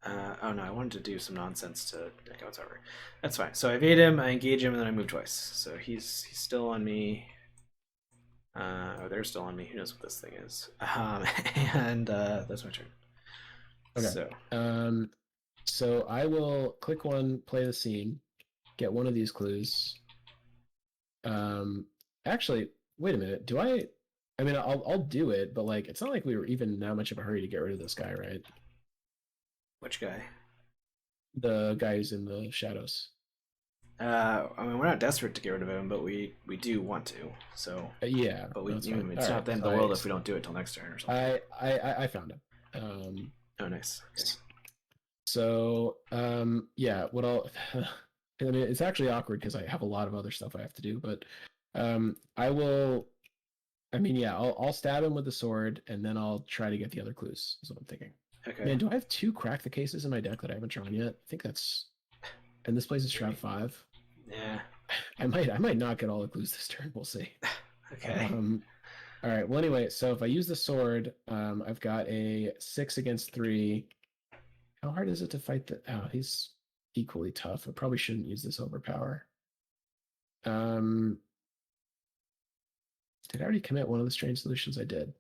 Oh no, I wanted to do some nonsense to. Okay, whatever. That's fine. So I evade him, I engage him, and then I move twice. So he's still on me. Or they're still on me. Who knows what this thing is? And that's my turn. Okay. So I will click 1, play the scene, get one of these clues. Actually, wait a minute. Do I? I mean, I'll do it, but like, it's not like we were even in that much of a hurry to get rid of this guy, right? Which guy? The guy who's in the shadows. I mean, we're not desperate to get rid of him, but we do want to. So, Yeah, but we that's you, fine. it's All not right, the end of the world if we don't do it till next turn or something. I found him. Oh, nice. Okay. So yeah, what I'll. I mean, it's actually awkward because I have a lot of other stuff I have to do, but I will. I mean, yeah, I'll stab him with the sword, and then I'll try to get the other clues. Is what I'm thinking. Okay. Man, do I have 2 crack the cases in my deck that I haven't drawn yet? I think that's. And this place is trap 5. Yeah. I might not get all the clues this turn. We'll see. Okay. All right. Well, anyway, so if I use the sword, I've got a 6 against 3. How hard is it to fight the? Oh, he's equally tough. I probably shouldn't use this overpower. Did I already commit one of the strange solutions? I did.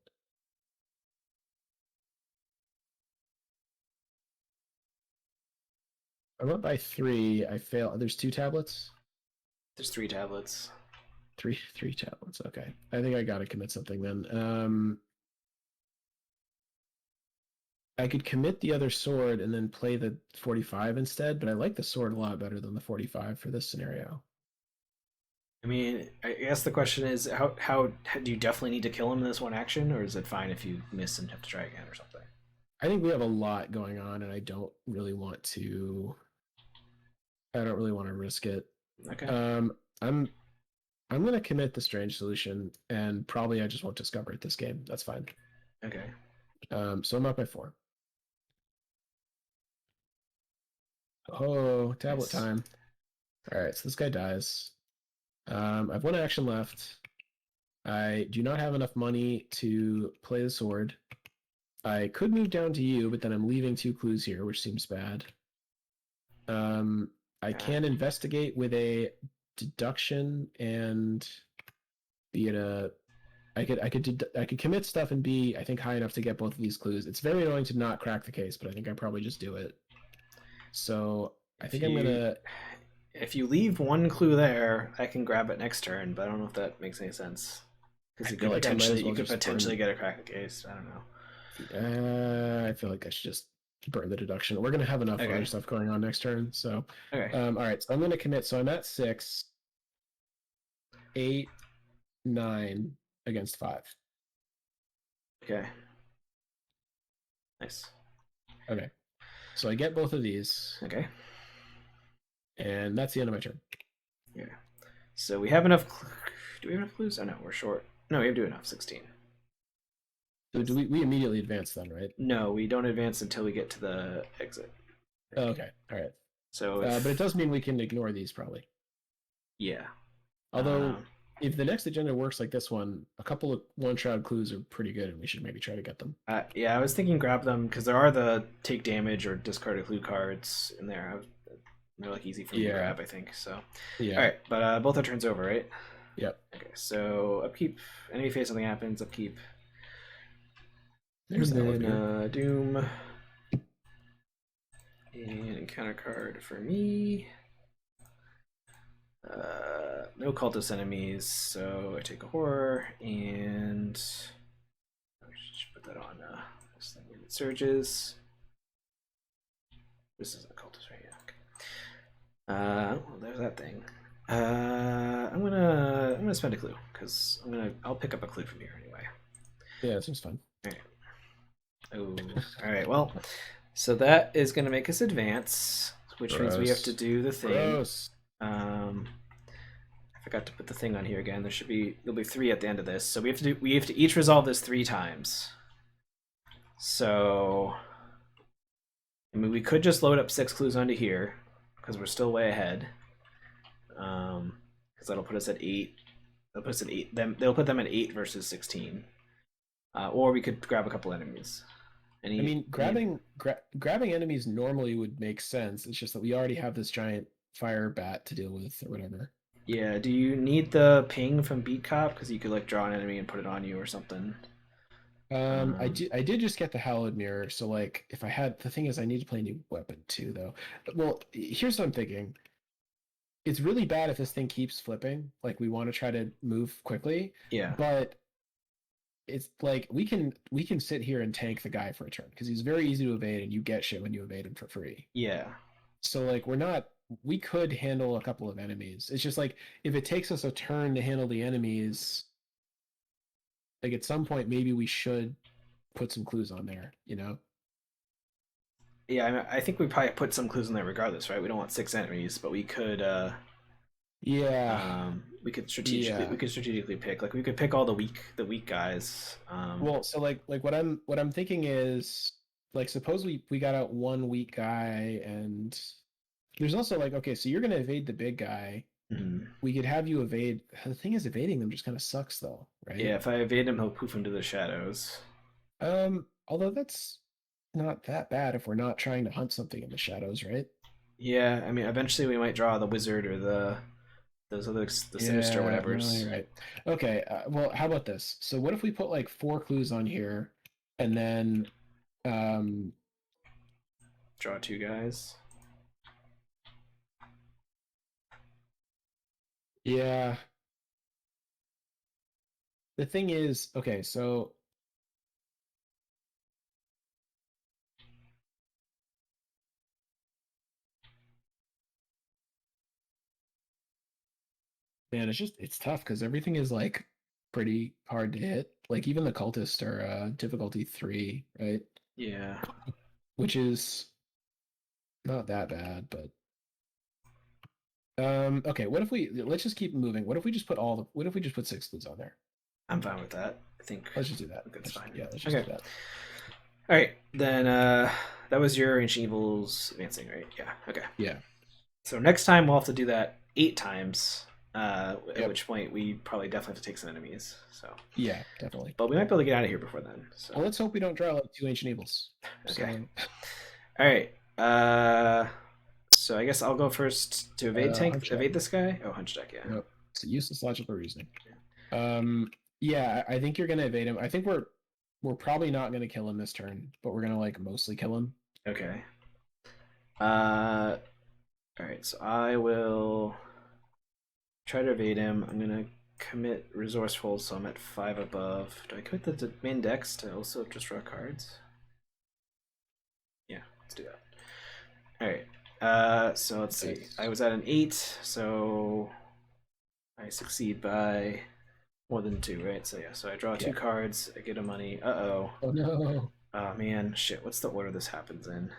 I went by 3. I failed. There's 2 tablets. There's 3 tablets. Three tablets. Okay. I think I gotta commit something then. I could commit the other sword and then play the 45 instead, but I like the sword a lot better than the 45 for this scenario. I mean, I guess the question is, how do you definitely need to kill him in this one action, or is it fine if you miss and have to try again or something? I think we have a lot going on, and I don't really want to. I don't really want to risk it. Okay. I'm gonna commit the strange solution, and probably I just won't discover it this game. That's fine. Okay. So I'm up by 4. Oh, tablet Nice. time. All right, so this guy dies. I've 1 action left. I do not have enough money to play the sword. I could move down to you, but then I'm leaving 2 clues here, which seems bad. I can investigate with a deduction and be it a. I could commit stuff and be, I think, high enough to get both of these clues. It's very annoying to not crack the case, but I think I probably just do it. So I think I'm gonna. If you leave 1 clue there, I can grab it next turn, but I don't know if that makes any sense. Because you could like potentially get a crack the case. I don't know. I feel like I should just burn the deduction. We're gonna have enough other stuff going on next turn. So okay. All right. So I'm gonna commit. So I'm at 6, 8, 9 against 5. Okay. Nice. Okay. So I get both of these. Okay. And that's the end of my turn. Yeah. So we have enough. Do we have enough clues? Oh no, we're short. No, we have to do enough. 16. So do we immediately advance then, right? No, we don't advance until we get to the exit. Oh, okay. All right. So, but it does mean we can ignore these probably. Yeah. Although, if the next agenda works like this one, a couple of one-shot clues are pretty good, and we should maybe try to get them. Yeah, I was thinking grab them because there are the take damage or discard a clue cards in there. They're like easy for me to grab, I think. So, Yeah. all right, but both our turns over, right? Yep. Okay, so upkeep. Enemy phase, something happens. Upkeep. There's the Doom. And encounter card for me. No cultist enemies, so I take a horror and I should put that on this thing when it surges. This is a cultist, right? Yeah. Okay. Well, there's that thing. I'm gonna spend a clue because I'll pick up a clue from here anyway. Yeah, it seems fun. All right. Oh, all right. Well, so that is gonna make us advance, which means we have to do the thing. I forgot to put the thing on here again. There'll be 3 at the end of this. So we have to each resolve this 3 times. So I mean we could just load up 6 clues onto here because we're still way ahead. Because that'll put us at 8. They'll put us at 8. They'll put them at 8 versus 16. Or we could grab a couple enemies. Grabbing enemies normally would make sense. It's just that we already have this giant fire bat to deal with or whatever. Yeah, do you need the ping from Beat Cop? Because you could like draw an enemy and put it on you or something. I did just get the hallowed mirror, so like if I had the thing is I need to play a new weapon too though. Well, here's what I'm thinking. It's really bad if this thing keeps flipping. Like we want to try to move quickly. Yeah. But it's like we can sit here and tank the guy for a turn because he's very easy to evade and you get shit when you evade him for free. Yeah. So like we could handle a couple of enemies. It's just like if it takes us a turn to handle the enemies, like at some point maybe we should put some clues on there, you know? Yeah, I think we probably put some clues in there regardless, right? We don't want 6 enemies, but we could we could strategically pick. Like we could pick all the weak guys. Well, so like what I'm thinking is like suppose we got out one weak guy and there's also like okay, so you're gonna evade the big guy. Mm-hmm. We could have you evade. The thing is, evading them just kind of sucks, though, right? Yeah, if I evade him, he'll poof into the shadows. Although that's not that bad if we're not trying to hunt something in the shadows, right? Yeah, I mean, eventually we might draw the wizard or the sinister whatever's. No, you're right. Okay, well, how about this? So what if we put like 4 clues on here, and then draw 2 guys. Yeah. The thing is, okay, so man, it's tough because everything is like pretty hard to hit. Like even the cultists are difficulty 3, right? Yeah. Which is not that bad, but okay, let's just keep moving. What if we just put 6 clues on there? I'm fine with that. I think let's just do that. That's fine. Yeah, let's just do that. All right, then that was your Ancient Evils advancing, right? Yeah. Okay. Yeah. So next time we'll have to do that 8 times. At which point we probably definitely have to take some enemies. So yeah, definitely. But we might be able to get out of here before then. So well, let's hope we don't draw like 2 Ancient Evils. Okay. So... All right. So I guess I'll go first to evade evade this guy. Oh, Hunchback. Yeah. Nope. It's a useless logical reasoning. Yeah, I think you're gonna evade him. I think we're probably not gonna kill him this turn, but we're gonna like mostly kill him. Okay. All right. So I will try to evade him. I'm gonna commit resourceful, so I'm at 5 above. Do I commit the main dex to also just draw cards? Yeah, let's do that. All right. So let's see. I was at an 8, so I succeed by more than 2, right? So yeah. So I draw 2 cards. I get a money. Oh no. Oh man, shit. What's the order this happens in?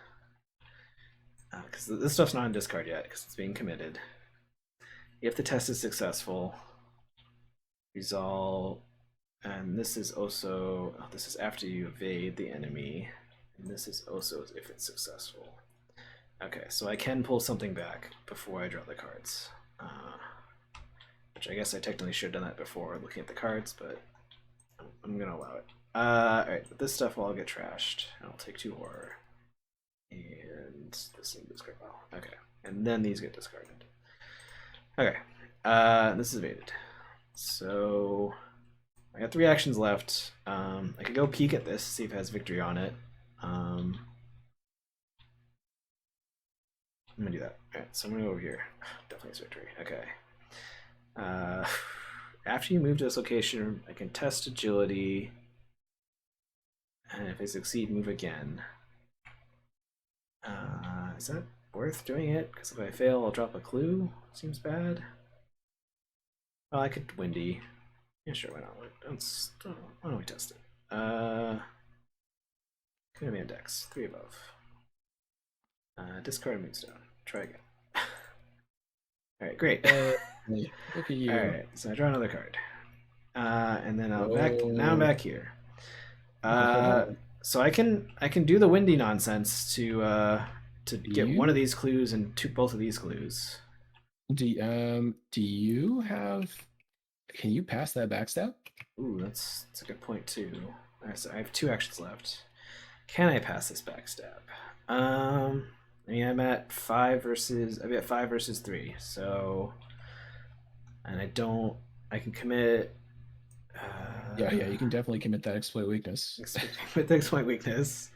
Because this stuff's not in discard yet, because it's being committed. If the test is successful, resolve, and this is also this is after you evade the enemy, and this is also if it's successful. Okay, so I can pull something back before I draw the cards, which I guess I technically should have done that before looking at the cards, but I'm gonna allow it. All right, but this stuff will all get trashed, and I'll take 2 horror, and this in discard pile. Okay, and then these get discarded. Okay, this is evaded. So I got 3 actions left. I could go peek at this, see if it has victory on it. I'm gonna do that. All right, so I'm gonna go over here. Definitely has victory. Okay. After you move to this location, I can test agility, and if I succeed, move again. Is that worth doing it? Because if I fail, I'll drop a clue. Seems bad. Well, I could Windy. Yeah, sure, why not? Why don't we test it? Could have been Dex, 3 above. Discard a Moonstone. Try again. Alright, great. Look at you. Alright, so I draw another card. And then now I'm back here. So I can do the windy nonsense to get one of these clues and both of these clues. Do you have? Can you pass that backstab? Ooh, that's a good point too. Alright, so I have 2 actions left. Can I pass this backstab? I mean, I'm at 5 versus 3. So, and I can commit. Yeah, you can definitely commit that exploit weakness. With the exploit weakness.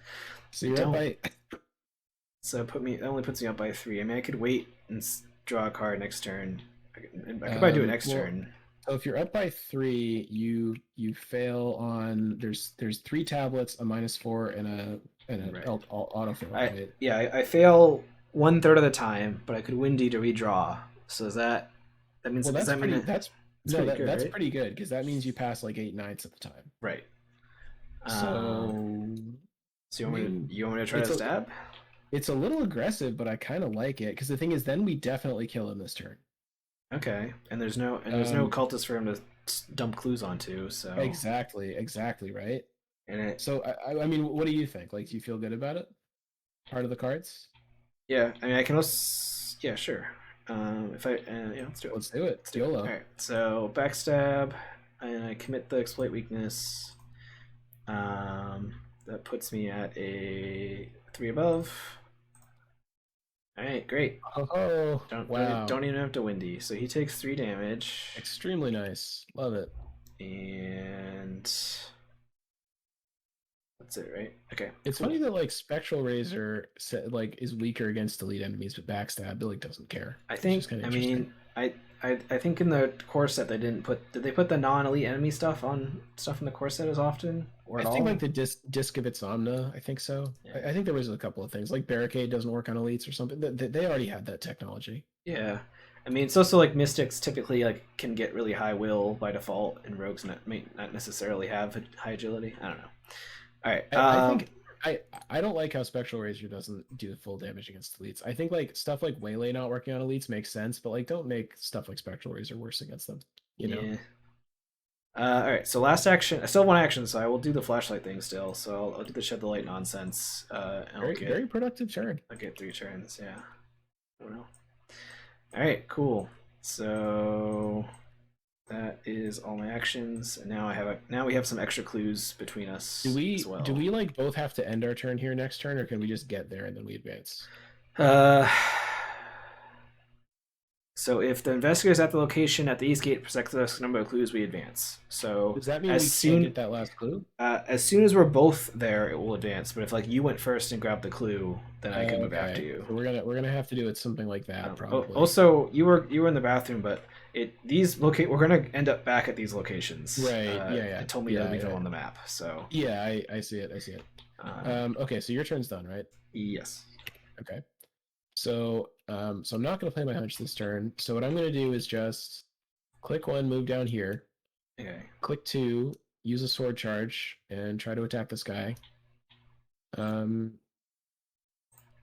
So you're up by. So that only puts me up by 3. I mean, I could wait and draw a card next turn. I could probably do it next turn. So if you're up by 3, you fail on there's 3 tablets, a -4, and an Right. autofill. Right? Yeah, I fail 1/3 of the time, but I could windy to redraw. So that means Well, that's pretty right? pretty good because that means you pass like 8/9 of the time. Right. So you want me to try to stab? It's a little aggressive, but I kind of like it because the thing is, then we definitely kill him this turn. Okay, and there's no cultist for him to dump clues onto. So exactly, right. And so I mean, what do you think? Like, do you feel good about it? Part of the cards? Yeah, I mean, I can also sure. If I let's do it. Let's do it. Let's do it. All right, so backstab, and I commit the exploit weakness. That puts me at a 3 above. All right, great. Oh, wow. Don't even have to windy. So he takes 3 damage. Extremely nice. Love it. And that's it, right? Okay. It's funny that like Spectral Razor is weaker against elite enemies, but backstab Billy doesn't care. I think. I mean, I think in the core set they didn't put. Did they put the non-elite enemy stuff in the core set as often or at all? I think like the disc of its Omna. I think so. Yeah. I think there was a couple of things like Barricade doesn't work on elites or something. They already had that technology. Yeah, I mean it's also like Mystics typically like can get really high will by default, and Rogues may not necessarily have high agility. I don't know. All right. I think I don't like how Spectral Razor doesn't do the full damage against elites. I think like stuff like Waylay not working on elites makes sense, but like don't make stuff like Spectral Razor worse against them. You know. Yeah. All right. So last action. I still have 1 action, so I will do the flashlight thing still. So I'll do the shed the light nonsense. Very productive turn. I'll get 3 turns. Yeah. I don't know. All right. Cool. So that is all my actions, and now we have some extra clues between us. Do we as well. Do we like both have to end our turn here next turn, or can we just get there and then we advance? So if the investigator's at the location at the east gate protects the number of clues, we advance. So does that mean we can't get that last clue? As soon as we're both there, it will advance. But if like you went first and grabbed the clue, then I can move after you. So we're gonna have to do it something like that. Probably. Also, you were in the bathroom, but we're gonna end up back at these locations. Right. Yeah. It told me to leave them on the map. So yeah, I see it. Okay, so your turn's done, right? Yes. Okay. So I'm not going to play my hunch this turn. So what I'm going to do is just click 1, move down here. Okay. Click 2, use a sword charge, and try to attack this guy.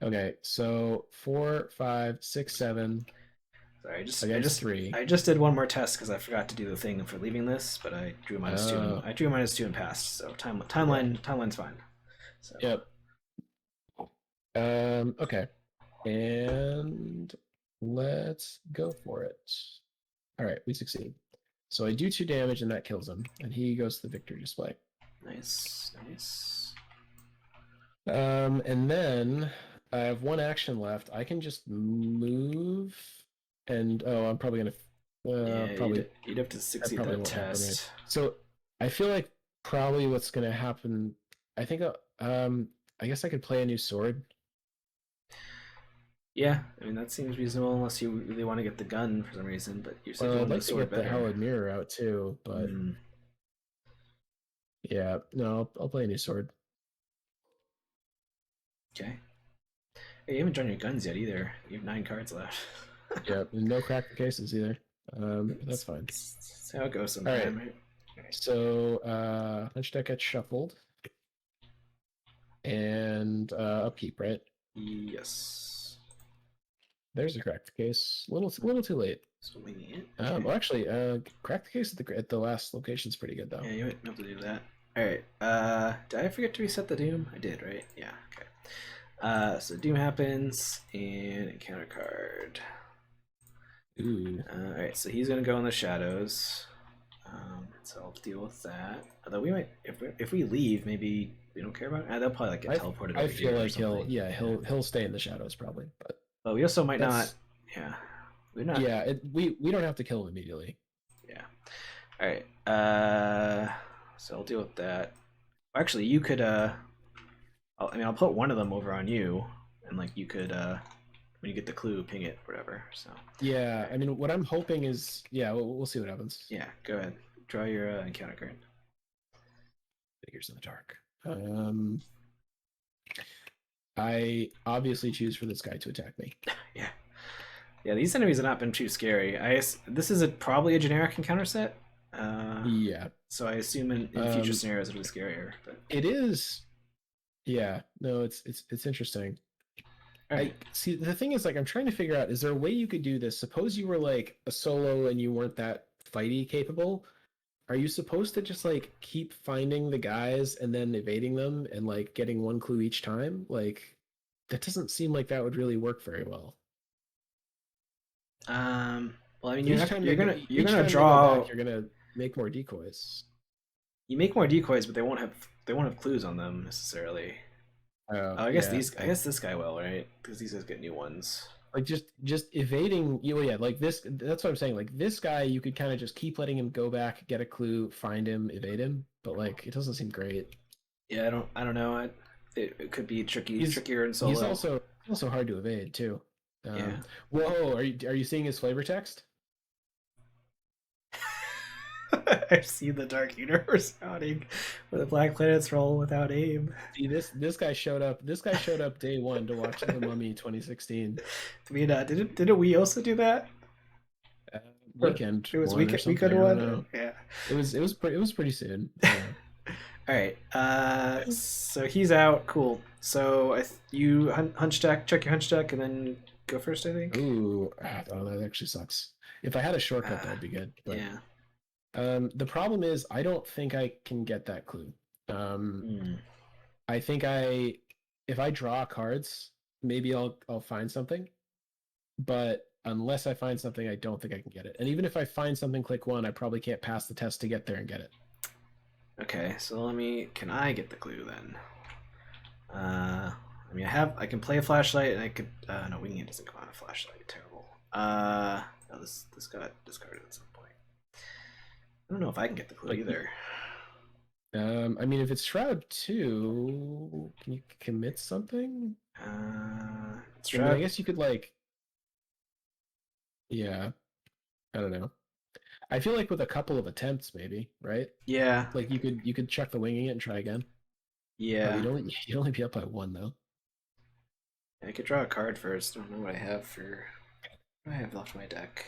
Okay, so 4, 5, 6, 7. Sorry, I just did 1 more test because I forgot to do the thing for leaving this, but I drew -2. I drew -2 and passed. So timeline's fine. So. Yep. Okay. And let's go for it. All right, we succeed. So I do 2 damage and that kills him, and he goes to the victory display. Nice. And then I have one action left. I can just move, and I'm probably gonna Yeah, probably you'd have to that succeed probably that won't happen, right? test. So I feel like probably what's gonna happen. I think I guess I could play a new sword. Yeah, I mean that seems reasonable unless you really want to get the gun for some reason. But you said you Well, I'd wanted the like to sword get the better. hallowed mirror out too, but Hmm. yeah, no, I'll play a new sword. Okay. Hey, you haven't drawn your guns yet either. You have 9 cards left. Yeah, and no crack the cases either. But that's fine. That's how it goes All right. sometime, right? So Hunch deck gets shuffled and upkeep, right? Yes. There's a crack the case. Little too late. So winging it. Well, actually, crack the case at the last location is pretty good though. Yeah, you might be able to do that. Alright, did I forget to reset the Doom? I did, right? Yeah, okay. So Doom happens, and encounter card. Ooh. Alright, so he's gonna go in the shadows. So I'll deal with that. Although we might, if we leave, maybe we don't care about it. They'll probably like get teleported I over feel here or like something. he'll stay in the shadows probably, But we also might not. that's Yeah, we're not. yeah. We don't have to kill him immediately. Yeah. All right. So I'll deal with that. Actually, you could. I'll put one of them over on you, and like you could. When you get the clue, ping it, whatever. So. Yeah, I mean, what I'm hoping is, yeah, we'll see what happens. Yeah. Go ahead. Draw your encounter card. Figures in the dark. I obviously choose for this guy to attack me. Yeah. Yeah. These enemies have not been too scary. This is probably a generic encounter set. Yeah. So I assume in future scenarios it'll be scarier. But it is. Yeah. No, it's interesting. right. I see. The thing is, like, I'm trying to figure out: is there a way you could do this? Suppose you were like a solo and you weren't that fighty capable. Are you supposed to just like keep finding the guys and then evading them and like getting one clue each time? Like, that doesn't seem like that would really work very well. Well, I mean, Each time you're they go, gonna each time they go draw. back, you're gonna make more decoys. You make more decoys, but they won't have clues on them necessarily. Oh, Yeah. I guess this guy will, right? Because these guys get new ones. Like just evading you. Yeah, like this. That's what I'm saying. Like this guy, you could kind of just keep letting him go back, get a clue, find him, evade him. But like, it doesn't seem great. Yeah, I don't know. It could be He's trickier in he's solo. also hard to evade too. Yeah. Whoa, are you seeing his flavor text? I've seen the Dark Universe outing where the Black Planets roll without aim. See, this guy showed up. This guy showed up day one to watch The Mummy 2016. I mean, didn't we also do that? Weekend It was one or something. weekend I one. don't know. Yeah. It was pretty soon. Yeah. All right. So he's out. Cool. So you hunch deck, check your hunch deck, and then go first. I think. Ooh, oh, that actually sucks. If I had a shortcut, that would be good. But Yeah. the problem is, I don't think I can get that clue. Hmm. I think if I draw cards, maybe I'll find something. But unless I find something, I don't think I can get it. And even if I find something, click one, I probably can't pass the test to get there and get it. Okay, so can I get the clue then? I mean, I can play a flashlight, and I could, no, winging it doesn't come on a flashlight. Terrible. No, this got discarded at some point. I don't know if I can get the clue either. I mean, if it's Shroud 2, can you commit something? Shroud. I mean, I guess you could like, yeah, I don't know. I feel like with a couple of attempts, maybe, right? Yeah. Like you could check the winging it and try again. Yeah. You'd only be up by one though. I could draw a card first. I don't know what I have for. What do I have left in my deck?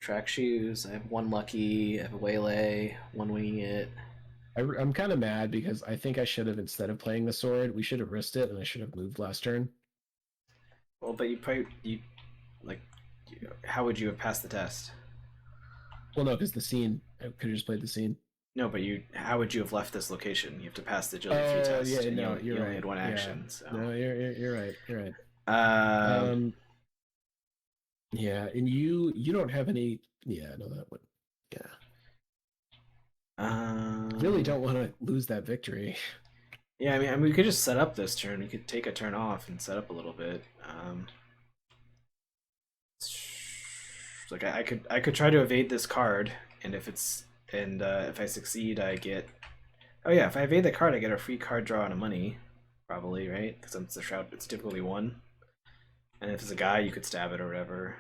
Track shoes. I have one lucky. I have a waylay. One winging it. I'm kind of mad because I think I should have, instead of playing the sword, we should have risked it, and I should have moved last turn. Well, but like, how would you have passed the test? Well, no, because the scene. I could have just played the scene. No, but how would you have left this location? You have to pass the agility 3 test. Yeah, and no, you right. only had one Yeah. action. So. No, you're right. You're right. Yeah, and you don't have any. Yeah, no, that would. Yeah. Really don't want to lose that victory. Yeah, I mean, we could just set up this turn. We could take a turn off and set up a little bit. Like I could try to evade this card, and if I succeed, I get. Oh yeah, if I evade the card, I get a free card draw and a money, probably, right? Because it's a shroud. It's typically one. And if it's a guy, you could stab it or whatever.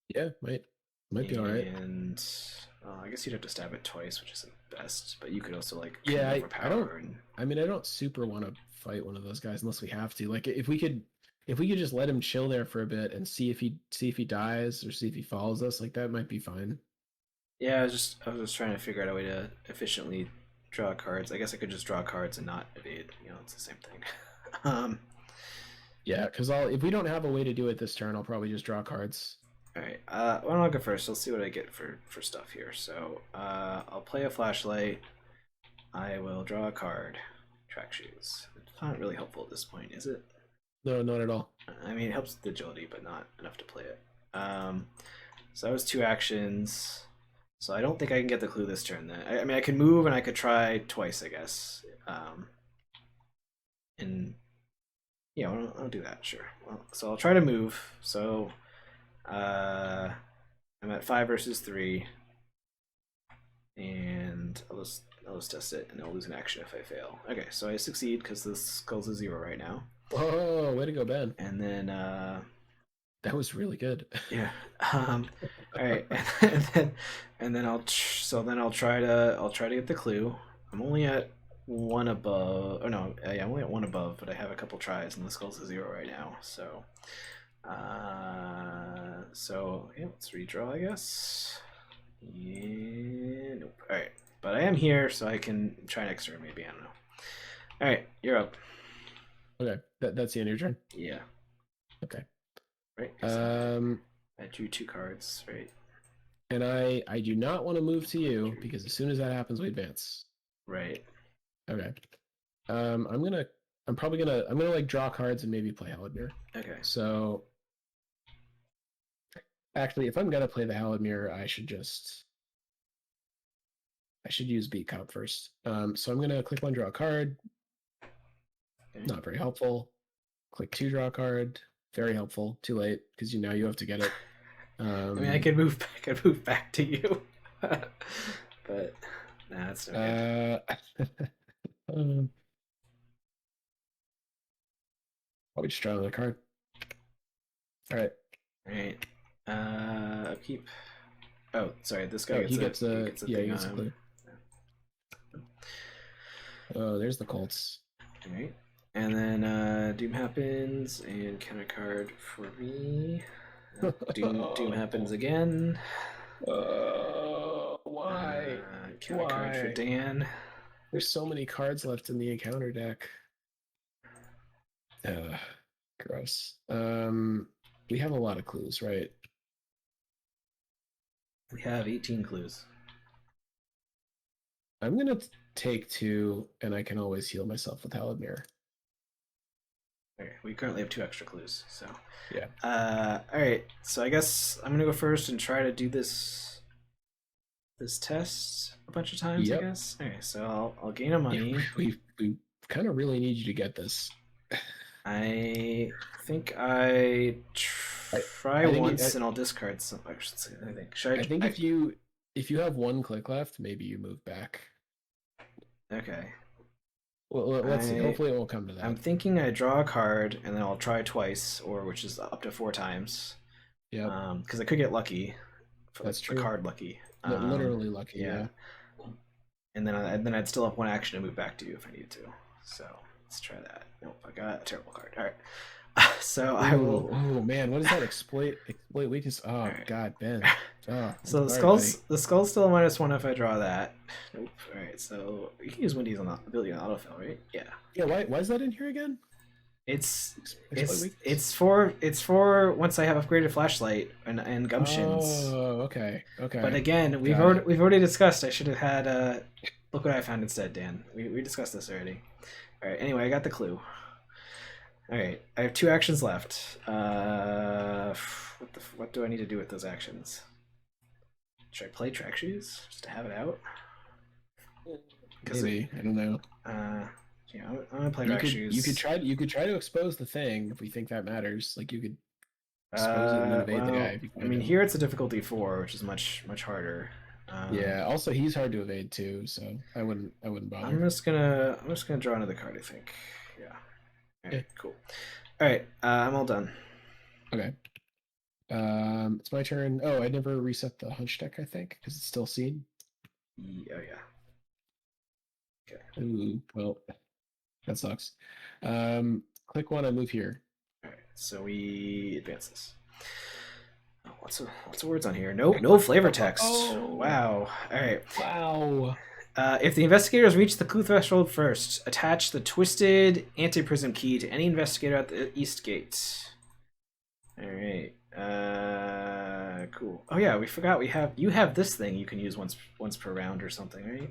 Yeah, might be all right. And I guess you'd have to stab it twice, which isn't best. But you could also like Yeah, I don't. overpower. And I mean, I don't super want to fight one of those guys unless we have to. Like, if we could just let him chill there for a bit and see if he dies or see if he follows us, like that might be fine. yeah, I was just trying to figure out a way to efficiently draw cards. I guess I could just draw cards and not evade. You know, it's the same thing. Yeah, because if we don't have a way to do it this turn, I'll probably just draw cards. All right. Why don't I go first? I'll see what I get for stuff here. So I'll play a flashlight. I will draw a card. Track shoes. It's not really helpful at this point, is it? No, not at all. I mean, it helps with agility, but not enough to play it. So that was 2 actions. So I don't think I can get the clue this turn. Then I mean, I could move and I could try twice, I guess. And yeah, I'll do that. Sure. Well, so I'll try to move. So I'm at 5 versus 3, and I'll just test it, and I'll lose an action if I fail. Okay, so I succeed because this skull's a 0 right now. Oh, way to go, Ben. And then that was really good. yeah. All right, and then I'll try to get the clue. I'm only at 1 above. Oh no, yeah, I'm only at 1 above, but I have a couple tries, and the skull's a 0 right now. So, yeah, let's redraw, I guess. Yeah, nope. All right, but I am here, so I can try next turn. Maybe I don't know. All right, you're up. Okay, that's the end of your turn. Yeah. Okay. Right. I drew 2 cards, right? And I do not want to move to you because as soon as that happens, we advance. Right. Okay. I'm probably gonna like draw cards and maybe play Halidmir. Okay. So actually, if I'm gonna play the Halidmir, I should use Beat Cop first. So I'm gonna click 1, draw a card. Okay. Not very helpful. Click 2, draw a card. Very helpful. Too late because you have to get it. I mean, I could move back to you, but nah, that's no good. Probably just draw another card. All right. All right. Upkeep. Oh, sorry. This guy gets a thing on him. clue. Oh, there's the Colts. All right. And then Doom happens, and counter card for me. Doom happens again. Why? Counter card for Dan. There's so many cards left in the encounter deck. Gross. We have a lot of clues, right? We have 18 clues. I'm gonna take 2, and I can always heal myself with Halidmir. Okay, we currently have 2 extra clues, so yeah. All right, so I guess I'm gonna go first and try to do this test a bunch of times. Yep. I guess. Okay, so I'll gain a money. Yeah, we kind of really need you to get this. I think I try once and I'll discard some. I think. If you have 1 click left, maybe you move back. Okay. Well, let's see. Hopefully, it won't come to that. I'm thinking I draw a card and then I'll try twice, which is up to 4 times. Yeah. Because I could get lucky. That's true. The card lucky. Literally lucky. Yeah. And then I'd still have 1 action to move back to you if I needed to. So let's try that. Nope, I got a terrible card. All right. So I will. Oh man, what is that? Exploit weakness. Oh right. God, Ben. Oh, so the skull's still a -1 if I draw that. Nope. All right. So you can use Wendy's ability on autofill, right? Yeah. Yeah. Why is that in here again? It's for once I have upgraded flashlight and gumptions. Oh, okay. But again, we've already discussed. I should have had. Look what I found instead, Dan. We discussed this already. All right. Anyway, I got the clue. All right, I have 2 actions left. What do I need to do with those actions? Should I play track shoes just to have it out? Maybe. I don't know. Yeah, I'm gonna play Rack Shoes. You could try to expose the thing if we think that matters. Like you could expose it and then evade the guy. If you I mean, here it's a difficulty 4, which is much harder. Yeah. Also, he's hard to evade too, so I wouldn't bother. I'm just gonna draw another card. I think. Yeah. All right. Cool. All right. I'm all done. Okay. It's my turn. Oh, I never reset the hunch deck. I think because it's still seen. Oh yeah. Okay. Ooh, well, that sucks. Click 1 and move here. All right. So we advance this. Oh, what's the words on here? No flavor text. Oh. Wow. All right. Wow. If the investigators reach the clue threshold first, attach the twisted anti-prism key to any investigator at the east gate. All right. Cool. Oh yeah, we forgot you have this thing you can use once per round or something, right?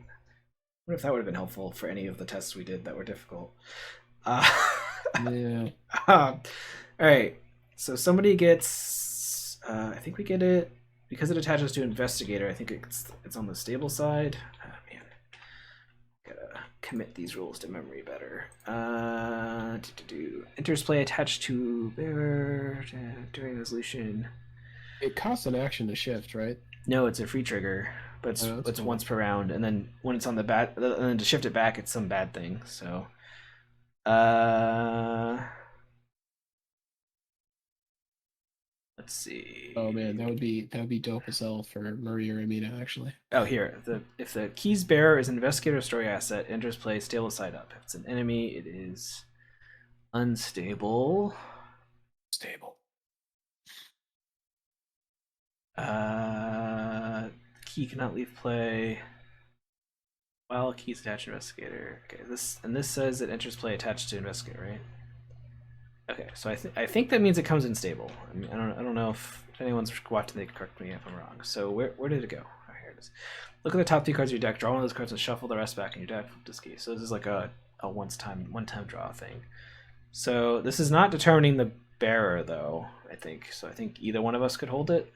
I wonder if that would have been helpful for any of the tests we did that were difficult. Yeah. All right. So somebody gets. I think we get it because it attaches to investigator. I think it's on the stable side. Oh, man, gotta commit these rules to memory better. Enters play attached to bearer during resolution. It costs an action to shift, right? No, it's a free trigger, but it's cool. Once per round, and then when it's on the bat, and then to shift it back, it's some bad thing. So, let's see. Oh man, that would be dope as hell for Murray or Amina actually. Oh, here if the keys bearer is an investigator story asset, enters play stable side up. If it's an enemy, it is unstable. Stable. Key cannot leave play while keys attached to investigator. Okay, this says it enters play attached to investigator, right? Okay, so I think that means it comes in stable. I mean, I don't know if anyone's watching. They can correct me if I'm wrong. So where did it go? Oh, here it is. Look at the top 2 cards of your deck. Draw one of those cards and shuffle the rest back in your deck. Flip this key. So this is like a one time draw thing. So this is not determining the bearer though. I think so. I think either one of us could hold it.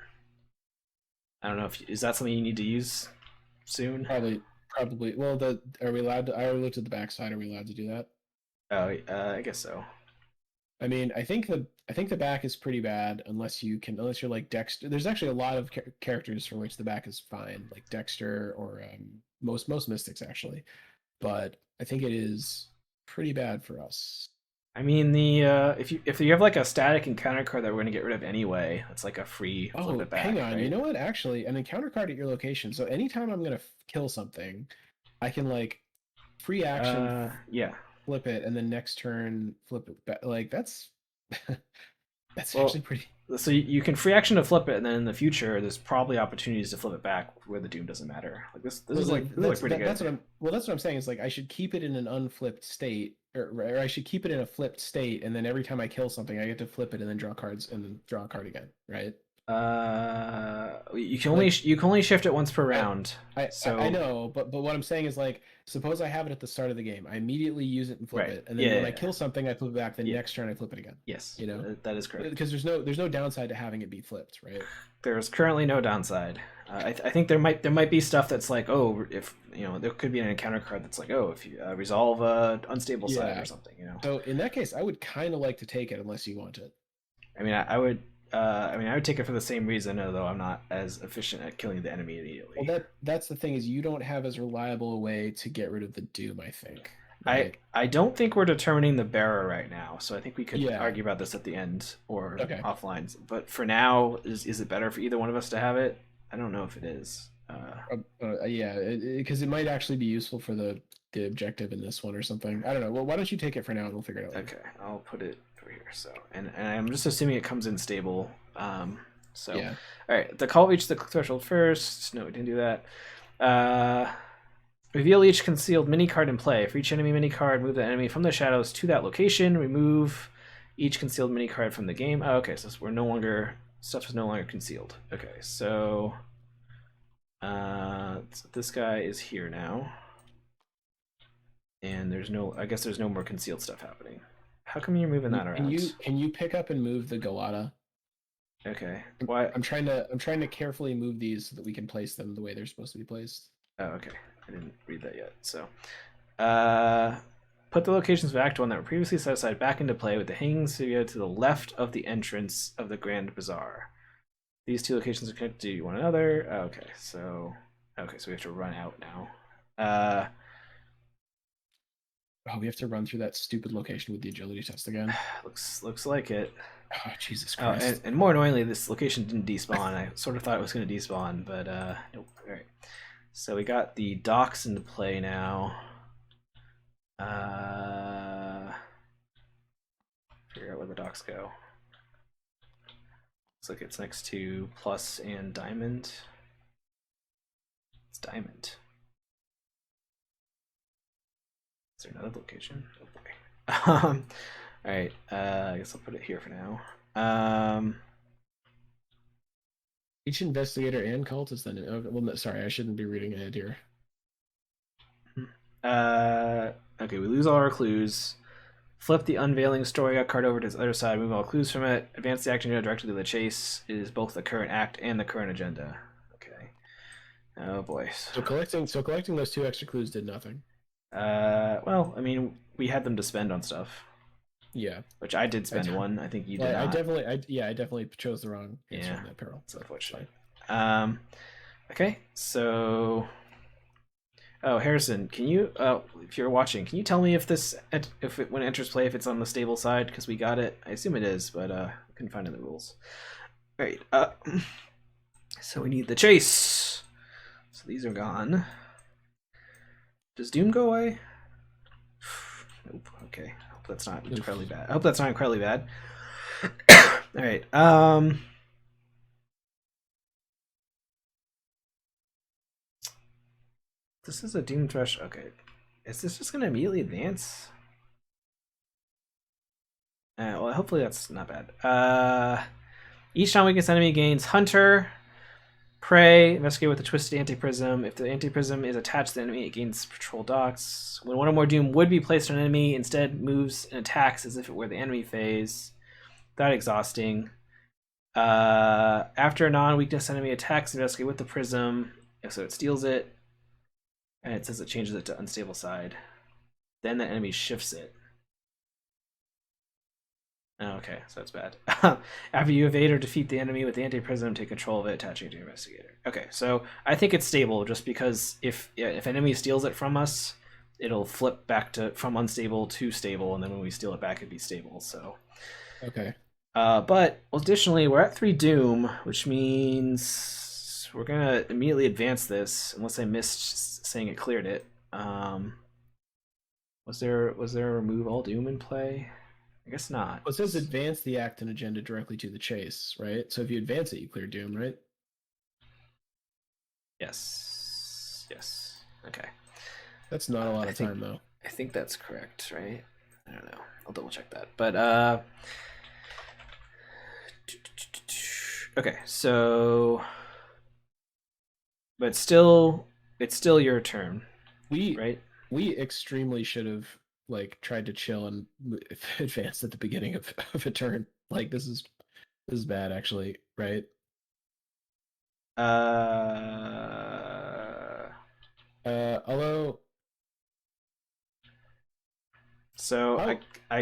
I don't know if is that something you need to use soon. Probably. Well, are we allowed to? I already looked at the backside. Are we allowed to do that? Oh, I guess so. I mean, I think the back is pretty bad unless you're like Dexter. There's actually a lot of characters for which the back is fine, like Dexter or most mystics actually, but I think it is pretty bad for us. I mean, the if you have like a static encounter card that we're gonna get rid of anyway, it's like a free flip it back. Hang on, right? You know what? Actually, an encounter card at your location. So anytime I'm gonna kill something, I can like free action. Yeah. Flip it, and then next turn flip it back. Like that's well, actually pretty. So you can free action to flip it, and then in the future, there's probably opportunities to flip it back where the doom doesn't matter. Like this is pretty good. That's what I'm saying. Is like I should keep it in an unflipped state, or I should keep it in a flipped state, and then every time I kill something, I get to flip it and then draw cards and then draw a card again, right? You can only shift it once per round. I know, but what I'm saying is like, suppose I have it at the start of the game, I immediately use it and flip it, and then when I kill something, I flip it back. Then next turn, I flip it again. Yes, you know that is correct. Because there's no downside to having it be flipped, right? There's currently no downside. I think there might be stuff that's like, oh, if there could be an encounter card that's like, oh, if you resolve a unstable side or something, So in that case, I would kind of like to take it unless you want it. I mean, I would. I would take it for the same reason, although I'm not as efficient at killing the enemy immediately. Well, that's the thing is you don't have as reliable a way to get rid of the doom. I think. Right? I don't think we're determining the bearer right now, so I think we could argue about this at the end or offline. But for now, is it better for either one of us to have it? I don't know if it is. Because it might actually be useful for the objective in this one or something. I don't know. Well, why don't you take it for now and we'll figure it out later. Okay, I'll put it over here. So, and I'm just assuming it comes in stable. All right. The call reached the threshold first. No, we didn't do that. Reveal each concealed mini card in play. For each enemy mini card, move the enemy from the shadows to that location. Remove each concealed mini card from the game. Oh, okay, so stuff is no longer concealed. Okay, so this guy is here now. And I guess there's no more concealed stuff happening. How come you're moving that around? Can you pick up and move the Galata? Okay. Why? I'm trying to carefully move these so that we can place them the way they're supposed to be placed. Oh, okay. I didn't read that yet. So, put the locations of Act 1 that were previously set aside back into play with the hanging studio to the left of the entrance of the Grand Bazaar. These two locations are connected to one another. Okay, so we have to run out now. Oh, we have to run through that stupid location with the agility test again. Looks like it. Oh, Jesus Oh, Christ. and more annoyingly, this location didn't despawn. I sort of thought it was going to despawn, but nope. All right. So we got the docks into play now. Figure out where the docks go. Looks like it's next to Plus and Diamond. It's Diamond. Is there another location? Oh boy. All right. I guess I'll put it here for now. Each investigator and cultist then. Well, no, sorry, I shouldn't be reading ahead here. Okay, we lose all our clues. Flip the unveiling story card over to the other side. Move all clues from it. Advance the action directly to the chase. It is both the current act and the current agenda. Okay. Oh boy. So collecting those 2 extra clues did nothing. Well, I mean, we had them to spend on stuff. Yeah. Which I did spend one. I think you did not. I definitely chose the wrong answer in that peril. It's unfortunate. Okay, so. Oh, Harrison, can you, if you're watching, can you tell me if when it enters play, if it's on the stable side? Because we got it. I assume it is, but I couldn't find it in the rules. All right. So we need the chase. So these are gone. Does Doom go away? Nope. Okay. I hope that's not incredibly bad. All right. This is a Doom Thresh. Okay. Is this just going to immediately advance? Well, hopefully that's not bad. Each non-weakness enemy gains Hunter, Prey, investigate with a twisted anti-prism. If the anti-prism is attached to the enemy, it gains patrol docks. When one or more Doom would be placed on an enemy, instead moves and attacks as if it were the enemy phase. That exhausting. After a non-weakness enemy attacks, investigate with the prism. So it steals it. And it says it changes it to unstable side. Then the enemy shifts it. Okay, so that's bad. After you evade or defeat the enemy with the anti-prism, take control of it, attaching it to your investigator. Okay, so I think it's stable just because if an enemy steals it from us, it'll flip back from unstable to stable, and then when we steal it back, it'd be stable. So okay. But additionally, we're at 3 Doom, which means we're gonna immediately advance this, unless I missed saying it cleared it. Was there a remove all Doom in play? I guess not. Well, it says advance the act and agenda directly to the chase, right? So if you advance it, you clear Doom, right? Yes. Okay. That's not a lot of time, though. I think that's correct, right? I don't know. I'll double check that. But okay, so but still it's still your turn. Right? We extremely should have tried to chill and advance at the beginning of a turn. Like this is bad, actually, right? Although. So I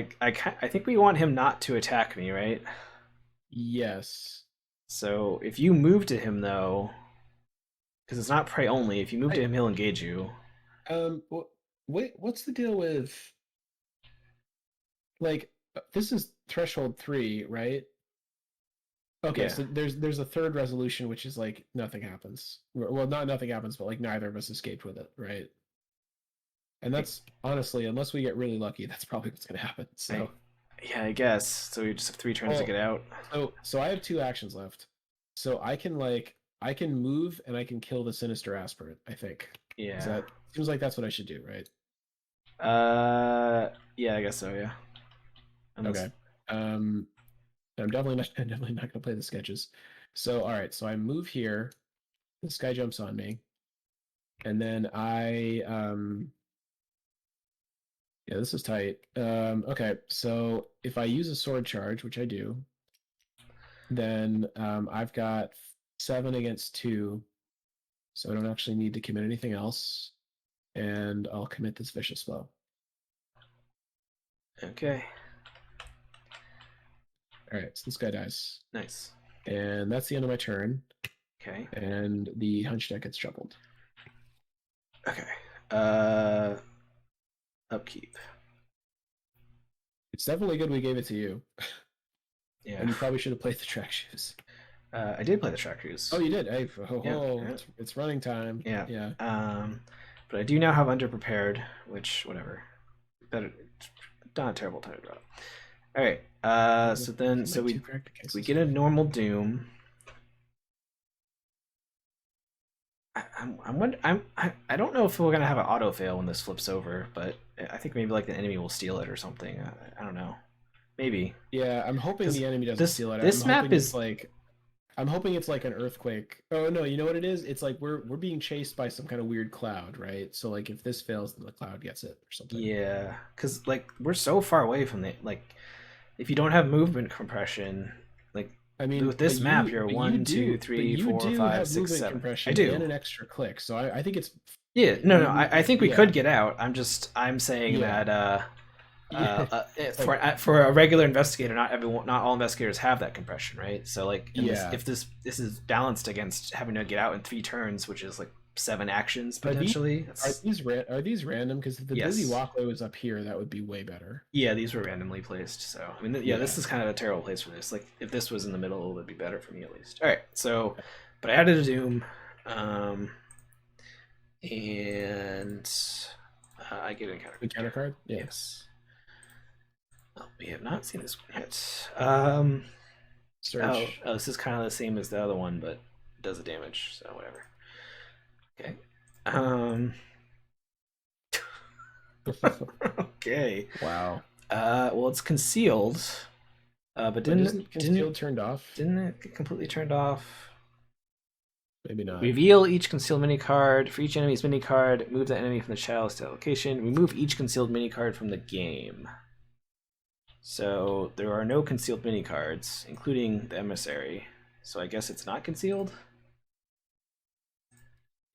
think we want him not to attack me, right? Yes. So if you move to him though, because it's not prey only, if you move to him, he'll engage you. What's the deal with this is threshold 3, right? Okay, yeah. So there's a third resolution, which is nothing happens. Well, not nothing happens, but neither of us escaped with it, right? And that's honestly, unless we get really lucky, that's probably what's going to happen. So, yeah, I guess. So we just have 3 turns to get out. So I have 2 actions left. So I can move and I can kill the sinister aspirant, I think. Yeah. Seems like that's what I should do, right? Yeah, I guess so. Yeah. Okay. I'm definitely not going to play the sketches. So all right. So I move here. This guy jumps on me, and then yeah, this is tight. Okay. So if I use a sword charge, which I do, then I've got 7 against 2, so I don't actually need to commit anything else. and I'll commit this vicious blow. Okay. All right, so this guy dies. Nice. And that's the end of my turn. Okay. And the hunch deck gets shuffled. Okay. Upkeep. It's definitely good we gave it to you. Yeah. And you probably should have played the track shoes. I did play the track shoes. Oh, you did? Hey, Yeah. It's running time. Yeah. Yeah. But I do now have underprepared, which whatever. Better. Not a terrible time to draw. All right. So we get a normal Doom. I don't know if we're gonna have an auto fail when this flips over, but I think maybe like the enemy will steal it or something. I don't know. Maybe. Yeah, I'm hoping the enemy doesn't steal it. This map is like, I'm hoping it's like an earthquake. Oh no, you know what it is? It's like we're being chased by some kind of weird cloud, right? So like if this fails, then the cloud gets it or something. Yeah, because like we're so far away from the like, if you don't have movement compression, like I mean, with this map, you're 1, 2, 3, 4, 5, 6, 7. Compression I do, and an extra click, so I think it's. Yeah, no. I think we could get out. I'm saying that for a regular investigator, not all investigators have that compression, right? So like, if this is balanced against having to get out in 3 turns, which is like 7 actions potentially. Are these random? Because if the busy walkway was up here, that would be way better. Yeah, these were randomly placed. So I mean, this is kind of a terrible place for this. Like if this was in the middle, it would be better for me at least. All right, so but I added a Doom, and I get an encounter card. Yeah. Yes. Oh, we have not seen this one yet. Search. Oh, this is kind of the same as the other one, but does the damage. So whatever. Okay. Okay. Wow. Well, it's concealed, but didn't turned off? Didn't it get completely turned off? Maybe not. Reveal each concealed mini card. For each enemy's mini card, move that enemy from the chalice to location. Remove each concealed mini card from the game. So there are no concealed mini cards, including the emissary. So I guess it's not concealed.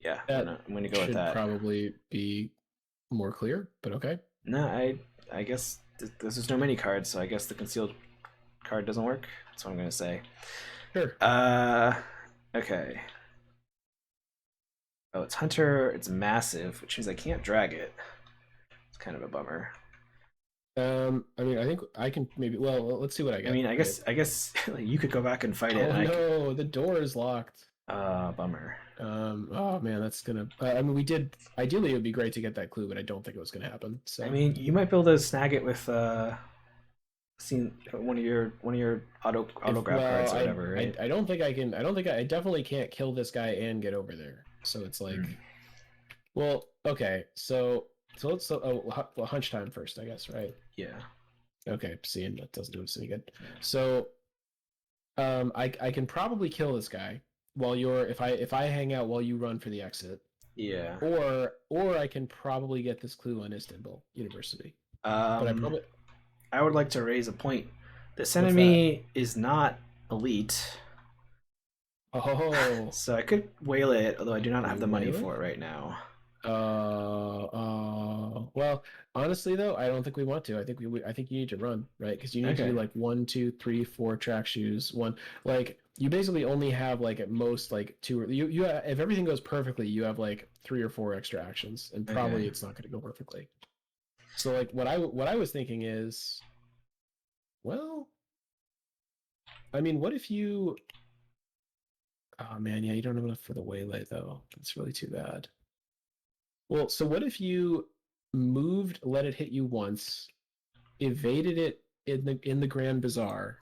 Yeah, I'm going to go with that. Probably be more clear, but okay. No, I guess this is no mini card, so I guess the concealed card doesn't work. That's what I'm going to say. Sure. Okay. Oh, it's Hunter. It's massive, which means I can't drag it. It's kind of a bummer. I mean, I think I can maybe. Well, let's see what I get. I mean, I guess like, you could go back and fight it. Oh no, the door is locked. Bummer. Oh man, that's gonna. I mean, we did. Ideally, it would be great to get that clue, but I don't think it was gonna happen. So I mean, you might be able to snag it with one of your autograph cards or whatever, right? I don't think I can. I definitely can't kill this guy and get over there. So it's like, well, okay. So let's hunch time first, I guess, right? Yeah. Okay. Seeing that doesn't do us any good. So, I can probably kill this guy while if I hang out while you run for the exit. Yeah. Or I can probably get this clue on Istanbul University. But I would like to raise a point. This enemy is not elite. Oh. So I could whale it, although I do not have the money for it right now. Well, honestly though, I don't think we want to. I think you need to run, right? Because you need to do like 1, 2, 3, 4 track shoes. Like you basically only have like at most like 2 or you if everything goes perfectly, you have like 3 or 4 extra actions, and probably it's not going to go perfectly. So like what I was thinking is, well, I mean, what if you? Oh man, yeah, you don't have enough for the waylay though. That's really too bad. Well, so what if you moved, let it hit you once, evaded it in the Grand Bazaar,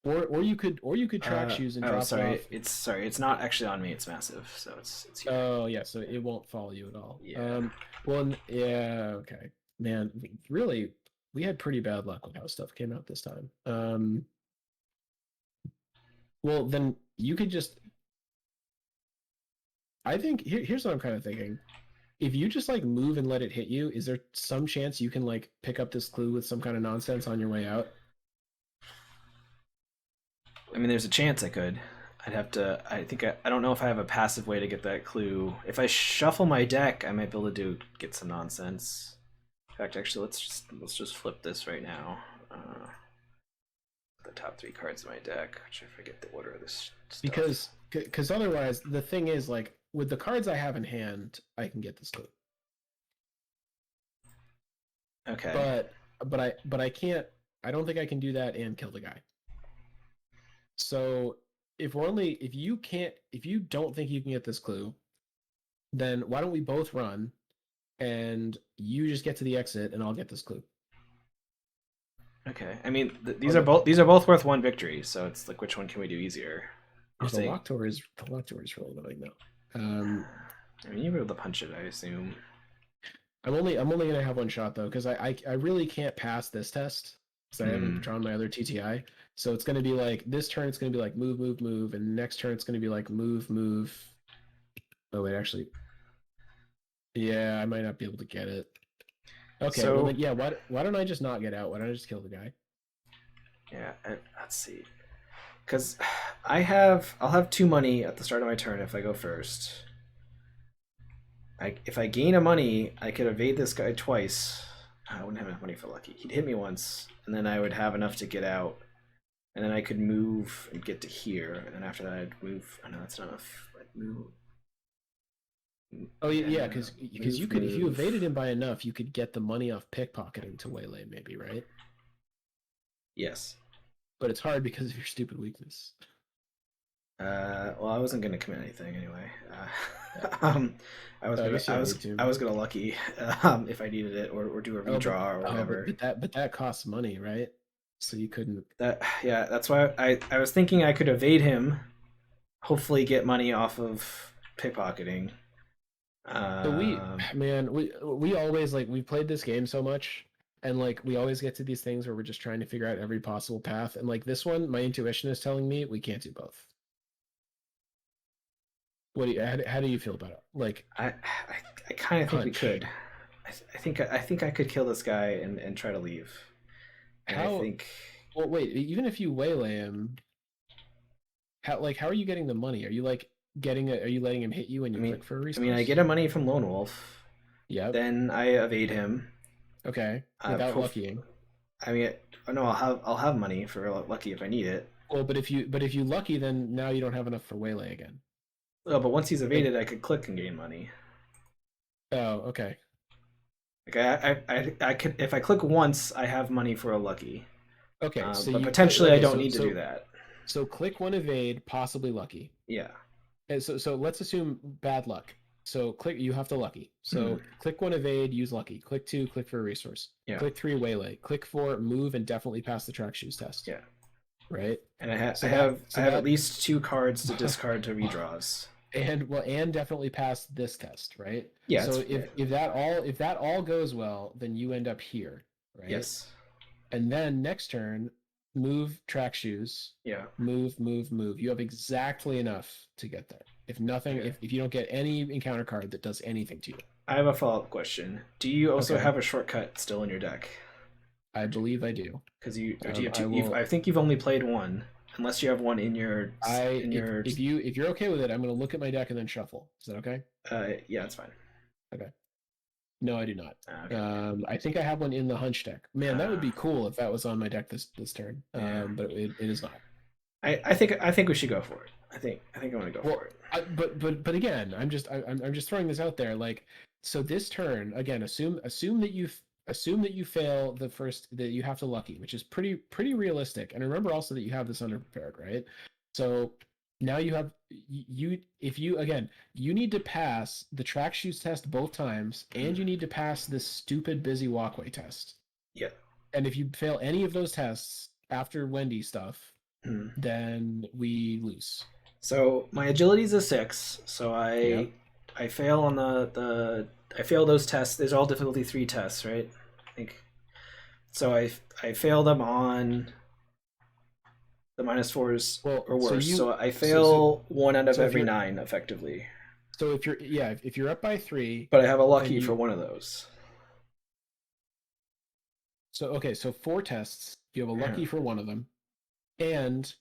or you could track shoes and drop off. It's not actually on me. It's massive, so it's here. Oh yeah, so it won't follow you at all. Yeah. Well, yeah, okay, man. Really, we had pretty bad luck with how stuff came out this time. Well, then you could just. I think here's what I'm kind of thinking. If you just like move and let it hit you, is there some chance you can like pick up this clue with some kind of nonsense on your way out? I mean, there's a chance I could. I'd have to. I don't know if I have a passive way to get that clue. If I shuffle my deck, I might be able to get some nonsense. In fact, actually, let's just flip this right now. The top 3 cards of my deck, which I forget the order of this stuff. Because otherwise, the thing is, like, with the cards I have in hand, I can get this clue. Okay. But I can't. I don't think I can do that and kill the guy. So if you don't think you can get this clue, then why don't we both run, and you just get to the exit, and I'll get this clue. Okay. I mean, these are both worth 1 victory, so it's like, which one can we do easier? The lock door is really annoying though. I mean, you're able to punch it, I assume. I'm only gonna have 1 shot though, because I really can't pass this test because I haven't drawn my other TTI. So it's gonna be like this turn. It's gonna be like move, move, move, and next turn it's gonna be like move, move. Oh wait, actually, yeah, I might not be able to get it. Okay, So, well then, yeah. Why don't I just not get out? Why don't I just kill the guy? yeah, let's see. Because I'll have 2 money at the start of my turn if I go first. If I gain a money, I could evade this guy twice. I wouldn't have enough money for lucky. He'd hit me once, and then I would have enough to get out, and then I could move and get to here, and then after that I'd move. Oh no, that's not enough. I'd move. Oh yeah, because you could, if you evaded him by enough, you could get the money off pickpocketing to waylay, maybe, right? Yes. But it's hard because of your stupid weakness. Well, I wasn't gonna commit anything anyway. I was gonna lucky if I needed it, or do a redraw or whatever. But that costs money, right? So you couldn't. Yeah, that's why I was thinking I could evade him, hopefully get money off of pickpocketing. So we always, like, we played this game so much, and like we always get to these things where we're just trying to figure out every possible path, and like this one, my intuition is telling me we can't do both. How do you feel about it? Like, I kind of think we could. I think I could kill this guy and try to leave. And how? I think. Well, wait. Even if you waylay him, how are you getting the money? Are you like Are you letting him hit you when you click for a resource? I mean, I get a money from Lone Wolf. Yep. Then I evade him. Okay. Without luckying. I mean, no, I'll have money for lucky if I need it. Well, but if you lucky, then now you don't have enough for waylay again. Oh, but once he's evaded, I could click and gain money. Oh, okay. Like I could, if I click once, I have money for a lucky. Okay, so but potentially I don't need to do that. So click 1 evade, possibly lucky. Yeah. And so let's assume bad luck. So you have to lucky. So click 1 evade, use lucky. Click 2, click for a resource. Yeah. Click 3, waylay. Click 4, move, and definitely pass the track shoes test. Yeah. Right. And I have at least 2 cards to discard to redraws. And definitely pass this test, right? Yeah. So if that all goes well, then you end up here, right? Yes. And then next turn, move track shoes. Yeah. Move. You have exactly enough to get there. If nothing, if you don't get any encounter card that does anything to you. I have a follow-up question. Do you also have a shortcut still in your deck? I believe I do. Because I think you've only played 1, unless you have 1 in your. If you're okay with it, I'm going to look at my deck and then shuffle. Is that okay? Yeah, that's fine. Okay. No, I do not. Okay. I think I have 1 in the hunch deck. Man, that would be cool if that was on my deck this turn. Yeah. But it is not. I think we should go for it. I think I want to go for it. But again, I'm just throwing this out there. Like, so this turn again, assume that you fail the first, that you have to lucky, which is pretty realistic. And remember also that you have this underprepared, right? So now you have you need to pass the track shoes test both times, and you need to pass this stupid busy walkway test. Yeah. And if you fail any of those tests after Wendy stuff, then we lose. So my agility is a 6, so I fail on I fail those tests. These are all difficulty 3 tests, right? I think. So I fail them on the -4s or worse. So I fail 1 out of every 9 effectively. So if you're up by 3, but I have a lucky for 1 of those. So 4 tests. You have a lucky for 1 of them, and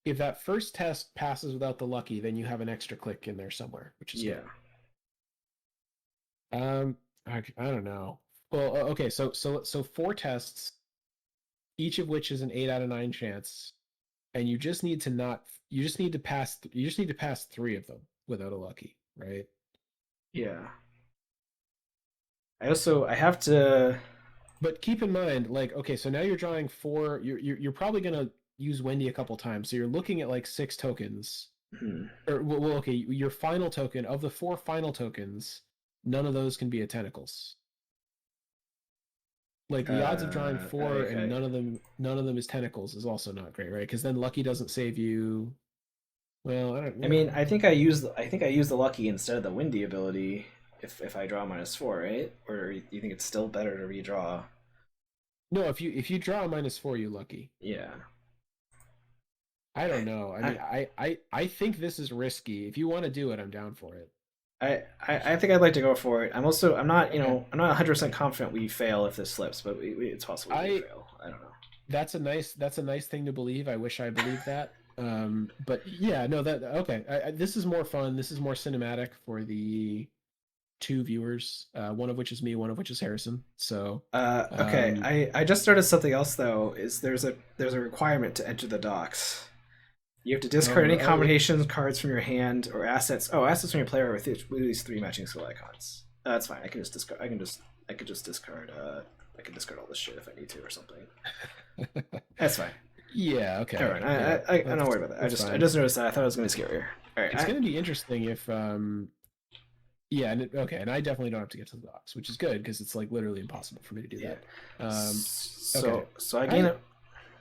if that first test passes without the lucky, then you have an extra click in there somewhere, which is Yeah. good. I don't know. Well, okay, so 4 tests, each of which is an 8 out of 9 chance, and you just need to pass 3 of them without a lucky, right? Yeah. I have to. But keep in mind, like, okay, so now you're drawing 4. You're probably gonna use Wendy a couple times, so you're looking at like 6 tokens. Hmm. Or well, okay, your final token of the 4 final tokens, none of those can be a tentacles. Like the odds of drawing 4 and Okay. none of them is tentacles is also not great, right? Because then lucky doesn't save you. Well, I don't I know. mean, I think I use the lucky instead of the windy ability if I draw -4, right? Or you think it's still better to redraw? No, if you draw a -4, you lucky. Yeah. I don't know. I I mean, I think this is risky. If you want to do it, I'm down for it. I think I'd like to go for it. I'm not Okay. I'm not 100% confident we fail if this slips, but it's possible we do I fail. I don't know. that's a nice thing to believe. I wish I believed that. But yeah, no, that okay. This is more fun. This is more cinematic for the 2 viewers. One of which is me, one of which is Harrison. So, Okay, um, I just started something else though. Is there's a requirement to enter the docks. You have to discard any oh, combinations, cards from your hand, or assets. Oh, assets from your player with at least 3 matching skill icons. That's fine. I can just discard. I could just discard. I can discard all this shit if I need to or something. That's fine. yeah, Never okay, mind. yeah, I'm not worried about that. that's I fine. just noticed that. I thought it was gonna be scarier. All right. It's going to be interesting if yeah, okay, and I definitely don't have to get to the docks, which is good because it's like literally impossible for me to do Yeah. that. Okay, So I gain I a.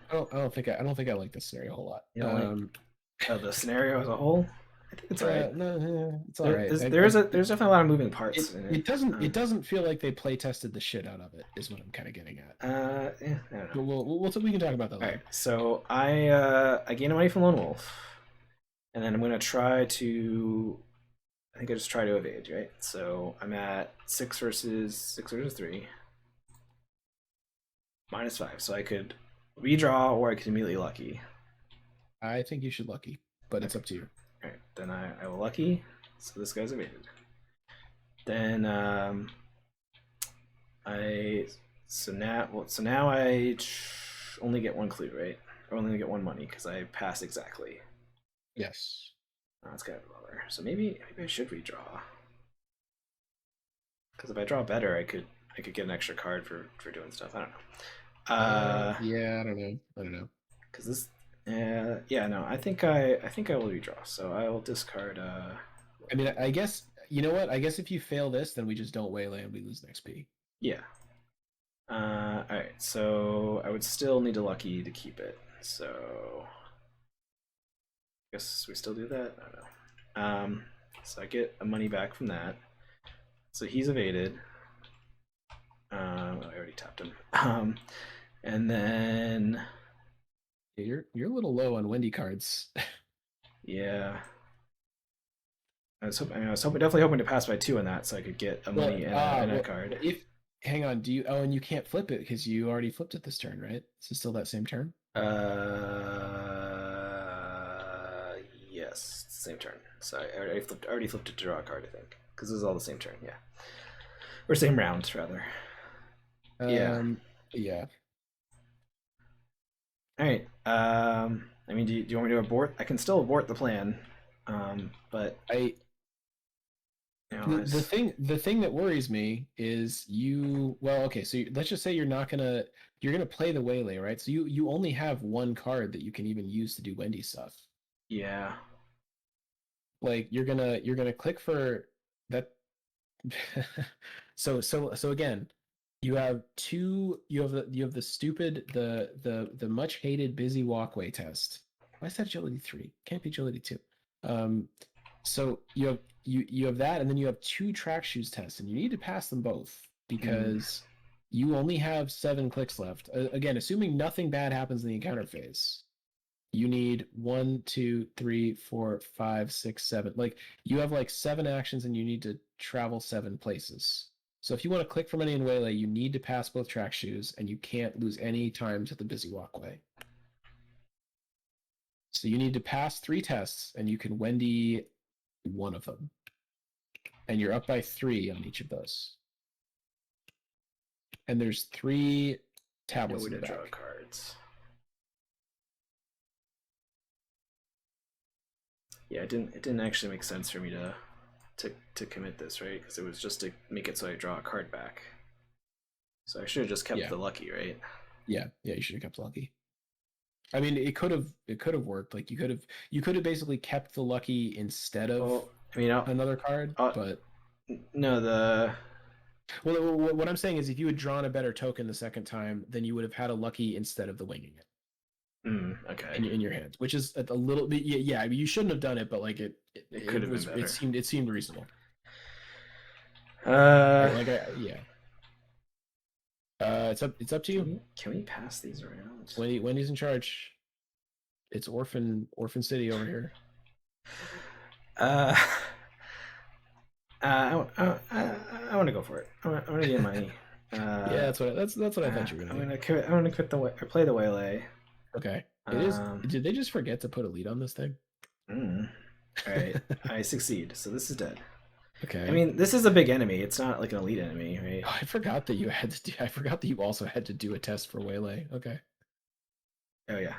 I don't think I like this scenario a whole lot. You know, like the scenario as a whole. I think it's alright. No, it's all right. There's definitely a lot of moving parts in it. It doesn't feel like they play tested the shit out of it. Is what I'm kind of getting at. Yeah, I don't know. But we can talk about that All right, later. so I gain a money from Lone Wolf, and then I'm gonna try to. I think I just try to evade, right? So I'm at 6 versus 3, -5. So I could redraw or I could immediately lucky. I think you should lucky, but it's Okay. up to you. All right, then I will lucky. So this guy's evaded. Then I so now only get 1 clue, right? Or only get 1 money because I passed exactly. Yes. Oh, that's kind of lower. So maybe I should redraw. Because if I draw better, I could get an extra card for doing stuff. I don't know. Yeah, I don't know. I don't know. Because this, yeah, no, I think I will redraw. So I will discard. I mean, I guess you know what? I guess if you fail this, then we just don't waylay and we lose an XP. Yeah. All right. So I would still need a lucky to keep it. So I guess we still do that. I don't know. So I get a money back from that. So he's evaded. I already tapped him. And then Yeah, you're a little low on Wendy cards. yeah, I was hoping, definitely hoping to pass by 2 on that, so I could get a money and a Well, card. if hang on, do you? Oh, and you can't flip it because you already flipped it this turn, right? Is it still that same turn? Yes, same turn. So I already flipped it to draw a card, I think, because this is all the same turn. Yeah, or same round rather. Yeah. Yeah. All right. I mean, do you want me to abort? I can still abort the plan. But I you know, the thing that worries me is you. Well, okay, so let's just say you're gonna play the waylay, right? So you only have 1 card that you can even use to do Wendy stuff. yeah. Like you're gonna click for that. So again, you have the stupid the much hated busy walkway test. Why is that agility 3? Can't be agility 2. So you have that, and then you have 2 track shoes tests, and you need to pass them both Mm. because you only have 7 clicks left. Again, assuming nothing bad happens in the encounter phase, you need 1, 2, 3, 4, 5, 6, 7. Like you have like 7 actions, and you need to travel 7 places. So if you want to click from any in Waylay, you need to pass both track shoes, and you can't lose any time to the busy walkway. So So you need to pass 3 tests, and you can Wendy one of them. And you're up by 3 on each of those. And there's 3 tablets No way in the to draw back. cards. Yeah, it didn't actually make sense for me to commit this, right? Because it was just to make it so I draw a card back. So I should have just kept the lucky, right? Yeah, you should have kept lucky. I mean, it could have worked. Like you could have basically kept the lucky instead of another card, but no, well, what I'm saying is if you had drawn a better token the second time, then you would have had a lucky instead of the winging it. Okay. In your hands, which is a little bit yeah. I mean, you shouldn't have done it, but like it could have been better. It seemed reasonable. It's up to you. Can we pass these around? Wendy's in charge. It's Orphan City over here. I want to go for it. I want to get money. Yeah, that's what I thought you were gonna do. I'm gonna quit play the waylay. Okay. It is. Did they just forget to put a lead on this thing? All right. I succeed. So this is dead. Okay. I mean, this is a big enemy. It's not like an elite enemy, right? Oh, I forgot that you had to do. I forgot that you also had to do a test for waylay. Okay. Oh yeah,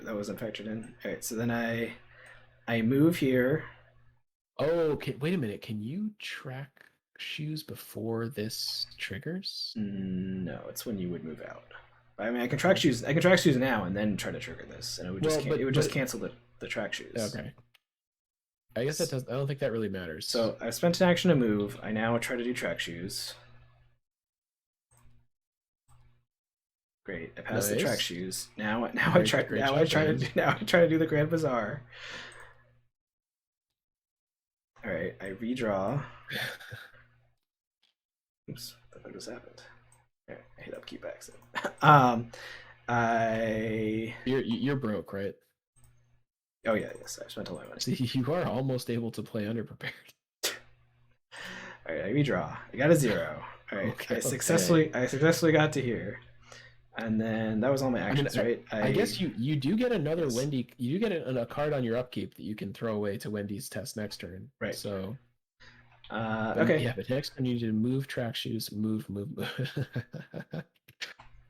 that wasn't factored in. All right. So then I move here. Oh, wait a minute. Can you track shoes before this triggers? No, it's when you would move out. I mean, I can track shoes. I can track shoes now and then try to trigger this, and it would just cancel the track shoes. Okay. I guess that does. I don't think that really matters. So I spent an action to move. I now try to do track shoes. Great. I passed the track shoes. Now I try to do the Grand Bazaar. All right. I redraw. Oops. What just happened? All right, I hit upkeep exit. You're broke, right? Oh yeah, yes. I spent all my money. See, you are almost able to play underprepared. All right, I redraw. I got a 0. All right, okay, I successfully got to here, and then that was all my actions, right? I guess you do get another Wendy. You do get a card on your upkeep that you can throw away to Wendy's test next turn. Right. So. Okay. Yeah, but next turn you need to move track shoes. Move.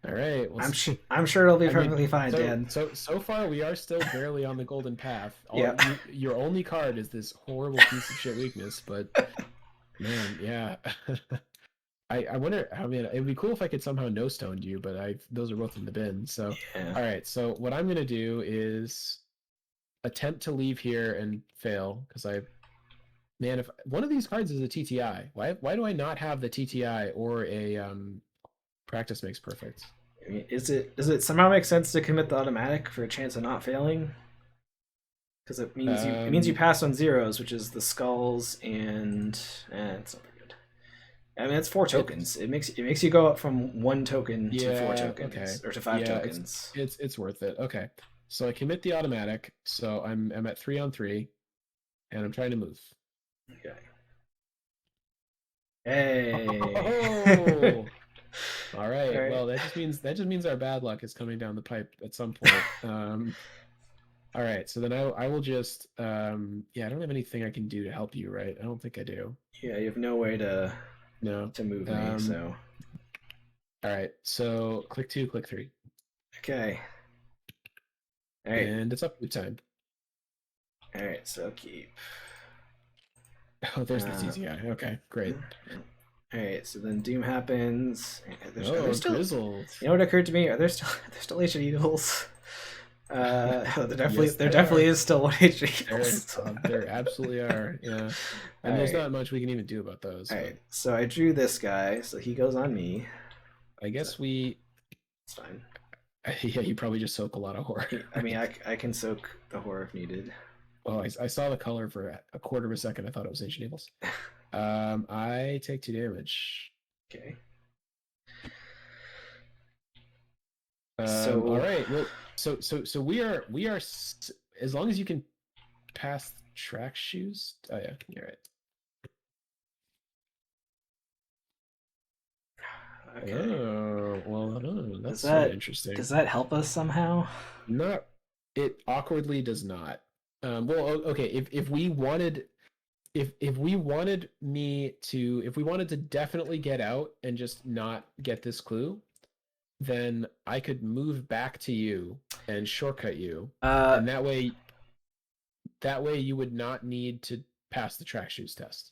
All right. Well, I'm sure it'll be perfectly fine, Dan. So far we are still barely on the golden path. Your only card is this horrible piece of shit weakness, but man, yeah. I wonder. I mean, it'd be cool if I could somehow no stoned you, but those are both in the bin. So all right. So what I'm gonna do is attempt to leave here and fail because Man, if one of these cards is a TTI, why do I not have the TTI or a practice makes perfect? I mean, does it somehow make sense to commit the automatic for a chance of not failing? Because it means you pass on zeros, which is the skulls and it's not very good. I mean, it's 4 tokens. It makes you go up from 1 token to 4 tokens, or to 5 tokens. It's worth it. Okay, so I commit the automatic. So I'm at 3 on 3, and I'm trying to move. Okay. Hey. Oh. All right. Well, that just means our bad luck is coming down the pipe at some point. All right. So then I will just I don't have anything I can do to help you, right? I don't think I do. Yeah, you have no way to move me. So. All right. So click 2, click 3. Okay. All right. And it's upkeep time. All right. So keep. Oh, there's the TTI. Okay, great. All right, so then Doom happens. Grizzled. You know what occurred to me? Are there still ancient eagles? There definitely is still 1 ancient eagles. There absolutely are. Yeah, and there's not much we can even do about those. All right, so I drew this guy, so he goes on me. I guess It's fine. Yeah, you probably just soak a lot of horror. I mean, I can soak the horror if needed. Oh, I saw the color for a quarter of a second. I thought it was Ancient Evils. I take 2 damage. Okay. All right. Well, so we are as long as you can pass track shoes. Oh yeah, you're right. Okay. Oh well, that's so interesting. Does that help us somehow? Not It awkwardly does not. Well, okay. If we wanted, if we wanted if we wanted to definitely get out and just not get this clue, then I could move back to you and shortcut you, Uh, and that way you would not need to pass the track shoes test.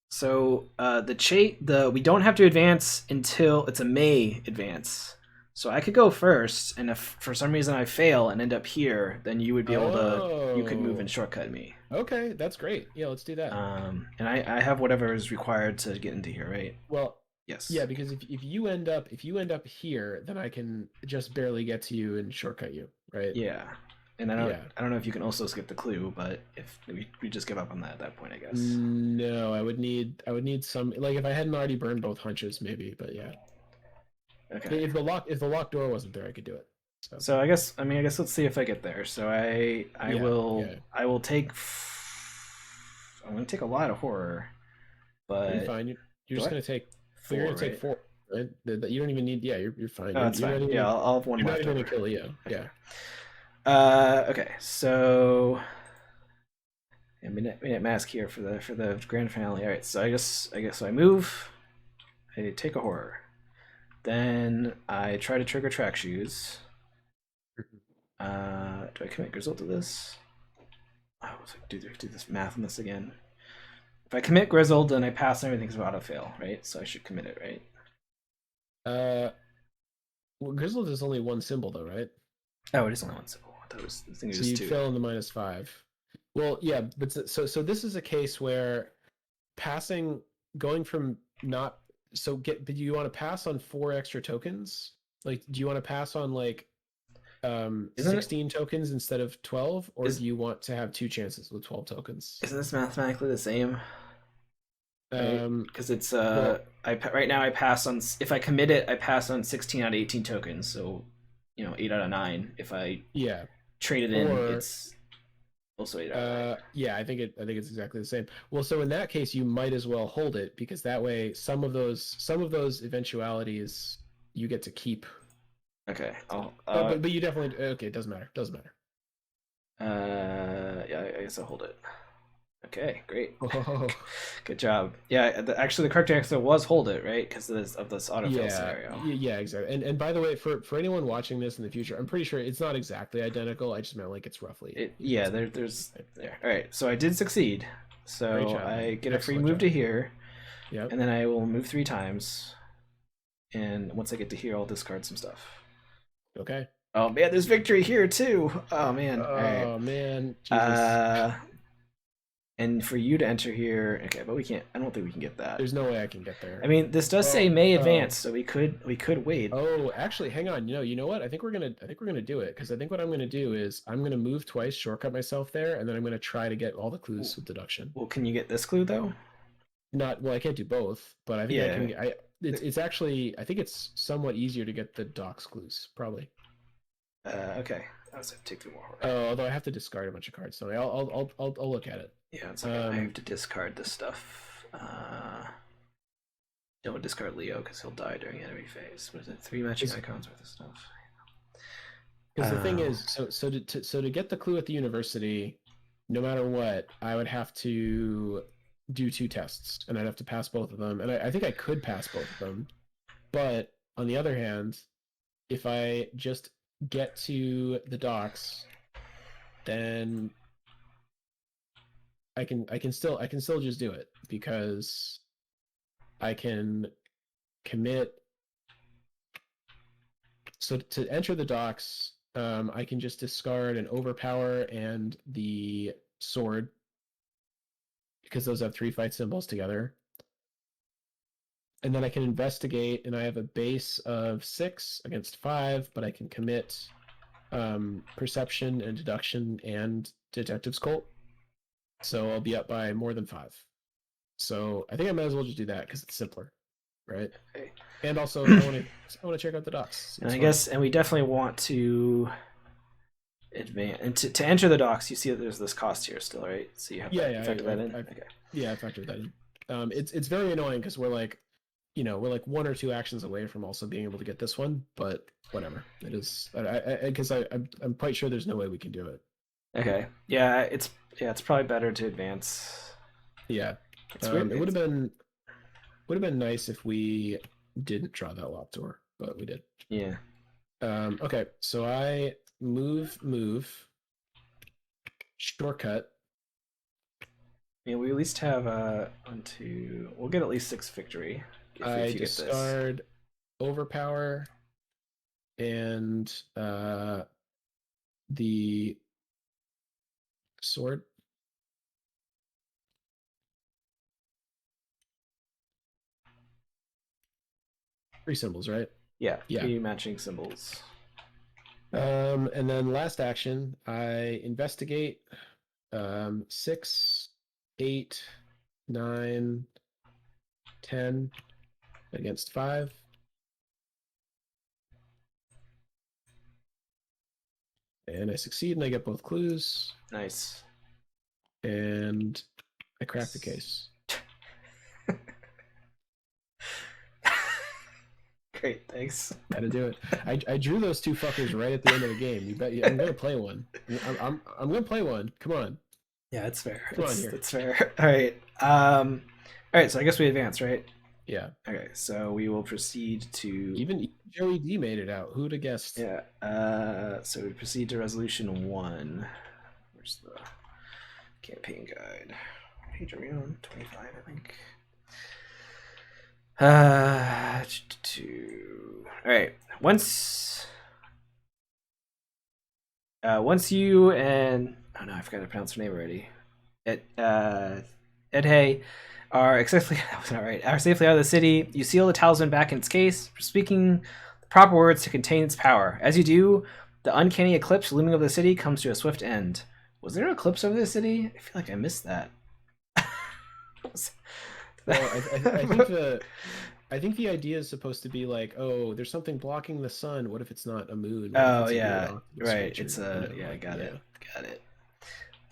so the we don't have to advance until it's a May advance. So I could go first, and if for some reason I fail and end up here, then you would be able to you could move and Oh, shortcut me. okay, that's great. Yeah, let's do that. And I have whatever is required to get into here, right? Well, Yes. yeah, because if you end up here, then I can just barely get to you and shortcut you, right? Yeah. And Yeah. I don't know if you can also skip the clue, but if we just give up on that at that point, I guess. No, I would need some, like, if I hadn't already burned both hunches, maybe, but yeah. Okay. If the locked door wasn't there, I could do it. So I guess let's see if I get there. So Yeah, yeah. I will take I'm gonna take a lot of horror, You're but fine. You're do just I? gonna take Four, you're gonna take right? 4. Right? You don't even need. Yeah, you're fine. Oh, that's You're fine. not even. Yeah, I'll have one You're not left even gonna over. kill Leo. Okay. Yeah. Okay. So a minute mask here for the grand finale. All right. So I guess I move. I take a horror. Then I try to trigger track shoes. Do I commit Grizzle to this? Oh, I was like, do this math on this again. If I commit Grizzled, then I pass and everything's about to fail, right? So I should commit it, right? Well, Grizzled is only one symbol though, right? Oh, it is only one symbol. I thought it was, I think it So was you'd two. fail in the -5. Well, yeah, but so this is a case where passing, going from not so get. But do you want to pass on 4 extra tokens? Like, do you want to pass on like Isn't it? 16 tokens instead of 12, or Is do you want to have 2 chances with 12 tokens? isn't this mathematically the same? Right? Um, Because it's well, right now I pass on if I commit it, I pass on 16 out of 18 tokens. So 8 out of 9. If I yeah, trade it in, or it's also 8 out of 9. yeah, I think it's exactly the same. Well, so in that case, you might as well hold it, because that way some of those eventualities you get to keep. Okay, I'll But you definitely, okay. It doesn't matter. Doesn't matter. yeah, I guess I'll hold it. Okay, great. Oh, Good job. Yeah, actually, the correct answer was hold it, right? Because of this autofill yeah, scenario. yeah, exactly. And by the way, for anyone watching this in the future, I'm pretty sure it's not exactly identical. I just meant like it's roughly. Yeah, there. All right, so I did succeed. Great So job, man. I get a free Excellent move job. to here, Yep. and then I will move 3 times. And once I get to here, I'll discard some stuff. Okay. Oh man, there's victory here too. Oh man. All right. Oh man, Jesus. And for you to enter here, okay, but we can't. I don't think we can get that. There's no way I can get there. I mean, this does say Well, May oh. advance, so we could wait. Oh, actually, hang on. You know what? I think we're gonna do it, because I think what I'm gonna do is I'm gonna move twice, shortcut myself there, and then I'm gonna try to get all the clues with deduction. Well, can you get this clue though? Not well, I can't do both, but I think I can. Yeah. It's actually, I think it's somewhat easier to get the docs clues, probably. Okay. I was have to take 3 more. Oh, although I have to discard a bunch of cards, so I'll look at it. Yeah, it's like I have to discard this stuff. Don't discard Leo because he'll die during enemy phase. What is it? 3 matching icons worth of stuff. Because the thing is, so to get the clue at the university, no matter what, I would have to do 2 tests, and I'd have to pass both of them. And I think I could pass both of them, but on the other hand, if I just get to the docks, then I can still just do it, because I can commit. So to enter the docks, I can just discard an overpower and the sword, because those have 3 fight symbols together. And then I can investigate, and I have a base of 6 against 5, but I can commit perception and deduction and detective's cult. So I'll be up by more than 5. So I think I might as well just do that, because it's simpler, right? Okay. And also I want to check out the docks. And I guess, and we definitely want to advance and to enter the docks. You see that there's this cost here still, right? So you have Yeah, factor that in. Okay. Yeah, I factored that in. It's very annoying, because we're like, we're like 1 or 2 actions away from also being able to get this one, but whatever. It is because I'm quite sure there's no way we can do it. Okay. Yeah, it's probably better to advance. Yeah. It's weird. It would have been nice if we didn't draw that Loptor, but we did. Yeah. Okay, so I move, shortcut. Yeah, we at least have we'll get at least 6 victory. I discard overpower and the sword. Three symbols, right? Yeah, 3 matching symbols. And then last action, I investigate 6, 8, 9, 10 against 5. And I succeed and I get both clues. Nice. And I crack the case. Great, thanks. Gotta do it. I drew those 2 fuckers right at the end of the game. You bet. I'm gonna play one. I'm gonna play one. Come on. Yeah, it's fair. Come on here. It's fair. All right. All right. So I guess we advance, right? Yeah. Okay. So we will proceed to Even Joey D made it out. Who'd have guessed? Yeah. So we proceed to resolution 1. Where's the campaign guide? Page are we on? 25, I think. All right. Once you and oh no, I forgot to pronounce her name already. Ece are safely that was not right. Are safely out of the city. You seal the talisman back in its case, speaking the proper words to contain its power. As you do, the uncanny eclipse looming over the city comes to a swift end. Was there an eclipse over the city? I feel like I missed that. Well, I think the idea is supposed to be like, oh, there's something blocking the sun. What if it's not a moon? Oh yeah, right. It's a yeah. Got it.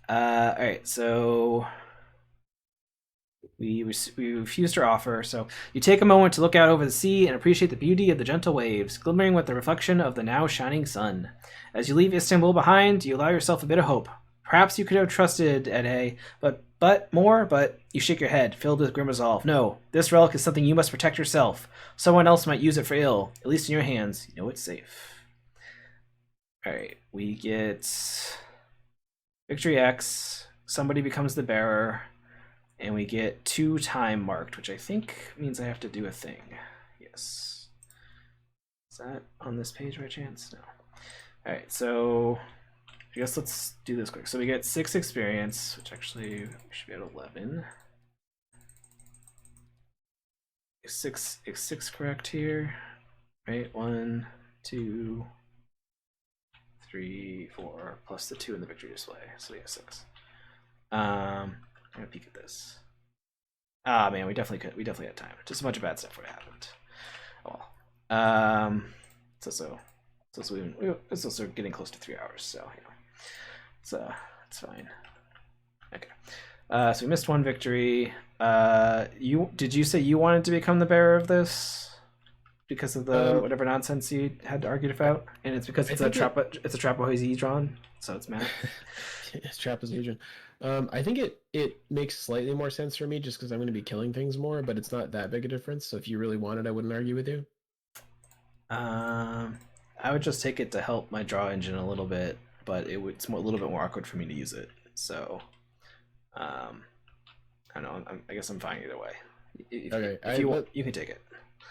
All right. So we refused her offer. So you take a moment to look out over the sea and appreciate the beauty of the gentle waves, glimmering with the reflection of the now shining sun. As you leave Istanbul behind, you allow yourself a bit of hope. Perhaps you could have trusted Ece, but you shake your head, filled with grim resolve. No, this relic is something you must protect yourself. Someone else might use it for ill, at least in your hands. You know it's safe. Alright, we get Victory X, somebody becomes the bearer, and we get 2 time marked, which I think means I have to do a thing. Yes. Is that on this page by chance? No. Alright, so I guess let's do this quick. So we get 6 experience, which actually we should be at 11. Is 6 correct here? Right? 1, 2, 3, 4, plus the 2 in the victory display. So we have 6. I'm gonna peek at this. Ah man, we definitely had time. Just a bunch of bad stuff would have happened. Oh well. It's also getting close to 3 hours, so you know. It's fine. Okay. So we missed 1 victory. Did you say you wanted to become the bearer of this because of the whatever nonsense you had argued about? And it's because it's a trapezohedron, so it's math. It's trapezohedron. I think it makes slightly more sense for me just because I'm going to be killing things more, but it's not that big a difference. So if you really wanted, I wouldn't argue with you. I would just take it to help my draw engine a little bit, but it's a little bit more awkward for me to use it. So, I don't know. I guess I'm fine either way. If you want, you can take it.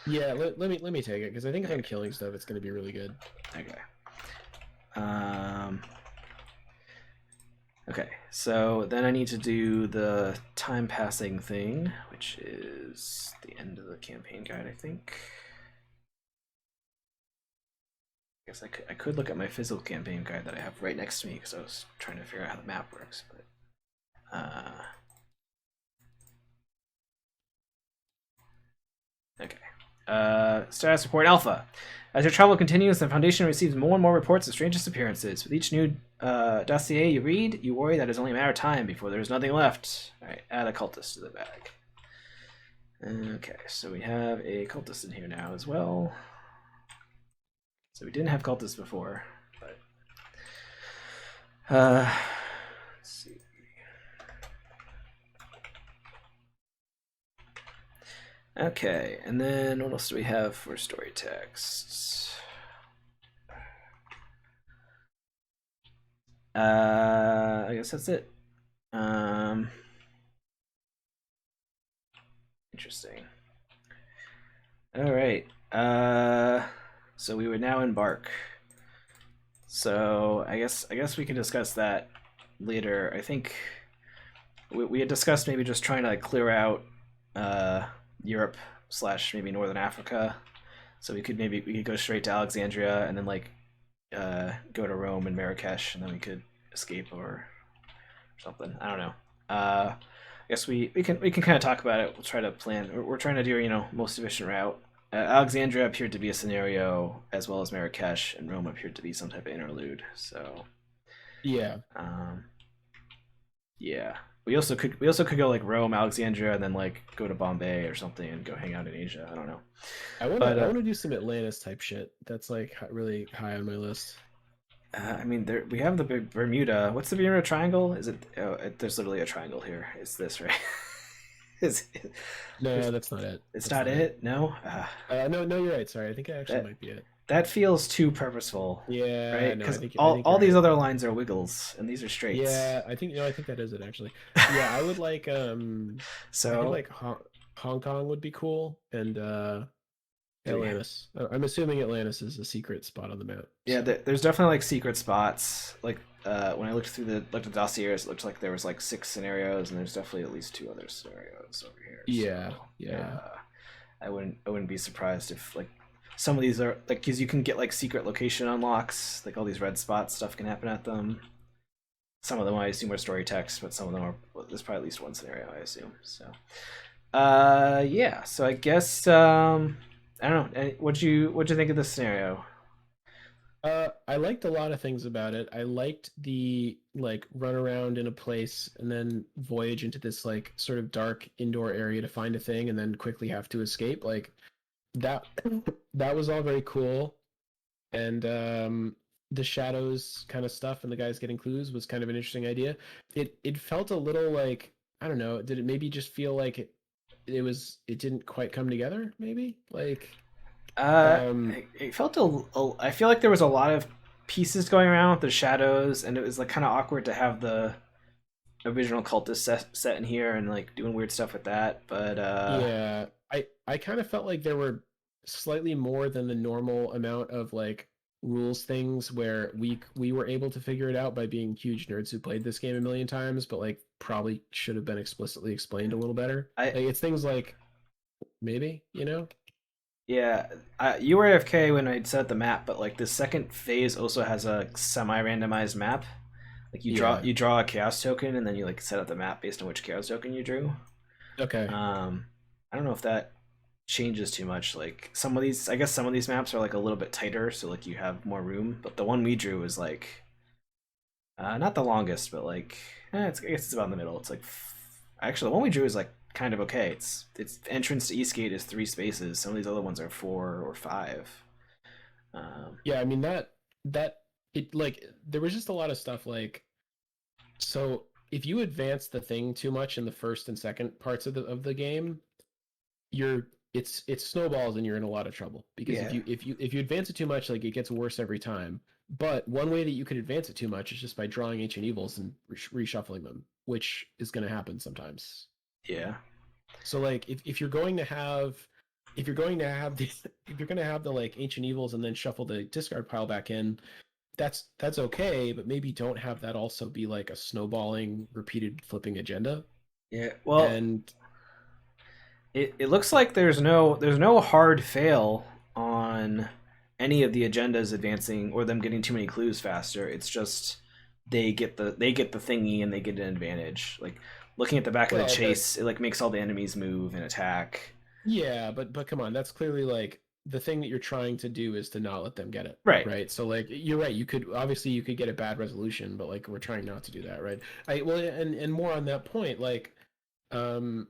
Yeah, let me take it because I think if I'm killing stuff, it's going to be really good. Okay. Okay, so then I need to do the time passing thing, which is the end of the campaign guide, I think. I guess I could look at my physical campaign guide that I have right next to me because I was trying to figure out how the map works, but okay. Status report Alpha. As your travel continues, the Foundation receives more and more reports of strange disappearances. With each new dossier you read, you worry that it's only a matter of time before there's nothing left. All right, add a cultist to the bag. Okay, so we have a cultist in here now as well. So we didn't have cultists before, but let's see. Okay, and then what else do we have for story texts? I guess that's it. Interesting. All right. So we would now embark. So I guess we can discuss that later. I think we had discussed maybe just trying to clear out Europe slash maybe Northern Africa. So we could go straight to Alexandria and then like go to Rome and Marrakesh, and then we could escape or something. I don't know. I guess we can kind of talk about it. We'll try to plan. We're trying to do most efficient route. Alexandria appeared to be a scenario, as well as Marrakesh, and Rome appeared to be some type of interlude. So Yeah. Yeah. We also could go like Rome, Alexandria, and then like go to Bombay or something and go hang out in Asia. I don't know. I want to do some Atlantis type shit. That's like really high on my list. I mean, we have the Bermuda. What's the Bermuda Triangle? Is it? Oh, there's literally a triangle here. It's this, right? is, No, that's not it. it's That's not it? No. No, you're right. Sorry, I think it actually That might be it. that feels too purposeful. Yeah, Right? no, Because I think all you're these right. other lines are wiggles, and these are straights. Yeah, I think that is it actually. Yeah, I would like I think So like Hong Kong would be cool, and do we? Atlantis. I'm assuming Atlantis is a secret spot on the map. Yeah, So there's definitely like secret spots. Like when I looked through the dossiers, it looked like there was like 6 scenarios, and there's definitely at least 2 other scenarios over here. yeah, So, yeah, I wouldn't be surprised if like some of these are like because you can get like secret location unlocks, like all these red spots stuff can happen at them. Some of them I assume are story text, but some of them are there's probably at least one scenario I assume. So yeah. So I guess I don't know. What'd you think of this scenario? I liked a lot of things about it. I liked the like run around in a place and then voyage into this like sort of dark indoor area to find a thing and then quickly have to escape. Like that that was all very cool. And the shadows kind of stuff and the guys getting clues was kind of an interesting idea. It felt a little like I don't know, did it maybe just feel like it didn't quite come together, maybe? Like Uh, um it felt I feel like there was a lot of pieces going around with the shadows, and it was like kind of awkward to have the original cultist set in here and like doing weird stuff with that. But Yeah, I kind of felt like there were slightly more than the normal amount of like rules things where we were able to figure it out by being huge nerds who played this game a million times, but like probably should have been explicitly explained a little better. I Like it's things like maybe, you know? yeah, you were AFK when I set up the map, but like the second phase also has a semi-randomized map. Like Yeah. you draw a chaos token, and then you like set up the map based on which chaos token you drew. Okay. I don't know if that changes too much. Like I guess some of these maps are like a little bit tighter, so like you have more room. But the one we drew is like not the longest, but like I guess it's about in the middle. It's like actually the one we drew is like kind of okay. It's entrance to Eastgate is 3 spaces. Some of these other ones are 4 or 5. Yeah, I mean that it like there was just a lot of stuff like so if you advance the thing too much in the first and second parts of the game, you're it's snowballs and you're in a lot of trouble because Yeah, if you advance it too much, like it gets worse every time. But one way that you could advance it too much is just by drawing ancient evils and reshuffling them, which is going to happen sometimes. yeah, So like if you're going to have if you're going to have the if you're going to have the like ancient evils and then shuffle the discard pile back in, that's okay, but maybe don't have that also be like a snowballing repeated flipping agenda. yeah. Well, And it looks like there's no hard fail on any of the agendas advancing or them getting too many clues faster. It's just they get the thingy and they get an advantage. Like looking at the back of the well, but chase, it like makes all the enemies move and attack. yeah, but come on, that's clearly like the thing that you're trying to do is to not let them get it, Right. right? So like you're right, you could get a bad resolution, but like we're trying not to do that, right? I well and more on that point, like um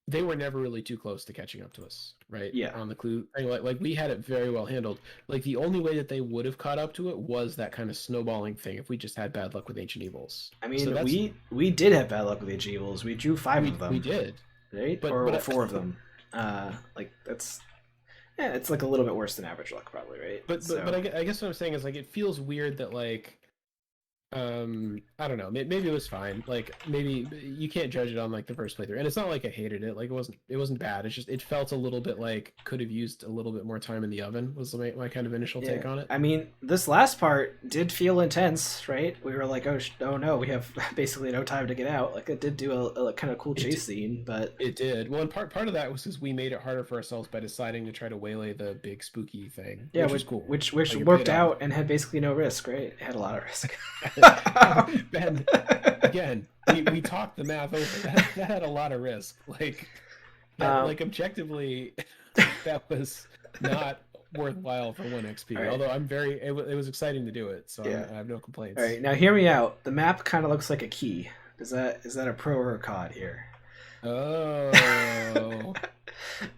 they were never really too close to catching up to us, right? Yeah. On the clue thing, like we had it very well handled. Like the only way that they would have caught up to it was that kind of snowballing thing if we just had bad luck with Ancient Evils. I So mean, that's we did have bad luck with Age Evils. We drew 5 of we them, did, right? but Or 4 of them. Like that's yeah, it's like a little bit worse than average luck, probably, right? but I guess what I'm saying is like it feels weird that like I don't know, maybe it was fine, like maybe you can't judge it on like the first playthrough, and it's not like I hated it, like it wasn't bad, it's just it felt a little bit like could have used a little bit more time in the oven was my kind of initial take on it. I mean, this last part did feel intense, right? We were like, oh no, we have basically no time to get out. Like it did do a kind of cool chase scene, but It did. Well, and part of that was because we made it harder for ourselves by deciding to try to waylay the big spooky thing, yeah, which was cool. which Like, it worked paid off. out and had basically no risk, right? It had a lot of risk. Ben, again, we talked the math over. That had a lot of risk. Like like objectively, that was not worthwhile for 1 XP. Right. Although it was exciting to do it, so Yeah. I have no complaints. All right, now hear me out. The map kind of looks like a key. Is that a pro or a cod here? Oh, wow,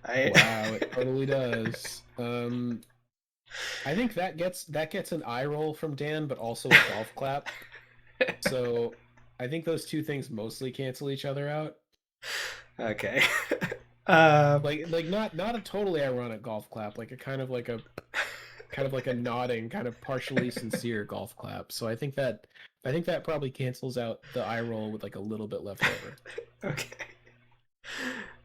it totally does. I think that gets an eye roll from Dan, but also a golf clap. So I think those two things mostly cancel each other out. Okay. Like not a totally ironic golf clap, like a kind of like a nodding, kind of partially sincere golf clap. So I think that probably cancels out the eye roll with like a little bit left over. Okay.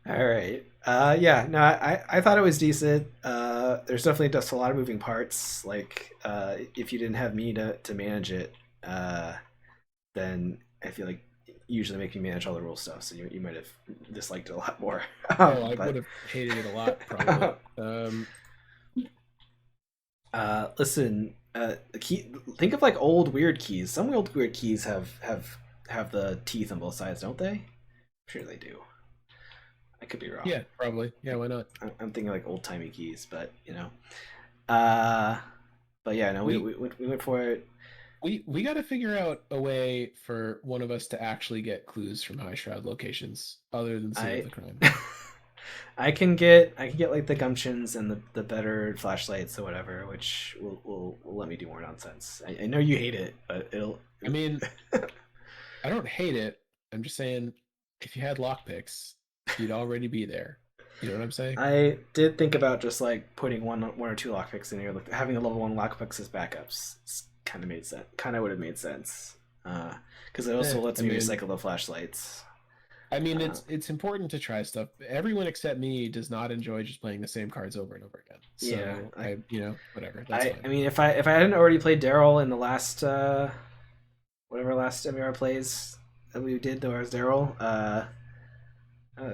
All right. Yeah. No, I thought it was decent. There's definitely just a lot of moving parts. Like, if you didn't have me to manage it, then I feel like you usually make me manage all the rule stuff, so you might have disliked it a lot more. Oh, I would have hated it a lot, probably. Listen, the key. Think of like old weird keys. Some old weird keys have the teeth on both sides, don't they? I'm sure they do. I could be wrong. Yeah, probably. Yeah, why not? I'm thinking like old timey keys, but you know. But yeah, no, we went for it. We got to figure out a way for one of us to actually get clues from High Shroud locations other than scene of the crime. I can get like the gumptions and the better flashlights or whatever, which will let me do more nonsense. I know you hate it, but it'll. I mean, I don't hate it. I'm just saying, if you had lockpicks, you'd already be there. You know what I'm saying? I did think about just like putting one or two lockpicks in here, like having the level 1 lockpicks as backups. Kind of made sense. Kind of would have made sense, because it also lets me recycle the flashlights. I mean, it's important to try stuff. Everyone except me does not enjoy just playing the same cards over and over again. So yeah, whatever. That's fine. I mean, if I hadn't already played Daryl in the last whatever last MR plays that we did, though, as Daryl, I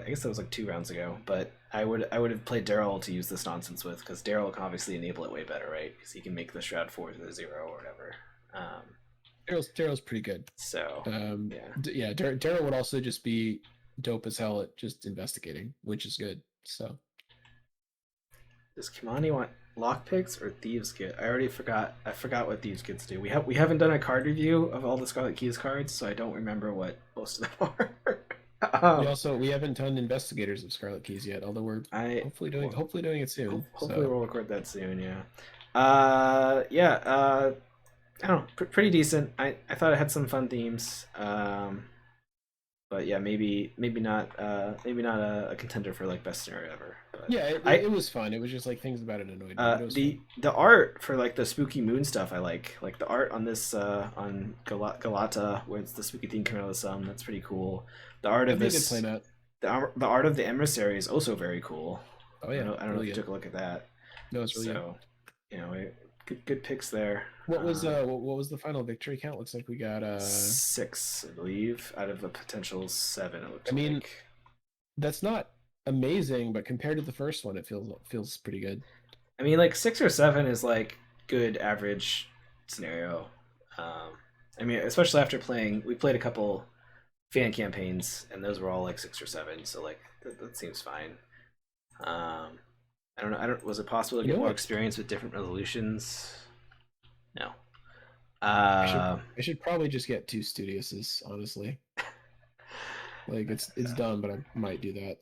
guess that was like 2 rounds ago. But I would have played Daryl to use this nonsense with, because Daryl can obviously enable it way better, right? Because he can make the Shroud 4 to the 0 or whatever. Daryl's pretty good. So Daryl would also just be dope as hell at just investigating, which is good. So does Kimani want lockpicks or Thieves Kit? I forgot what Thieves Kits do. We haven't done a card review of all the Scarlet Keys cards, so I don't remember what most of them are. We haven't done Investigators of Scarlet Keys yet, although we're hopefully doing it soon. Hopefully we'll record that soon. Yeah. I don't know, pretty decent. I thought it had some fun themes. But yeah, maybe not a contender for like best scenario ever. But yeah, it was fun. It was just like things about it annoyed me. The art for like the spooky moon stuff I like the art on this on Galata, where it's the spooky theme coming out of the sun. That's pretty cool. The art of this the art of the emissary is also very cool. Oh yeah, I don't know if you took a look at that. No, it's really so good picks there. What was the final victory count? Looks like we got 6, I believe, out of a potential 7. I mean, that's not amazing, but compared to the first one, it feels pretty good. I mean, like 6 or 7 is like good average scenario. I mean, especially after we played a couple fan campaigns, and those were all like 6 or 7, so like that seems fine. I don't know. Was it possible to get more experience with different resolutions? No. I should probably just get 2 Studiouses, honestly. Like it's dumb, but I might do that.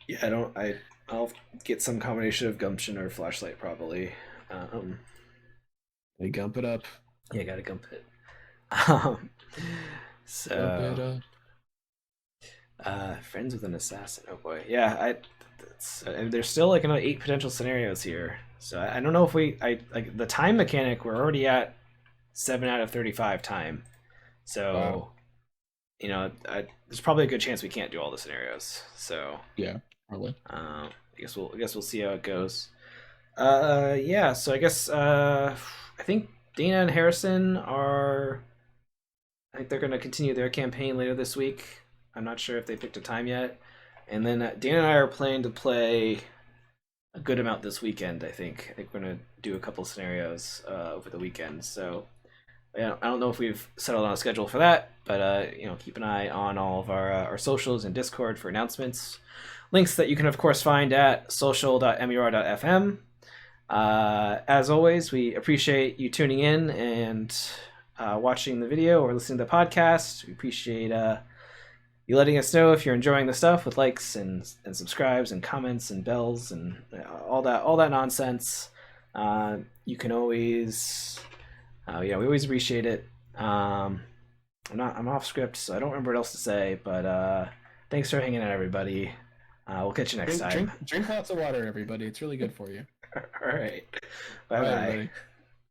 Yeah, I don't. I'll get some combination of gumption or flashlight probably. Um, They gump it up. yeah, gotta gump it. Um, Gump it so, up. friends with an assassin. Oh boy, yeah. There's still like another 8 potential scenarios here. So I don't know if I like the time mechanic. We're already at 7 out of 35 time. Wow. So there's probably a good chance we can't do all the scenarios. So Yeah, probably. I guess we'll see how it goes. Yeah. So I guess I think Dana and Harrison are. I think they're going to continue their campaign later this week. I'm not sure if they picked a time yet. And then Dana and I are planning to play a good amount this weekend. I think we're going to do a couple scenarios over the weekend. So I don't know if we've settled on a schedule for that, but keep an eye on all of our socials and Discord for announcements. Links that you can of course find at social.mur.fm. As always, we appreciate you tuning in and watching the video or listening to the podcast. We appreciate you letting us know if you're enjoying the stuff with likes and subscribes and comments and bells and all that nonsense. You can always we always appreciate it. I'm off script, so I don't remember what else to say. But thanks for hanging out, everybody. We'll catch you next time. Drink lots of water, everybody. It's really good for you. All right. Bye, Bye bye. everybody.